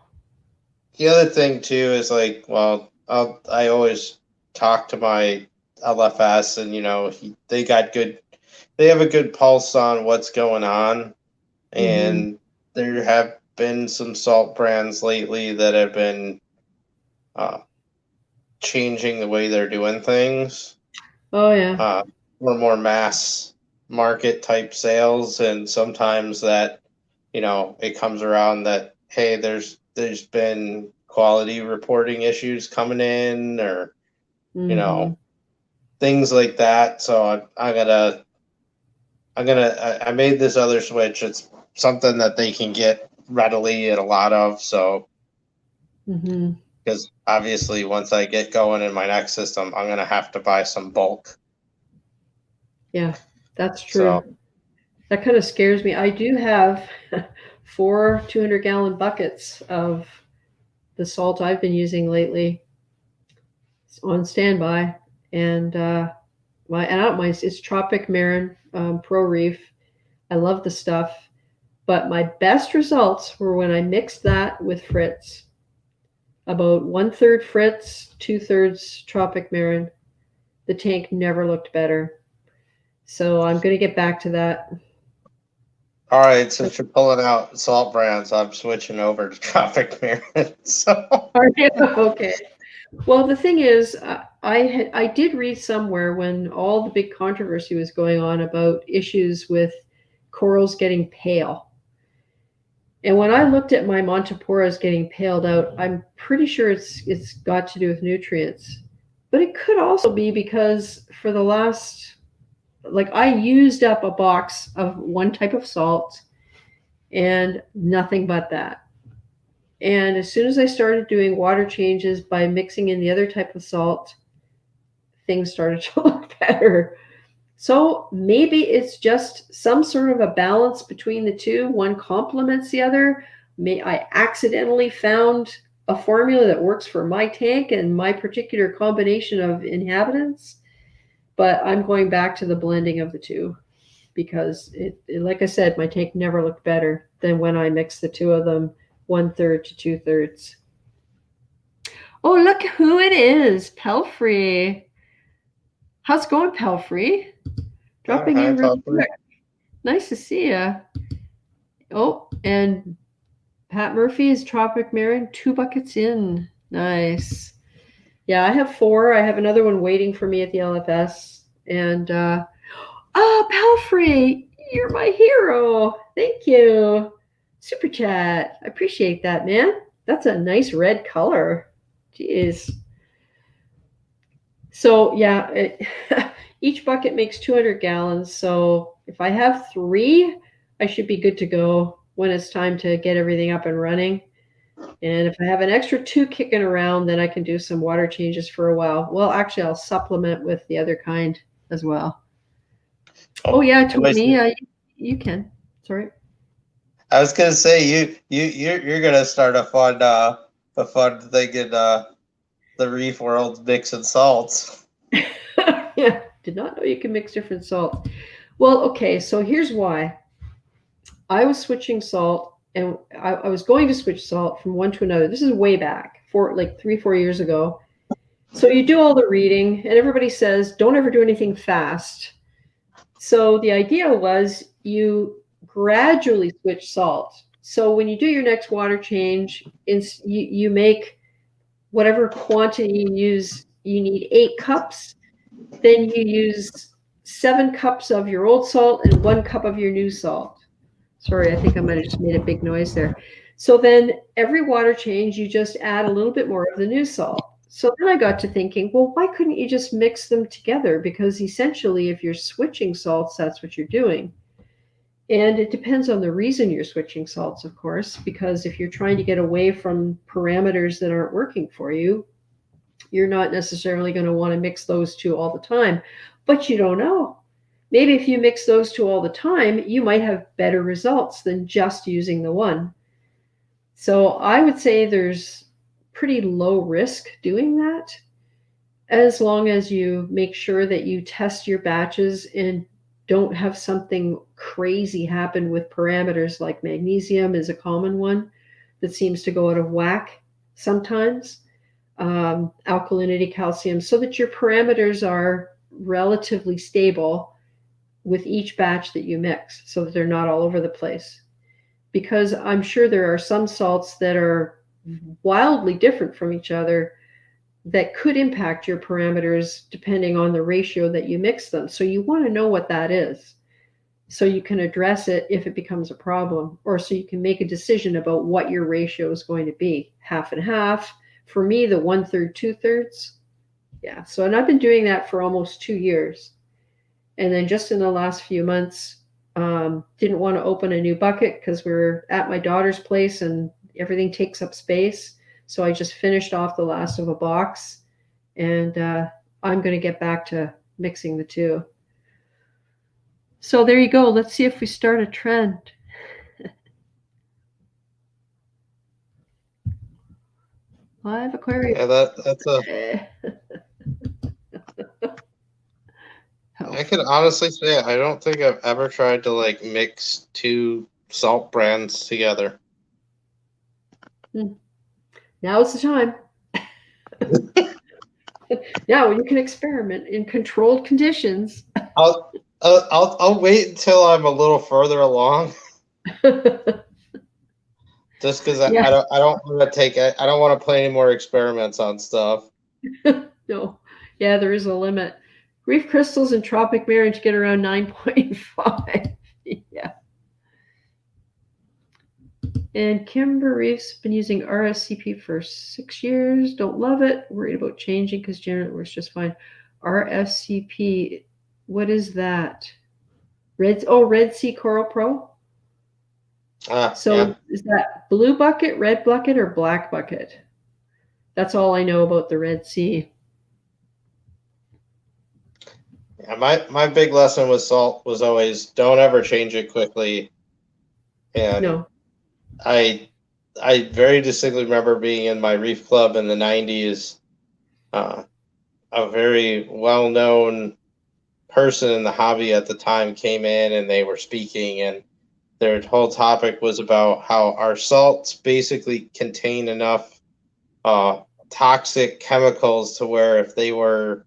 S2: The other thing too is like, well, I always talk to my LFS, and they have a good pulse on what's going on,
S1: Mm-hmm.
S2: and there have been some salt brands lately that have been uh, changing the way they're doing things
S1: Oh yeah.
S2: uh, for more mass market type sales, and sometimes that it comes around that hey, there's been quality reporting issues coming in, or
S1: Mm-hmm.
S2: things like that. So I made this other switch. It's something that they can get readily at a lot of. So
S1: Mm-hmm.
S2: because obviously once I get going in my next system, I'm gonna have to buy some bulk.
S1: Yeah, that's
S2: So
S1: true. That kind of scares me. I do have 4 200-gallon buckets of the salt I've been using lately. It's on standby, and I don't mind. It's Tropic Marin Pro Reef. I love the stuff, but my best results were when I mixed that with Fritz. About 1/3 Fritz, 2/3 Tropic Marin. The tank never looked better. So I'm going to get back to that.
S2: all right, since you're pulling out salt brands, I'm switching over to Tropic Marin. So
S1: Are you? Okay. Well, the thing is, I did read somewhere when all the big controversy was going on about issues with corals getting pale. And when I looked at my Montiporas getting paled out, I'm pretty sure it's got to do with nutrients. But it could also be because for the last, like, I used up a box of one type of salt and nothing but that. And as soon as I started doing water changes by mixing in the other type of salt, things started to look better. So maybe it's just some sort of a balance between the two. One complements the other. I accidentally found a formula that works for my tank and my particular combination of inhabitants. But I'm going back to the blending of the two because like I said, my tank never looked better than when I mixed the two of them 1/3 to 2/3. Oh, look who it is, Pelfrey. How's it going, Pelfrey? Dropping
S2: hi,
S1: in really
S2: Puffer.
S1: quick. Nice to see you. Oh, and Pat Murphy's Tropic Marin, 2 buckets in. Nice. Yeah, I have 4. I have another one waiting for me at the LFS. And Palfrey, you're my hero. Thank you. Super chat. I appreciate that, man. That's a nice red color. Jeez. So yeah, each bucket makes 200 gallons. So if I have 3, I should be good to go when it's time to get everything up and running. And if I have an extra 2 kicking around, then I can do some water changes for a while. Well, actually, I'll supplement with the other kind as well. Oh yeah, Tony, you can. Sorry.
S2: I was gonna say you're gonna start a fun thing in the Reef World mixing salts.
S1: Yeah, did not know you can mix different salts. Well, okay, so here's why. I was switching salt, and I was going to switch salt from one to another. This is way back, like 3, 4 years ago. So you do all the reading, and everybody says, don't ever do anything fast. So the idea was you gradually switch salt. So when you do your next water change, you make whatever quantity you use. You need 8 cups. Then you use 7 cups of your old salt and 1 cup of your new salt. Sorry, I think I might have just made a big noise there. So then every water change, you just add a little bit more of the new salt. So then I got to thinking, well, why couldn't you just mix them together? Because essentially, if you're switching salts, that's what you're doing. And it depends on the reason you're switching salts, of course, because if you're trying to get away from parameters that aren't working for you, you're not necessarily going to want to mix those two all the time. But you don't know. Maybe if you mix those two all the time, you might have better results than just using the one. So I would say there's pretty low risk doing that, as long as you make sure that you test your batches and don't have something crazy happen with parameters. Like magnesium is a common one that seems to go out of whack sometimes. Alkalinity, calcium, so that your parameters are relatively stable with each batch that you mix, so that they're not all over the place. Because I'm sure there are some salts that are wildly different from each other that could impact your parameters depending on the ratio that you mix them. So you want to know what that is, so you can address it if it becomes a problem, or so you can make a decision about what your ratio is going to be. Half and half. For me, the 1/3, 2/3. Yeah. So, and I've been doing that for almost 2 years. And then just in the last few months, didn't want to open a new bucket because we're at my daughter's place and everything takes up space. So I just finished off the last of a box, and I'm going to get back to mixing the two. So there you go. Let's see if we start a trend. Live aquarium.
S2: Yeah, that's a. I can honestly say I don't think I've ever tried to like mix two salt brands together.
S1: Now is the time. Now you can experiment in controlled conditions.
S2: I'll wait until I'm a little further along. Just because I don't want to play any more experiments on stuff.
S1: No, yeah, there is a limit. Reef crystals and tropic marron to get around 9.5. Yeah. And Kimber Reef's been using RSCP for 6 years. Don't love it. Worried about changing because generally it works just fine. RSCP, what is that? Red Sea Coral Pro? So yeah. Is that blue bucket, red bucket, or black bucket? That's all I know about the Red Sea.
S2: Yeah, my big lesson with salt was always don't ever change it quickly. And no. I very distinctly remember being in my reef club in the 90s. A very well-known person in the hobby at the time came in and they were speaking, and their whole topic was about how our salts basically contain enough toxic chemicals to where if they were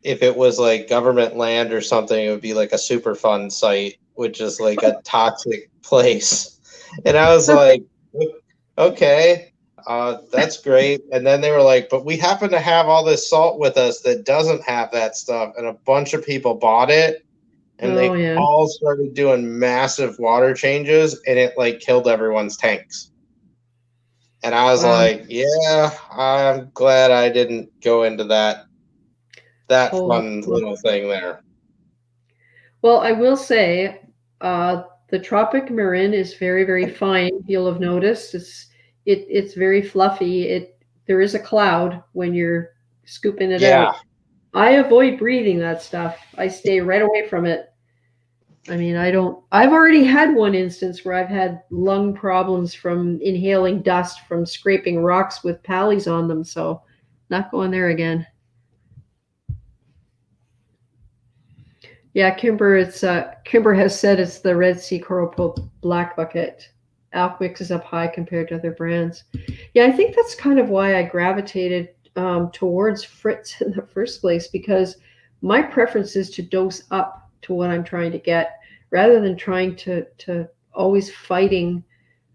S2: if it was like government land or something, it would be like a Superfund site, which is like a toxic place. And I was like, okay, that's great. And then they were like, but we happen to have all this salt with us that doesn't have that stuff. And a bunch of people bought it, and they all started doing massive water changes, and it like killed everyone's tanks. And I was like, yeah, I'm glad I didn't go into that fun little thing there.
S1: Well, I will say the tropic marron is very, very fine. You'll have noticed it's very fluffy. There is a cloud when you're scooping it out. I avoid breathing that stuff. I stay right away from it. I mean, I've already had one instance where I've had lung problems from inhaling dust from scraping rocks with pallies on them. So not going there again. Yeah, Kimber has said it's the Red Sea Coral Black Bucket. Alk mixes up high compared to other brands. Yeah, I think that's kind of why I gravitated towards Fritz in the first place, because my preference is to dose up to what I'm trying to get rather than trying to always fighting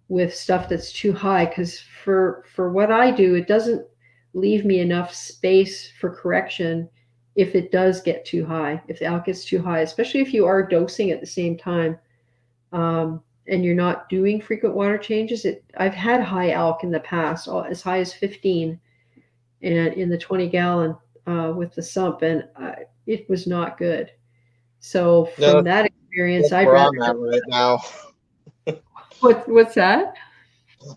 S1: with stuff that's too high. Because for what I do, it doesn't leave me enough space for correction if it does get too high, if the alk gets too high, especially if you are dosing at the same time, and you're not doing frequent water changes. I've had high alk in the past, as high as 15, and in the 20-gallon with the sump, and it was not good. So
S2: Yeah,
S1: from that experience,
S2: that's
S1: I'd
S2: where
S1: rather
S2: I'm at right now.
S1: What's that?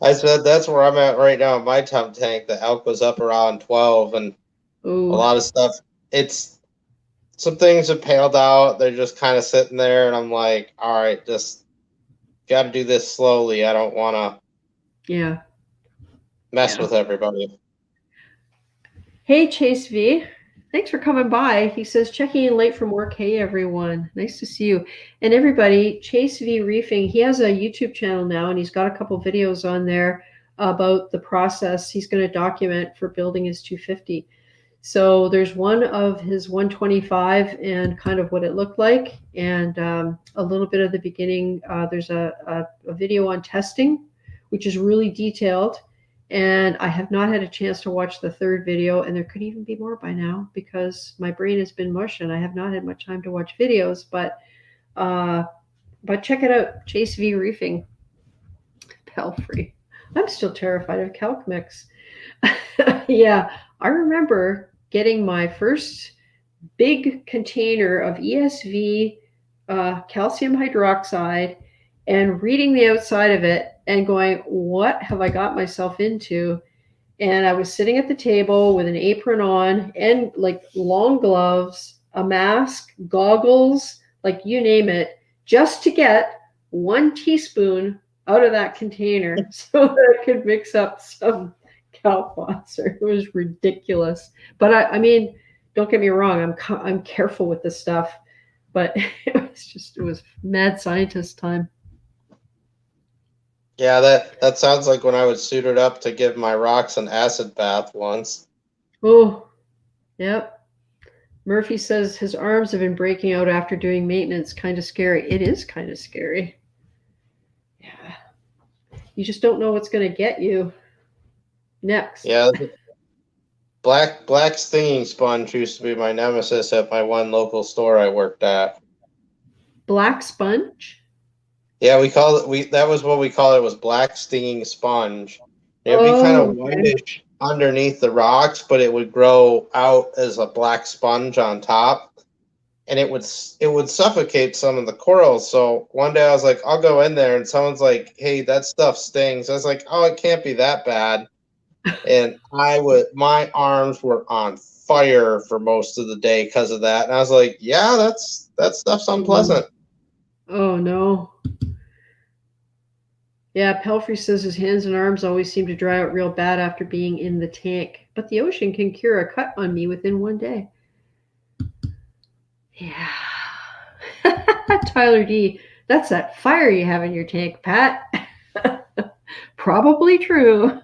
S2: I said that's where I'm at right now in my temp tank. The elk was up around 12, and a
S1: Oh,
S2: lot of stuff. It's some things have paled out. They're just kind of sitting there, and I'm like, all right, just got to do this slowly. I don't want to
S1: yeah,
S2: mess
S1: yeah.
S2: with everybody.
S1: Hey, Chase V. Thanks for coming by. He says, checking in late from work. Hey, everyone. Nice to see you. And everybody, Chase V Reefing, he has a YouTube channel now, and he's got a couple videos on there about the process he's going to document for building his 250. So there's one of his 125 and kind of what it looked like, and a little bit of the beginning. There's a video on testing, which is really detailed. And I have not had a chance to watch the third video, and there could even be more by now because my brain has been mush and I have not had much time to watch videos. But check it out, Chase V Reefing, Pelfrey. I'm still terrified of calc mix. Yeah, I remember getting my first big container of ESV calcium hydroxide and reading the outside of it and going, what have I got myself into? And I was sitting at the table with an apron on and like long gloves, a mask, goggles, like you name it, just to get 1 teaspoon out of that container so that I could mix up some Calpasser. It was ridiculous. But I mean, don't get me wrong, I'm careful with this stuff, but it was mad scientist time.
S2: Yeah, that sounds like when I was suited up to give my rocks an acid bath once.
S1: Oh, yep. Murphy says his arms have been breaking out after doing maintenance. Kind of scary. It is kind of scary. Yeah. You just don't know what's going to get you next.
S2: Yeah, black stinging sponge used to be my nemesis at my one local store I worked at.
S1: Black sponge?
S2: Yeah, that was what we call it, was black stinging sponge. It'd be kind of
S1: Oh, okay.
S2: whitish underneath the rocks, but it would grow out as a black sponge on top, and it would suffocate some of the corals. So one day I was like, I'll go in there, and someone's like, hey, that stuff stings. I was like, oh, it can't be that bad. And my arms were on fire for most of the day because of that. And I was like, yeah, that stuff's unpleasant.
S1: Oh, no. Yeah, Pelfrey says his hands and arms always seem to dry out real bad after being in the tank, but the ocean can cure a cut on me within 1 day. Yeah. Tyler D, that's that fire you have in your tank, Pat. Probably true.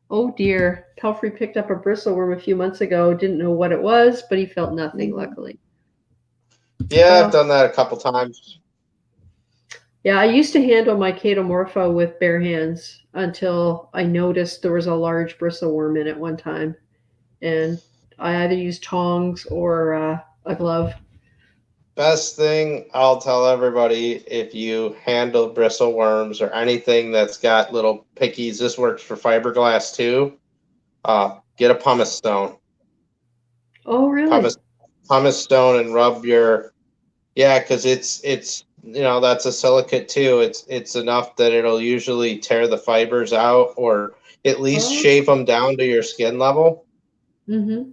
S1: Oh dear. Pelfrey picked up a bristleworm a few months ago. Didn't know what it was, but he felt nothing, luckily.
S2: Yeah, I've done that a couple times.
S1: Yeah, I used to handle my Chaetomorpha with bare hands until I noticed there was a large bristleworm in it one time. And I either used tongs or a glove.
S2: Best thing I'll tell everybody, if you handle bristleworms or anything that's got little pickies, this works for fiberglass too. Get a pumice stone.
S1: Oh, really?
S2: Pumice stone and rub your, yeah, because it's that's a silicate too. It's enough that it'll usually tear the fibers out or at least
S1: Oh.
S2: shave them down to your skin level.
S1: Mm-hmm.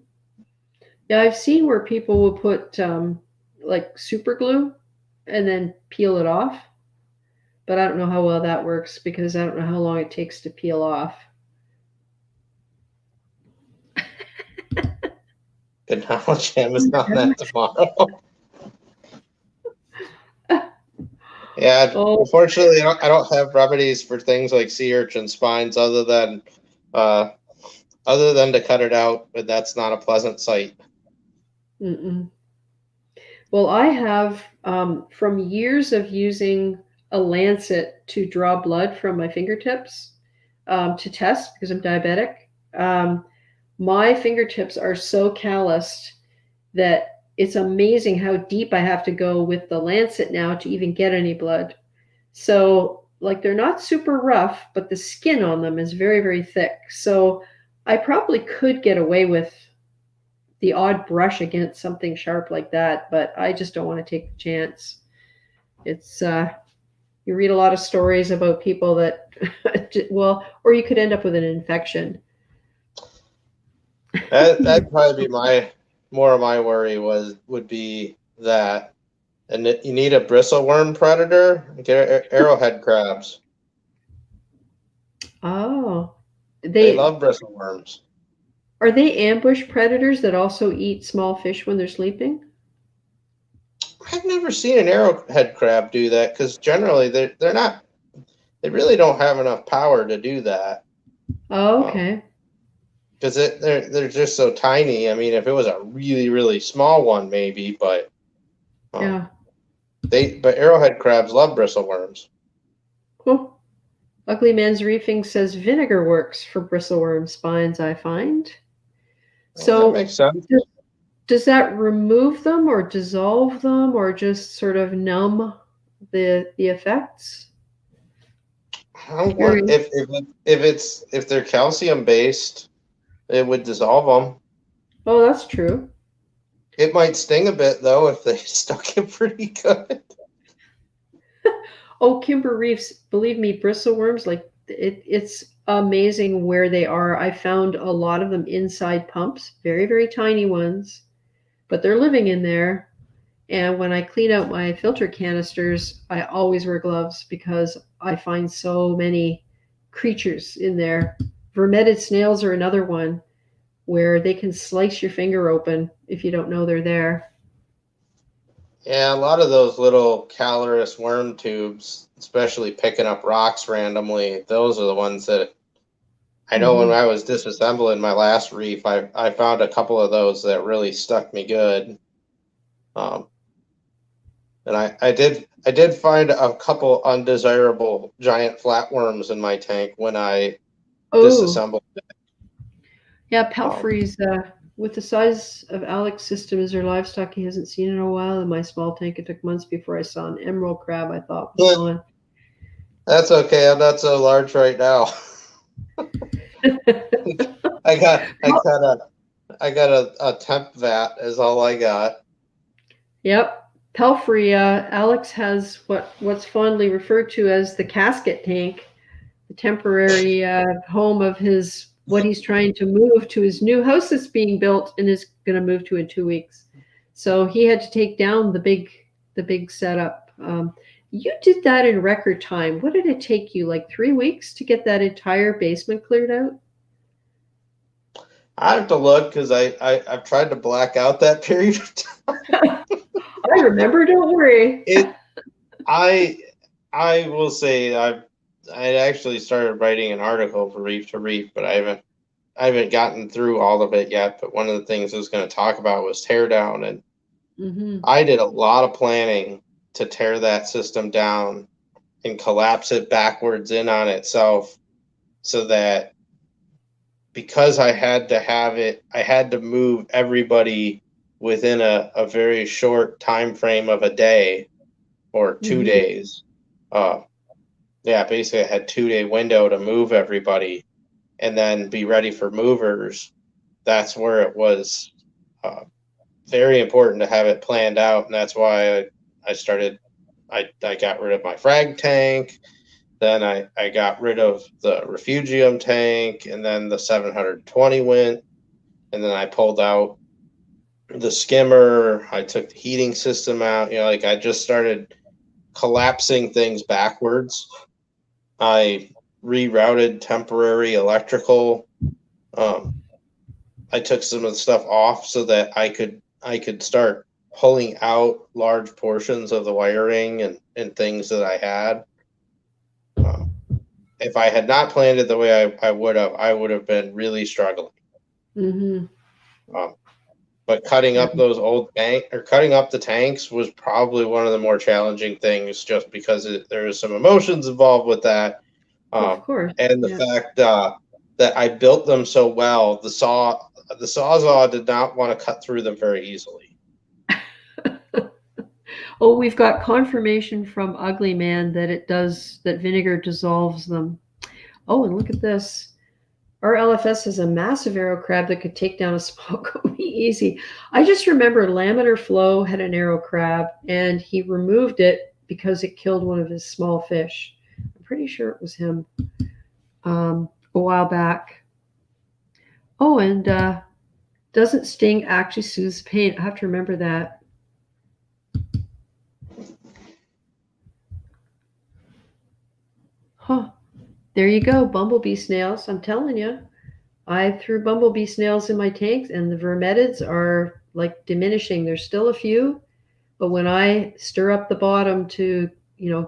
S1: Yeah, I've seen where people will put like super glue and then peel it off. But I don't know how well that works because I don't know how long it takes to peel off.
S2: Good knowledge, Amazon that tomorrow. Yeah, unfortunately, I don't have remedies for things like sea urchin spines other than to cut it out, but that's not a pleasant sight.
S1: Well, I have, from years of using a lancet to draw blood from my fingertips to test because I'm diabetic. My fingertips are so calloused that it's amazing how deep I have to go with the lancet now to even get any blood. So, like, they're not super rough, but the skin on them is very, very thick. So, I probably could get away with the odd brush against something sharp like that, but I just don't want to take the chance. It's you read a lot of stories about people that well, or you could end up with an infection.
S2: That'd probably be more of my worry would be that, and you need a bristleworm predator. Get arrowhead crabs.
S1: Oh,
S2: they love bristleworms.
S1: Are they ambush predators that also eat small fish when they're sleeping?
S2: I've never seen an arrowhead crab do that because generally they're not. They really don't have enough power to do that.
S1: Oh, okay.
S2: Because they're just so tiny. I mean, if it was a really, really small one, maybe, but
S1: yeah.
S2: But arrowhead crabs love bristleworms.
S1: Cool. Ugly Man's Reefing says vinegar works for bristleworm spines, I find. So
S2: that makes sense.
S1: Does that remove them or dissolve them or just sort of numb the effects?
S2: If they're calcium based, it would dissolve them.
S1: Oh, that's true.
S2: It might sting a bit though if they stuck it pretty good.
S1: Oh, Kimber Reefs, believe me, bristleworms, like it's amazing where they are. I found a lot of them inside pumps, very, very tiny ones, but they're living in there. And when I clean out my filter canisters, I always wear gloves because I find so many creatures in there. Vermeted snails are another one where they can slice your finger open if you don't know they're there.
S2: Yeah, a lot of those little calorous worm tubes, especially picking up rocks randomly, those are the ones that I know when I was disassembling my last reef, I found a couple of those that really stuck me good. And I did find a couple undesirable giant flatworms in my tank when I disassembled it.
S1: Yeah, Palfrey's with the size of Alex's system as their livestock he hasn't seen in a while. In my small tank, it took months before I saw an emerald crab I thought was gone.
S2: That's okay. I'm not so large right now. I got a temp vat is all I got.
S1: Yep. Pelfrey, Alex has what's fondly referred to as the casket tank, the temporary home of what he's trying to move to his new house that's being built and is going to move to in 2 weeks. So he had to take down the big setup. You did that in record time. What did it take you, like 3 weeks to get that entire basement cleared out?
S2: I have to look because I've tried to black out that period of time.
S1: I remember. Don't worry.
S2: I will say I actually started writing an article for Reef to Reef, but I haven't gotten through all of it yet. But one of the things I was going to talk about was teardown, and I did a lot of planning to tear that system down and collapse it backwards in on itself, so that because I had to have it, I had to move everybody within a very short time frame of a day or 2 days. Basically I had 2-day window to move everybody and then be ready for movers. That's where it was very important to have it planned out, and that's why I got rid of my frag tank. Then I got rid of the refugium tank, and then the 720 went, and then I pulled out the skimmer. I took the heating system out. I just started collapsing things backwards. I rerouted temporary electrical I took some of the stuff off so that I could start pulling out large portions of the wiring and things that I had. If I had not planned it the way I would have been really struggling.
S1: Mm-hmm.
S2: But cutting up those cutting up the tanks was probably one of the more challenging things, just because there's some emotions involved with that.
S1: Of course.
S2: And the fact that I built them so well, the Sawzall did not want to cut through them very easily.
S1: Oh, we've got confirmation from Ugly Man that vinegar dissolves them. Oh, and look at this. Our LFS has a massive arrow crab that could take down a small goby easy. I just remember Laminar Flow had an arrow crab, and he removed it because it killed one of his small fish. I'm pretty sure it was him a while back. Oh, and doesn't sting actually soothes pain? I have to remember that. Huh. There you go, bumblebee snails. I'm telling you. I threw bumblebee snails in my tanks, and the vermetids are like diminishing. There's still a few, but when I stir up the bottom to,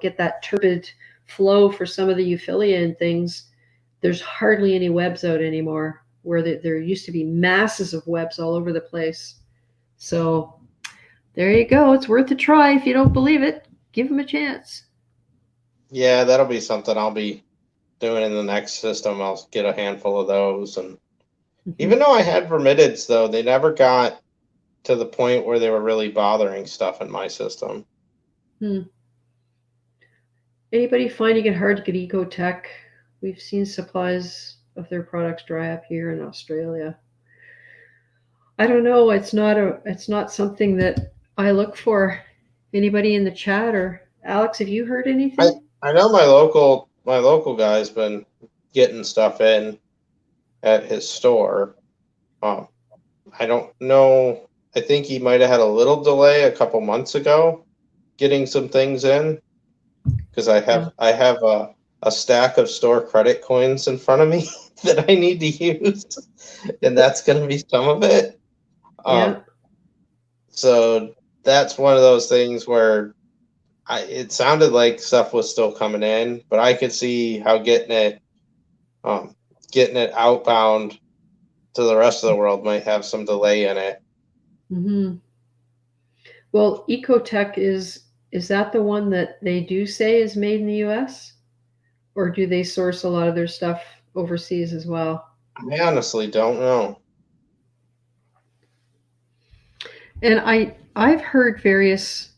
S1: get that turbid flow for some of the Euphilia and things, there's hardly any webs out anymore, where there used to be masses of webs all over the place. So there you go. It's worth a try. If you don't believe it, give them a chance.
S2: Yeah, that'll be something I'll be doing in the next system. I'll get a handful of those. And even though I had vermitids, though, they never got to the point where they were really bothering stuff in my system.
S1: Anybody finding it hard to get Ecotech? We've seen supplies of their products dry up here in Australia. I don't know. It's not something that I look for. Anybody in the chat, or Alex, have you heard anything?
S2: I know my local guy's been getting stuff in at his store. I don't know. I think he might have had a little delay a couple months ago getting some things in, because I have a stack of store credit coins in front of me that I need to use, and that's going to be some of it. So that's one of those things where it sounded like stuff was still coming in, but I could see how getting it outbound to the rest of the world might have some delay in it.
S1: Mm-hmm. Well, Ecotech is that the one that they do say is made in the U.S., or do they source a lot of their stuff overseas as well?
S2: I honestly don't know.
S1: And I've heard various,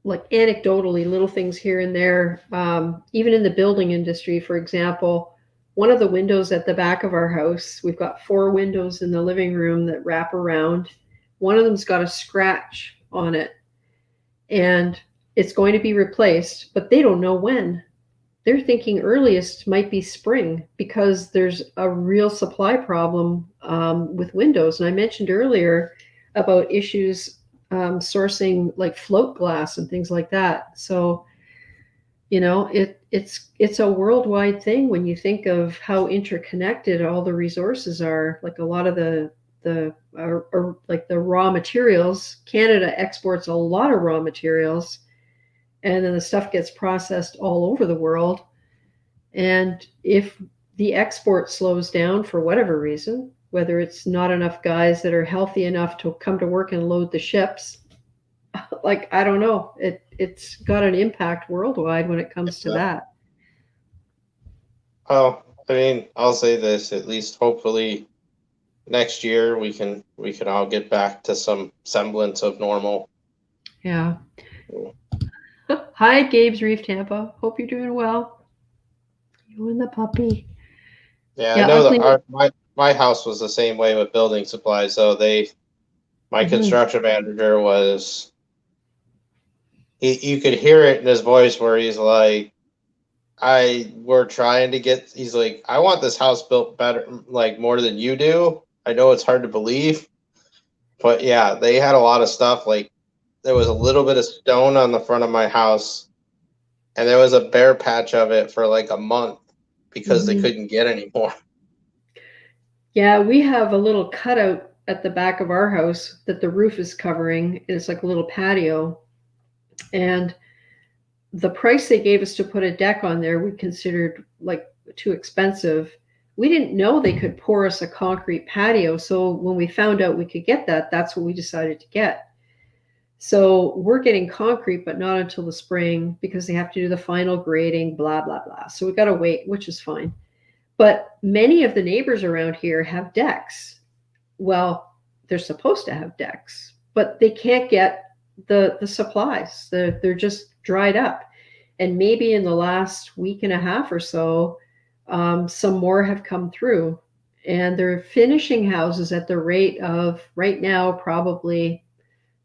S1: like anecdotally, little things here and there. Even in the building industry, for example, one of the windows at the back of our house, we've got 4 windows in the living room that wrap around. One of them's got a scratch on it, and it's going to be replaced, but they don't know when. They're thinking earliest might be spring, because there's a real supply problem with windows. And I mentioned earlier about issues sourcing like float glass and things like that. So, it's a worldwide thing when you think of how interconnected all the resources are. Like a lot of the like the raw materials, Canada exports a lot of raw materials, and then the stuff gets processed all over the world. And if the export slows down for whatever reason, whether it's not enough guys that are healthy enough to come to work and load the ships, like, I don't know, it's got an impact worldwide when it comes to that.
S2: Oh, I mean, I'll say this, at least hopefully next year we can all get back to some semblance of normal.
S1: Yeah. Hi, Gabe's Reef Tampa. Hope you're doing well. You and the puppy.
S2: Yeah, I know that my house was the same way with building supplies. So my construction manager was, you could hear it in his voice where he's like, he's like, I want this house built better, like more than you do. I know it's hard to believe, but yeah, they had a lot of stuff. Like, there was a little bit of stone on the front of my house, and there was a bare patch of it for like a month because they couldn't get any more.
S1: Yeah, we have a little cutout at the back of our house that the roof is covering. It's like a little patio. And the price they gave us to put a deck on there, we considered like too expensive. We didn't know they could pour us a concrete patio. So when we found out we could get that, that's what we decided to get. So we're getting concrete, but not until the spring because they have to do the final grading, blah, blah, blah. So we got to wait, which is fine. But many of the neighbors around here have decks. Well, they're supposed to have decks, but they can't get the supplies. They're just dried up. And maybe in the last week and a half or so, some more have come through. And they're finishing houses at the rate of right now, probably,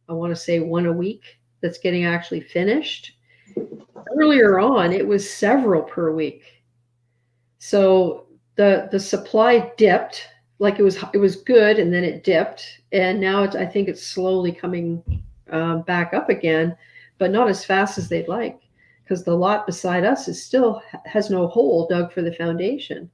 S1: I want to say one a week that's getting actually finished. Earlier on, it was several per week. So the supply dipped, like it was good, and then it dipped, and now I think it's slowly coming back up again, but not as fast as they'd like, because the lot beside us is still has no hole dug for the foundation,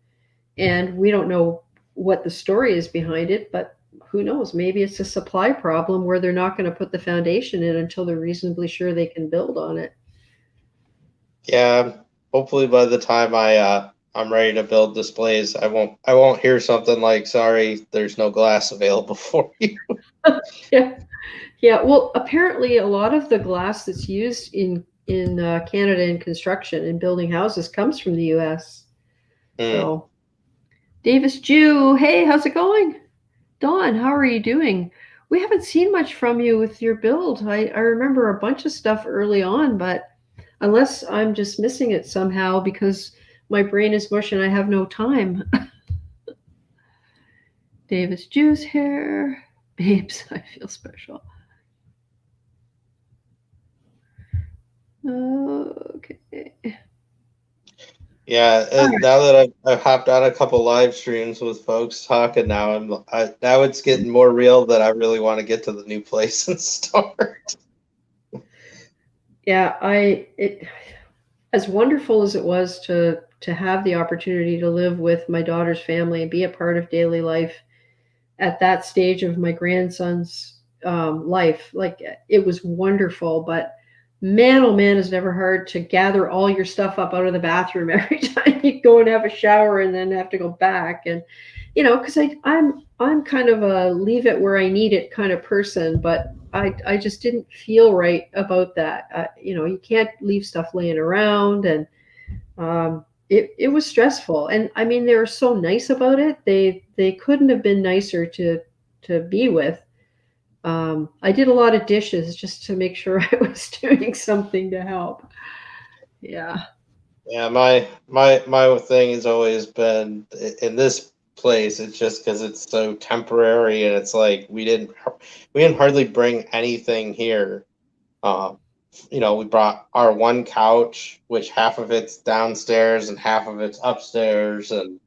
S1: and we don't know what the story is behind it, but who knows? Maybe it's a supply problem where they're not going to put the foundation in until they're reasonably sure they can build on it.
S2: Yeah, hopefully by the time I'm ready to build displays, I won't hear something like, "Sorry, there's no glass available for you."
S1: Yeah, yeah. Well, apparently, a lot of the glass that's used in Canada in construction and building houses comes from the U.S. So, Davis Jew, hey, how's it going? Dawn, how are you doing? We haven't seen much from you with your build. I remember a bunch of stuff early on, but unless I'm just missing it somehow because my brain is mush and I have no time. Davis Jew's hair. Babes, I feel special. Okay.
S2: Yeah,
S1: Right.
S2: now that I've hopped on a couple live streams with folks talking, now now it's getting more real that I really want to get to the new place and start.
S1: Yeah, as wonderful as it was to have the opportunity to live with my daughter's family and be a part of daily life at that stage of my grandson's life, like it was wonderful. But man, oh man, is never hard to gather all your stuff up out of the bathroom every time you go and have a shower and then have to go back. And because I'm kind of a leave it where I need it kind of person, but I just didn't feel right about that. You can't leave stuff laying around, and it was stressful. And I mean, they were so nice about it. They couldn't have been nicer to be with. I did a lot of dishes just to make sure I was doing something to help. Yeah.
S2: Yeah, my thing has always been in this place. It's just because it's so temporary, and it's like we didn't hardly bring anything here. We brought our one couch, which half of it's downstairs and half of it's upstairs, and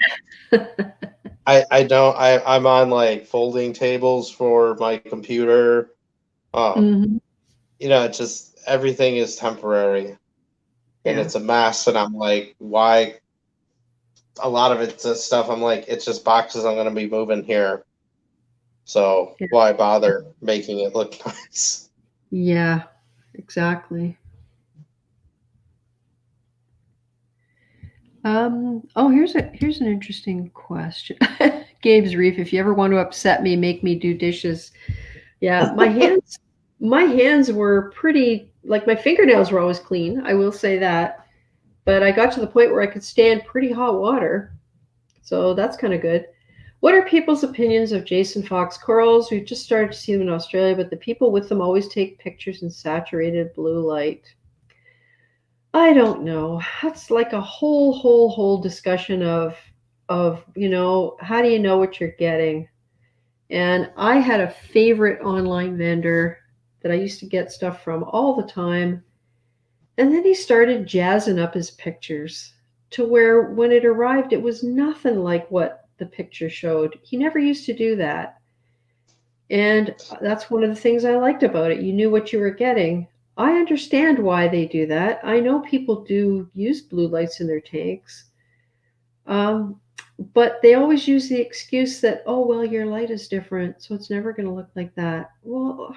S2: I'm on like folding tables for my computer.
S1: Mm-hmm.
S2: It's just everything is temporary and
S1: Yeah.
S2: it's a mess, and I'm like, why? A lot of it's just stuff I'm like, it's just boxes I'm gonna be moving here. So
S1: Yeah.
S2: why bother making it look nice?
S1: Yeah. Exactly. Here's an interesting question. Gabe's Reef, if you ever want to upset me, make me do dishes. Yeah, my hands were pretty, like my fingernails were always clean, I will say that. But I got to the point where I could stand pretty hot water. So that's kind of good. What are people's opinions of Jason Fox corals? We've just started to see them in Australia, but the people with them always take pictures in saturated blue light. I don't know. That's like a whole discussion of how do you know what you're getting? And I had a favorite online vendor that I used to get stuff from all the time. And then he started jazzing up his pictures to where when it arrived, it was nothing like what the picture showed. He never used to do that. And that's one of the things I liked about it. You knew what you were getting. I understand why they do that. I know people do use blue lights in their tanks. Um, but they always use the excuse that, oh, well, your light is different, so it's never going to look like that. Well,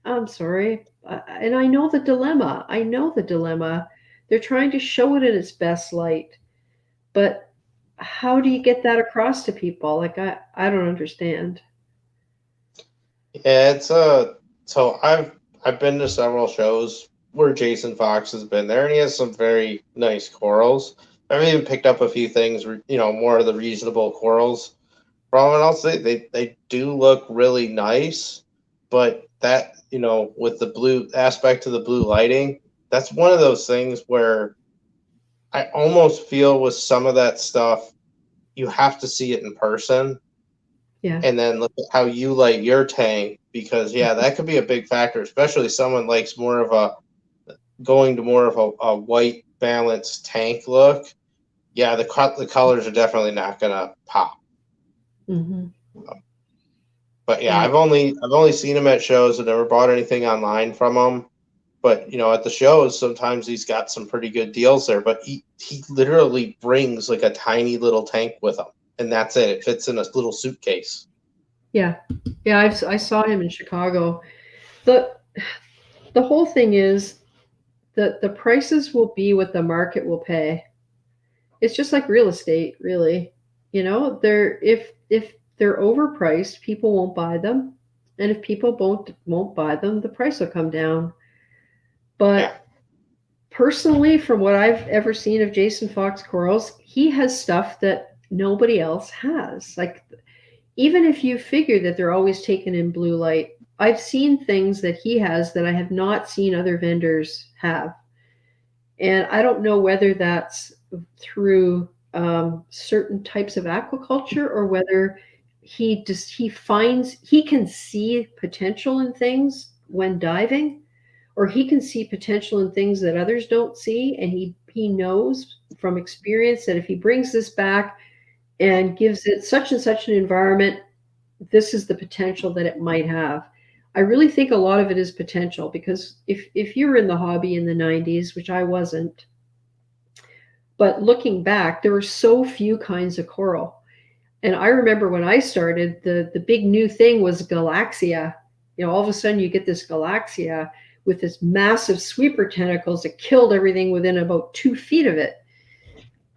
S1: I'm sorry. And I know the dilemma. I know the dilemma. They're trying to show it in its best light. But how do you get that across to people? Like, I don't understand.
S2: Yeah, it's so I've been to several shows where Jason Fox has been there, and he has some very nice corals. I've even picked up a few things, more of the reasonable corals from it. I'll say they do look really nice, but that, with the blue aspect of the blue lighting, that's one of those things where I almost feel with some of that stuff, you have to see it in person.
S1: Yeah.
S2: And then look at how you light your tank, because that could be a big factor, especially someone likes more of going to more of a white balanced tank look. Yeah, the colors are definitely not gonna pop.
S1: Mm-hmm.
S2: But yeah,
S1: Right.
S2: I've only seen him at shows. I've never bought anything online from him. But at the shows, sometimes he's got some pretty good deals there. But he literally brings like a tiny little tank with him, and that's it. It fits in a little suitcase.
S1: Yeah. Yeah. I saw him in Chicago. The the whole thing is that the prices will be what the market will pay. It's just like real estate, really. They're if they're overpriced, people won't buy them, and if people won't buy them, the price will come down.
S2: Yeah.
S1: But personally, from what I've ever seen of Jason Fox corals, he has stuff that nobody else has. Like, even if you figure that they're always taken in blue light, I've seen things that he has that I have not seen other vendors have. And I don't know whether that's through certain types of aquaculture, or whether he can see potential in things when diving, or he can see potential in things that others don't see, and he knows from experience that if he brings this back and gives it such and such an environment, this is the potential that it might have. I really think a lot of it is potential, because if you were in the hobby in the 90s, which I wasn't, but looking back, there were so few kinds of coral. And I remember when I started, the big new thing was Galaxia. All of a sudden you get this Galaxia with this massive sweeper tentacles that killed everything within about 2 feet of it.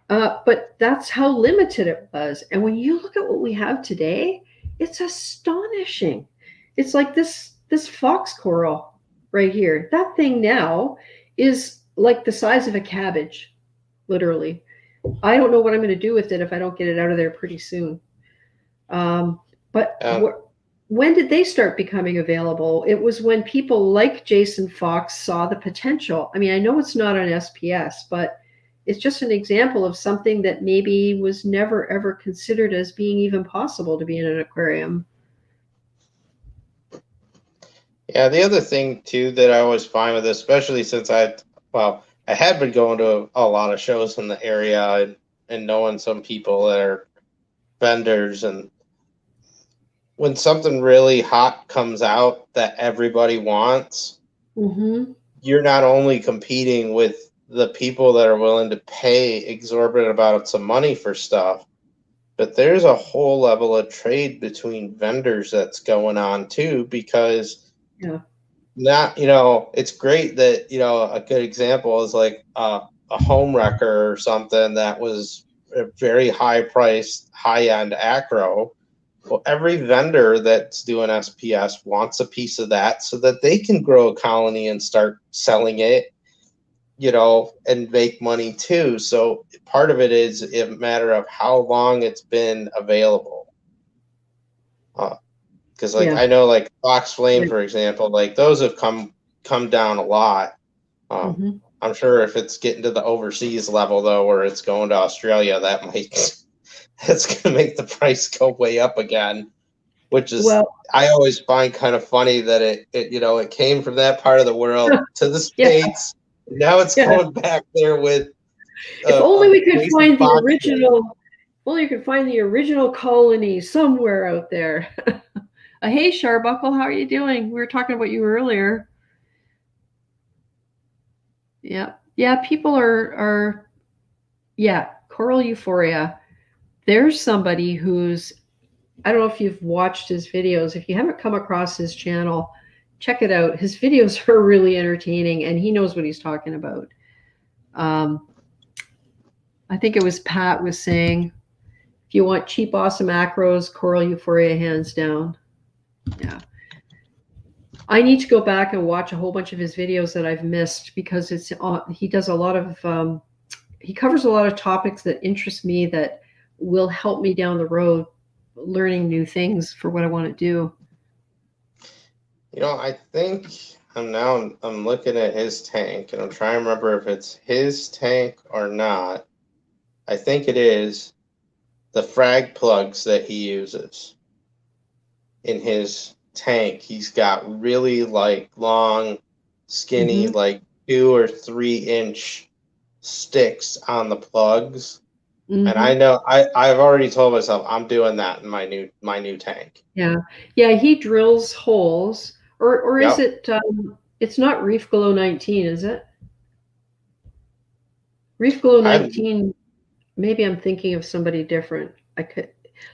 S1: But that's how limited it was. And when you look at what we have today, it's astonishing. It's like this fox coral right here. That thing now is like the size of a cabbage, literally. I don't know what I'm going to do with it if I don't get it out of there pretty soon. But when did they start becoming available? It was when people like Jason Fox saw the potential. I mean, I know it's not on SPS, but it's just an example of something that maybe was never ever considered as being even possible to be in an aquarium.
S2: Yeah, the other thing too that I was fine with, especially since I had been going to a lot of shows in the area, and knowing some people that are vendors, and when something really hot comes out that everybody wants,
S1: Mm-hmm.
S2: you're not only competing with the people that are willing to pay exorbitant amounts of money for stuff, but there's a whole level of trade between vendors that's going on too, because
S1: Yeah.
S2: it's great that, a good example is like a home wrecker or something that was a very high priced, high end acro. Well, every vendor that's doing SPS wants a piece of that so that they can grow a colony and start selling it, and make money too. So part of it is a matter of how long it's been available. Because like
S1: Yeah.
S2: I know like Fox Flame,
S1: Right.
S2: for example, like those have come down a lot.
S1: Mm-hmm.
S2: I'm sure if it's getting to the overseas level though, where it's going to Australia, that might that's going to make the price go way up again. Which is,
S1: Well,
S2: I always find kind of funny that it came from that part of the world to the
S1: yeah,
S2: States. Now it's
S1: yeah.
S2: going back there with
S1: If only we could
S2: Jason
S1: find the
S2: Fox.
S1: original. If only you could find the original colony somewhere out there. Hey, Sharbuckle, how are you doing? We were talking about you earlier. Yeah, yeah. People are yeah. Coral euphoria. there's somebody who's, I don't know if you've watched his videos. If you haven't come across his channel, check it out. His videos are really entertaining, and he knows what he's talking about. I think it was Pat was saying, if you want cheap, awesome macros, Coral Euphoria hands down. Yeah. I need to go back and watch a whole bunch of his videos that I've missed, because he does a lot of he covers a lot of topics that interest me, that will help me down the road learning new things for what I want to do.
S2: You know, I think I'm looking at his tank, and I'm trying to remember if it's his tank or not. I think it is the frag plugs that he uses in his tank. He's got really like long, skinny, like 2 or 3 inch sticks on the plugs. And I know I've already told myself I'm doing that in my new tank.
S1: Yeah, he drills holes, or
S2: Yep.
S1: is it? It's not ReefGrrl 19, is it? ReefGrrl 19. Maybe I'm thinking of somebody different.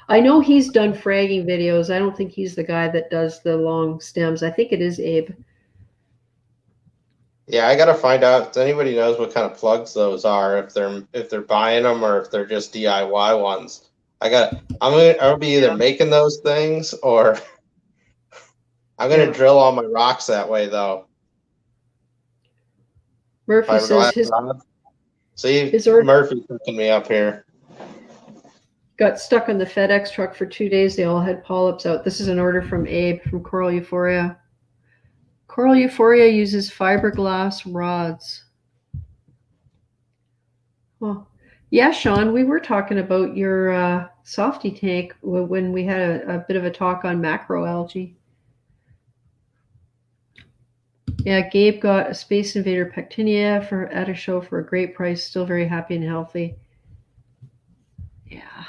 S1: I know he's done fragging videos. I don't think he's the guy that does the long stems. I think it is Abe.
S2: Yeah, I gotta find out if anybody knows what kind of plugs those are. If they're buying them or if they're just DIY ones. I'll be either making those things or I'm gonna drill all my rocks that way though.
S1: Murphy says
S2: Murphy's hooking me up here.
S1: Got stuck on the FedEx truck for 2 days. They all had polyps out. This is an order from Abe from Coral Euphoria. Coral Euphoria uses fiberglass rods. Well, yeah, Sean, we were talking about your softy tank when we had a bit of a talk on macroalgae. Yeah, Gabe got a Space Invader Pectinia at a show for a great price. Still very happy and healthy. Yeah,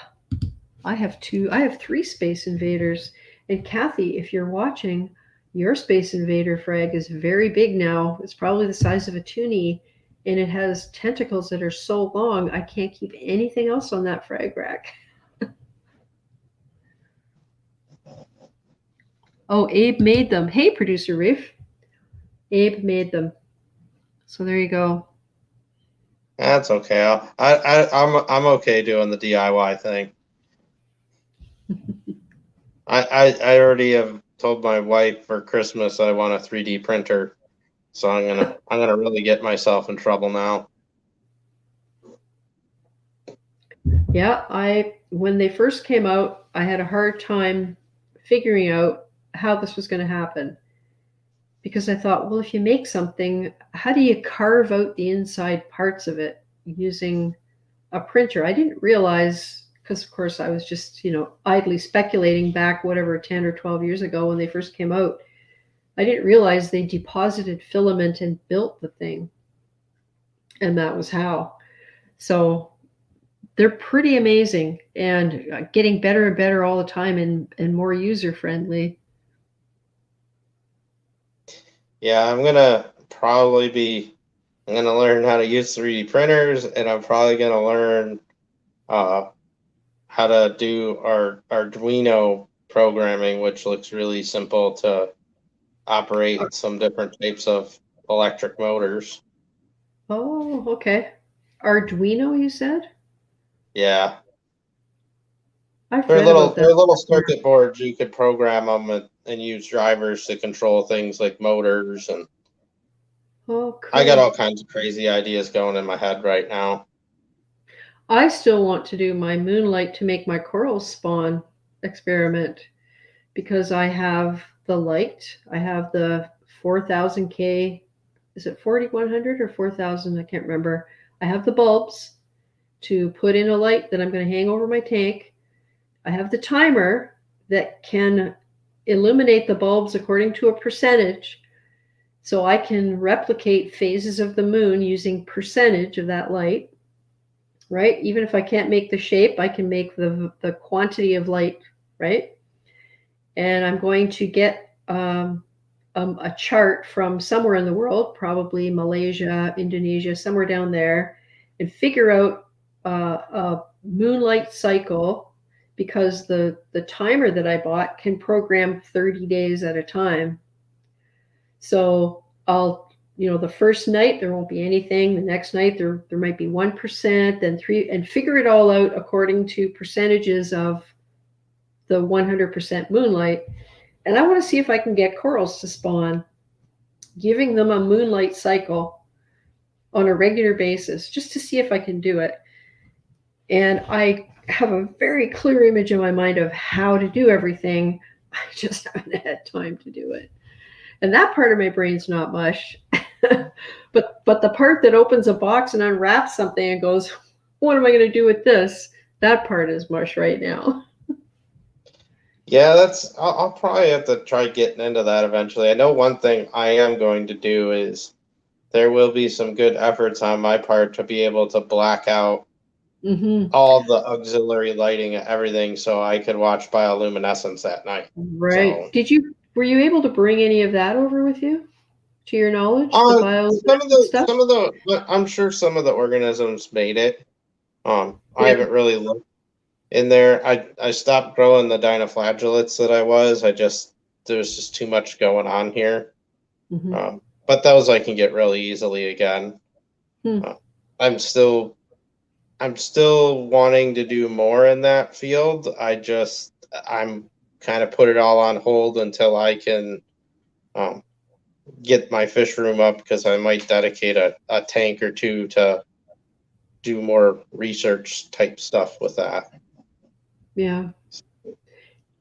S1: I have 3 Space Invaders. And Kathy, if you're watching, your Space Invader frag is very big now. It's probably the size of a toonie, and it has tentacles that are so long I can't keep anything else on that frag rack. Oh, Abe made them. Hey, Producer Reef. Abe made them. So there you go.
S2: That's okay. I'm okay doing the DIY thing. I already have told my wife for Christmas I want a 3D printer, so I'm gonna really get myself in trouble now.
S1: Yeah, when they first came out, I had a hard time figuring out how this was going to happen, because I thought, well, if you make something, how do you carve out the inside parts of it using a printer? I didn't realize, because of course I was just, idly speculating back, whatever, 10 or 12 years ago when they first came out. I didn't realize they deposited filament and built the thing. And that was how. So they're pretty amazing and getting better and better all the time, and more user friendly.
S2: Yeah, I'm gonna learn how to use 3D printers, and I'm probably gonna learn how to do our Arduino programming, which looks really simple to operate some different types of electric motors.
S1: Oh, okay. Arduino, you said?
S2: Yeah.
S1: I've read about that.
S2: They're little circuit boards. You could program them and use drivers to control things like motors. And
S1: oh, cool.
S2: I got all kinds of crazy ideas going in my head right now.
S1: I still want to do my moonlight to make my coral spawn experiment, because I have the light. I have the 4000K. Is it 4100 or 4000? I can't remember. I have the bulbs to put in a light that I'm going to hang over my tank. I have the timer that can illuminate the bulbs according to a percentage, so I can replicate phases of the moon using percentage of that light, right? Even if I can't make the shape, I can make the quantity of light, right? And I'm going to get a chart from somewhere in the world, probably Malaysia, Indonesia, somewhere down there, and figure out moonlight cycle, because the timer that I bought can program 30 days at a time. So I'll, the first night there won't be anything. The next night there might be 1%, then 3, and figure it all out according to percentages of the 100% moonlight. And I want to see if I can get corals to spawn, giving them a moonlight cycle on a regular basis, just to see if I can do it. And I have a very clear image in my mind of how to do everything. I just haven't had time to do it. And that part of my brain's not mush. but the part that opens a box and unwraps something and goes, what am I going to do with this? That part is mush right now.
S2: Yeah, I'll probably have to try getting into that eventually. I know one thing I am going to do is there will be some good efforts on my part to be able to black out all the auxiliary lighting and everything so I could watch bioluminescence at night.
S1: Right. So, were you able to bring any of that over with you, to your knowledge?
S2: Some of the I'm sure some of the organisms made it. I haven't really looked in there. I stopped growing the dinoflagellates that I was. There's just too much going on here. But those I can get really easily again. I'm still wanting to do more in that field. I'm kind of put it all on hold until I can get my fish room up, because I might dedicate a tank or two to do more research type stuff with that.
S1: Yeah,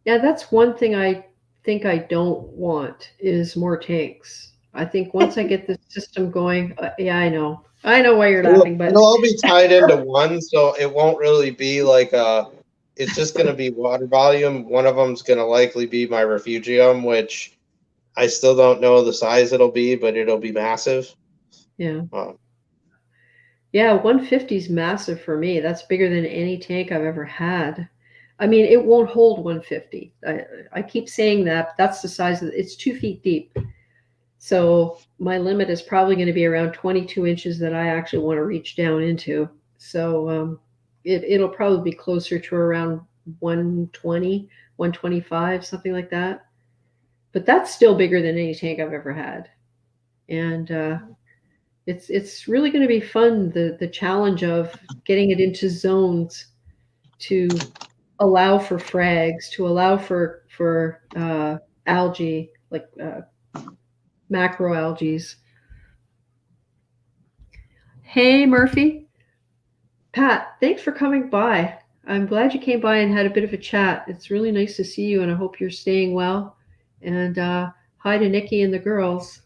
S1: that's one thing I think I don't want is more tanks. I think once I get this system going, I know why you're laughing, but
S2: it'll all be tied into one, so it won't really be like it's just going to be water volume. One of them's going to likely be my refugium, which I still don't know the size it'll be, but it'll be massive.
S1: Yeah. Yeah, 150 is massive for me. That's bigger than any tank I've ever had. I mean, it won't hold 150. I keep saying that. That's the size of it. It's 2 feet deep. So my limit is probably going to be around 22 inches that I actually want to reach down into. So it'll probably be closer to around 120, 125, something like that. But that's still bigger than any tank I've ever had. And it's really going to be fun, the challenge of getting it into zones to allow for frags, to allow for algae, like macroalgae. Hey, Murphy. Pat, thanks for coming by. I'm glad you came by and had a bit of a chat. It's really nice to see you, and I hope you're staying well. And hi to Nikki and the girls.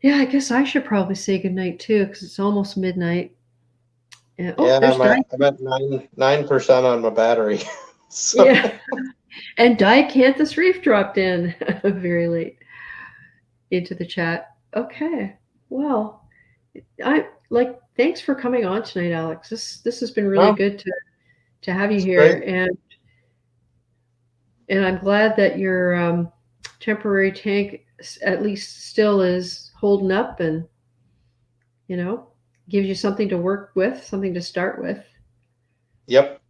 S1: Yeah, I guess I should probably say goodnight too, because it's almost midnight. And,
S2: I'm at 9% on my battery.
S1: So. Yeah, and Diacanthus Reef dropped in very late into the chat. Okay, well, thanks for coming on tonight, Alex. This has been really good to have you here,
S2: great.
S1: and I'm glad that your temporary tank at least still is holding up, and gives you something to work with, something to start with.
S2: Yep.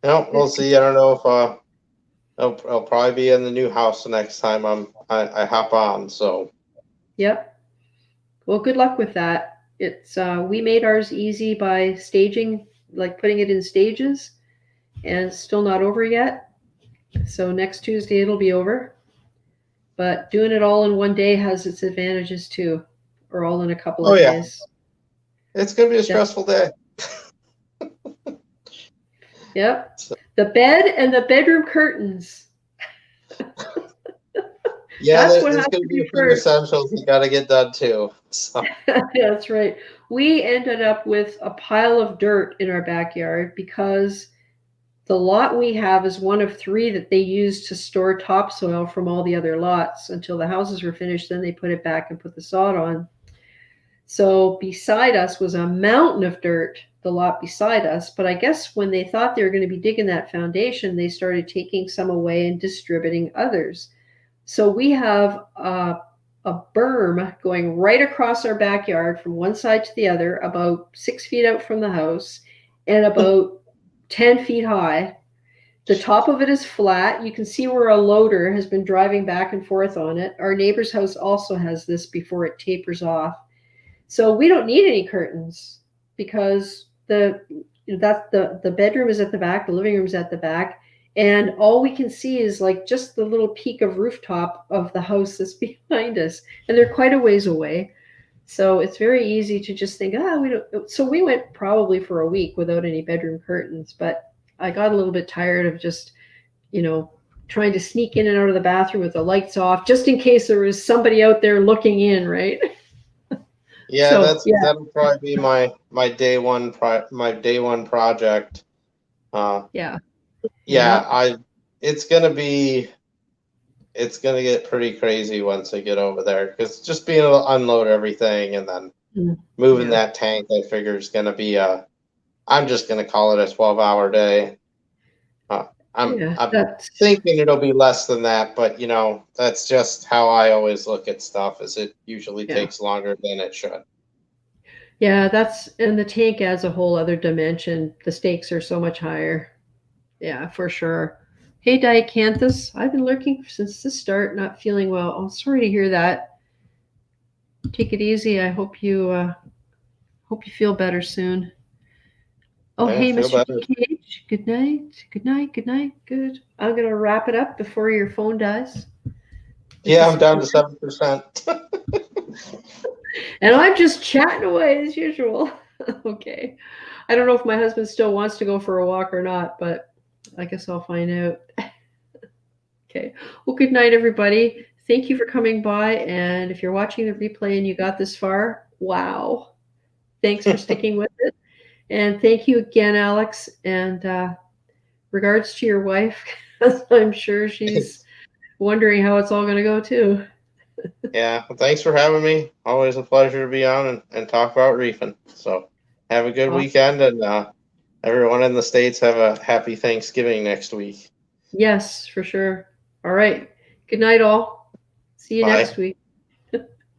S2: No, we'll see. I don't know if I'll probably be in the new house the next time I hop on. So.
S1: Yep. Well, good luck with that. It's we made ours easy by staging, like putting it in stages, and it's still not over yet. So next Tuesday it'll be over. But doing it all in one day has its advantages too, or all in a couple of days.
S2: It's going to be a stressful day.
S1: Yep. The bed and the bedroom curtains.
S2: Yeah, there's going to be a few essentials you got to get done too. So.
S1: That's right. We ended up with a pile of dirt in our backyard because the lot we have is one of 3 that they used to store topsoil from all the other lots until the houses were finished. Then they put it back and put the sod on. So beside us was a mountain of dirt, the lot beside us. But I guess when they thought they were going to be digging that foundation, they started taking some away and distributing others. So we have a a berm going right across our backyard from one side to the other, about 6 feet out from the house and about 10 feet high. The top of it is flat. You can see where a loader has been driving back and forth on it. Our neighbor's house also has this before it tapers off. So we don't need any curtains because the bedroom is at the back, the living room is at the back, and all we can see is like just the little peak of rooftop of the house that's behind us, and they're quite a ways away. So it's very easy to just think, we don't. So we went probably for a week without any bedroom curtains, but I got a little bit tired of just, trying to sneak in and out of the bathroom with the lights off, just in case there was somebody out there looking in, right?
S2: Yeah, that'll probably be my day one project. It's gonna get pretty crazy once I get over there, because just being able to unload everything and then moving that tank, I figure is gonna be I'm just gonna call it a 12-hour day. I'm thinking it'll be less than that, but that's just how I always look at stuff, is it usually takes longer than it should.
S1: Yeah, and the tank adds a whole other dimension. The stakes are so much higher. Yeah, for sure. Hey, Diacanthus, I've been lurking since the start, not feeling well. Oh, sorry to hear that. Take it easy. I hope you feel better soon. Oh, hey, Mr. Cage. Good night. Good night. Good night. Good. I'm gonna wrap it up before your phone dies.
S2: Yeah, I'm down to 7%.
S1: And I'm just chatting away as usual. Okay. I don't know if my husband still wants to go for a walk or not, but I guess I'll find out. Okay. Well, good night, everybody. Thank you for coming by. And if you're watching the replay and you got this far, wow. Thanks for sticking with it. And thank you again, Alex. And regards to your wife, I'm sure she's wondering how it's all going to go, too.
S2: Yeah. Well, thanks for having me. Always a pleasure to be on and talk about reefing. So have a good weekend, and everyone in the States have a happy Thanksgiving next week.
S1: Yes, for sure. All right. Good night, all. See you next week.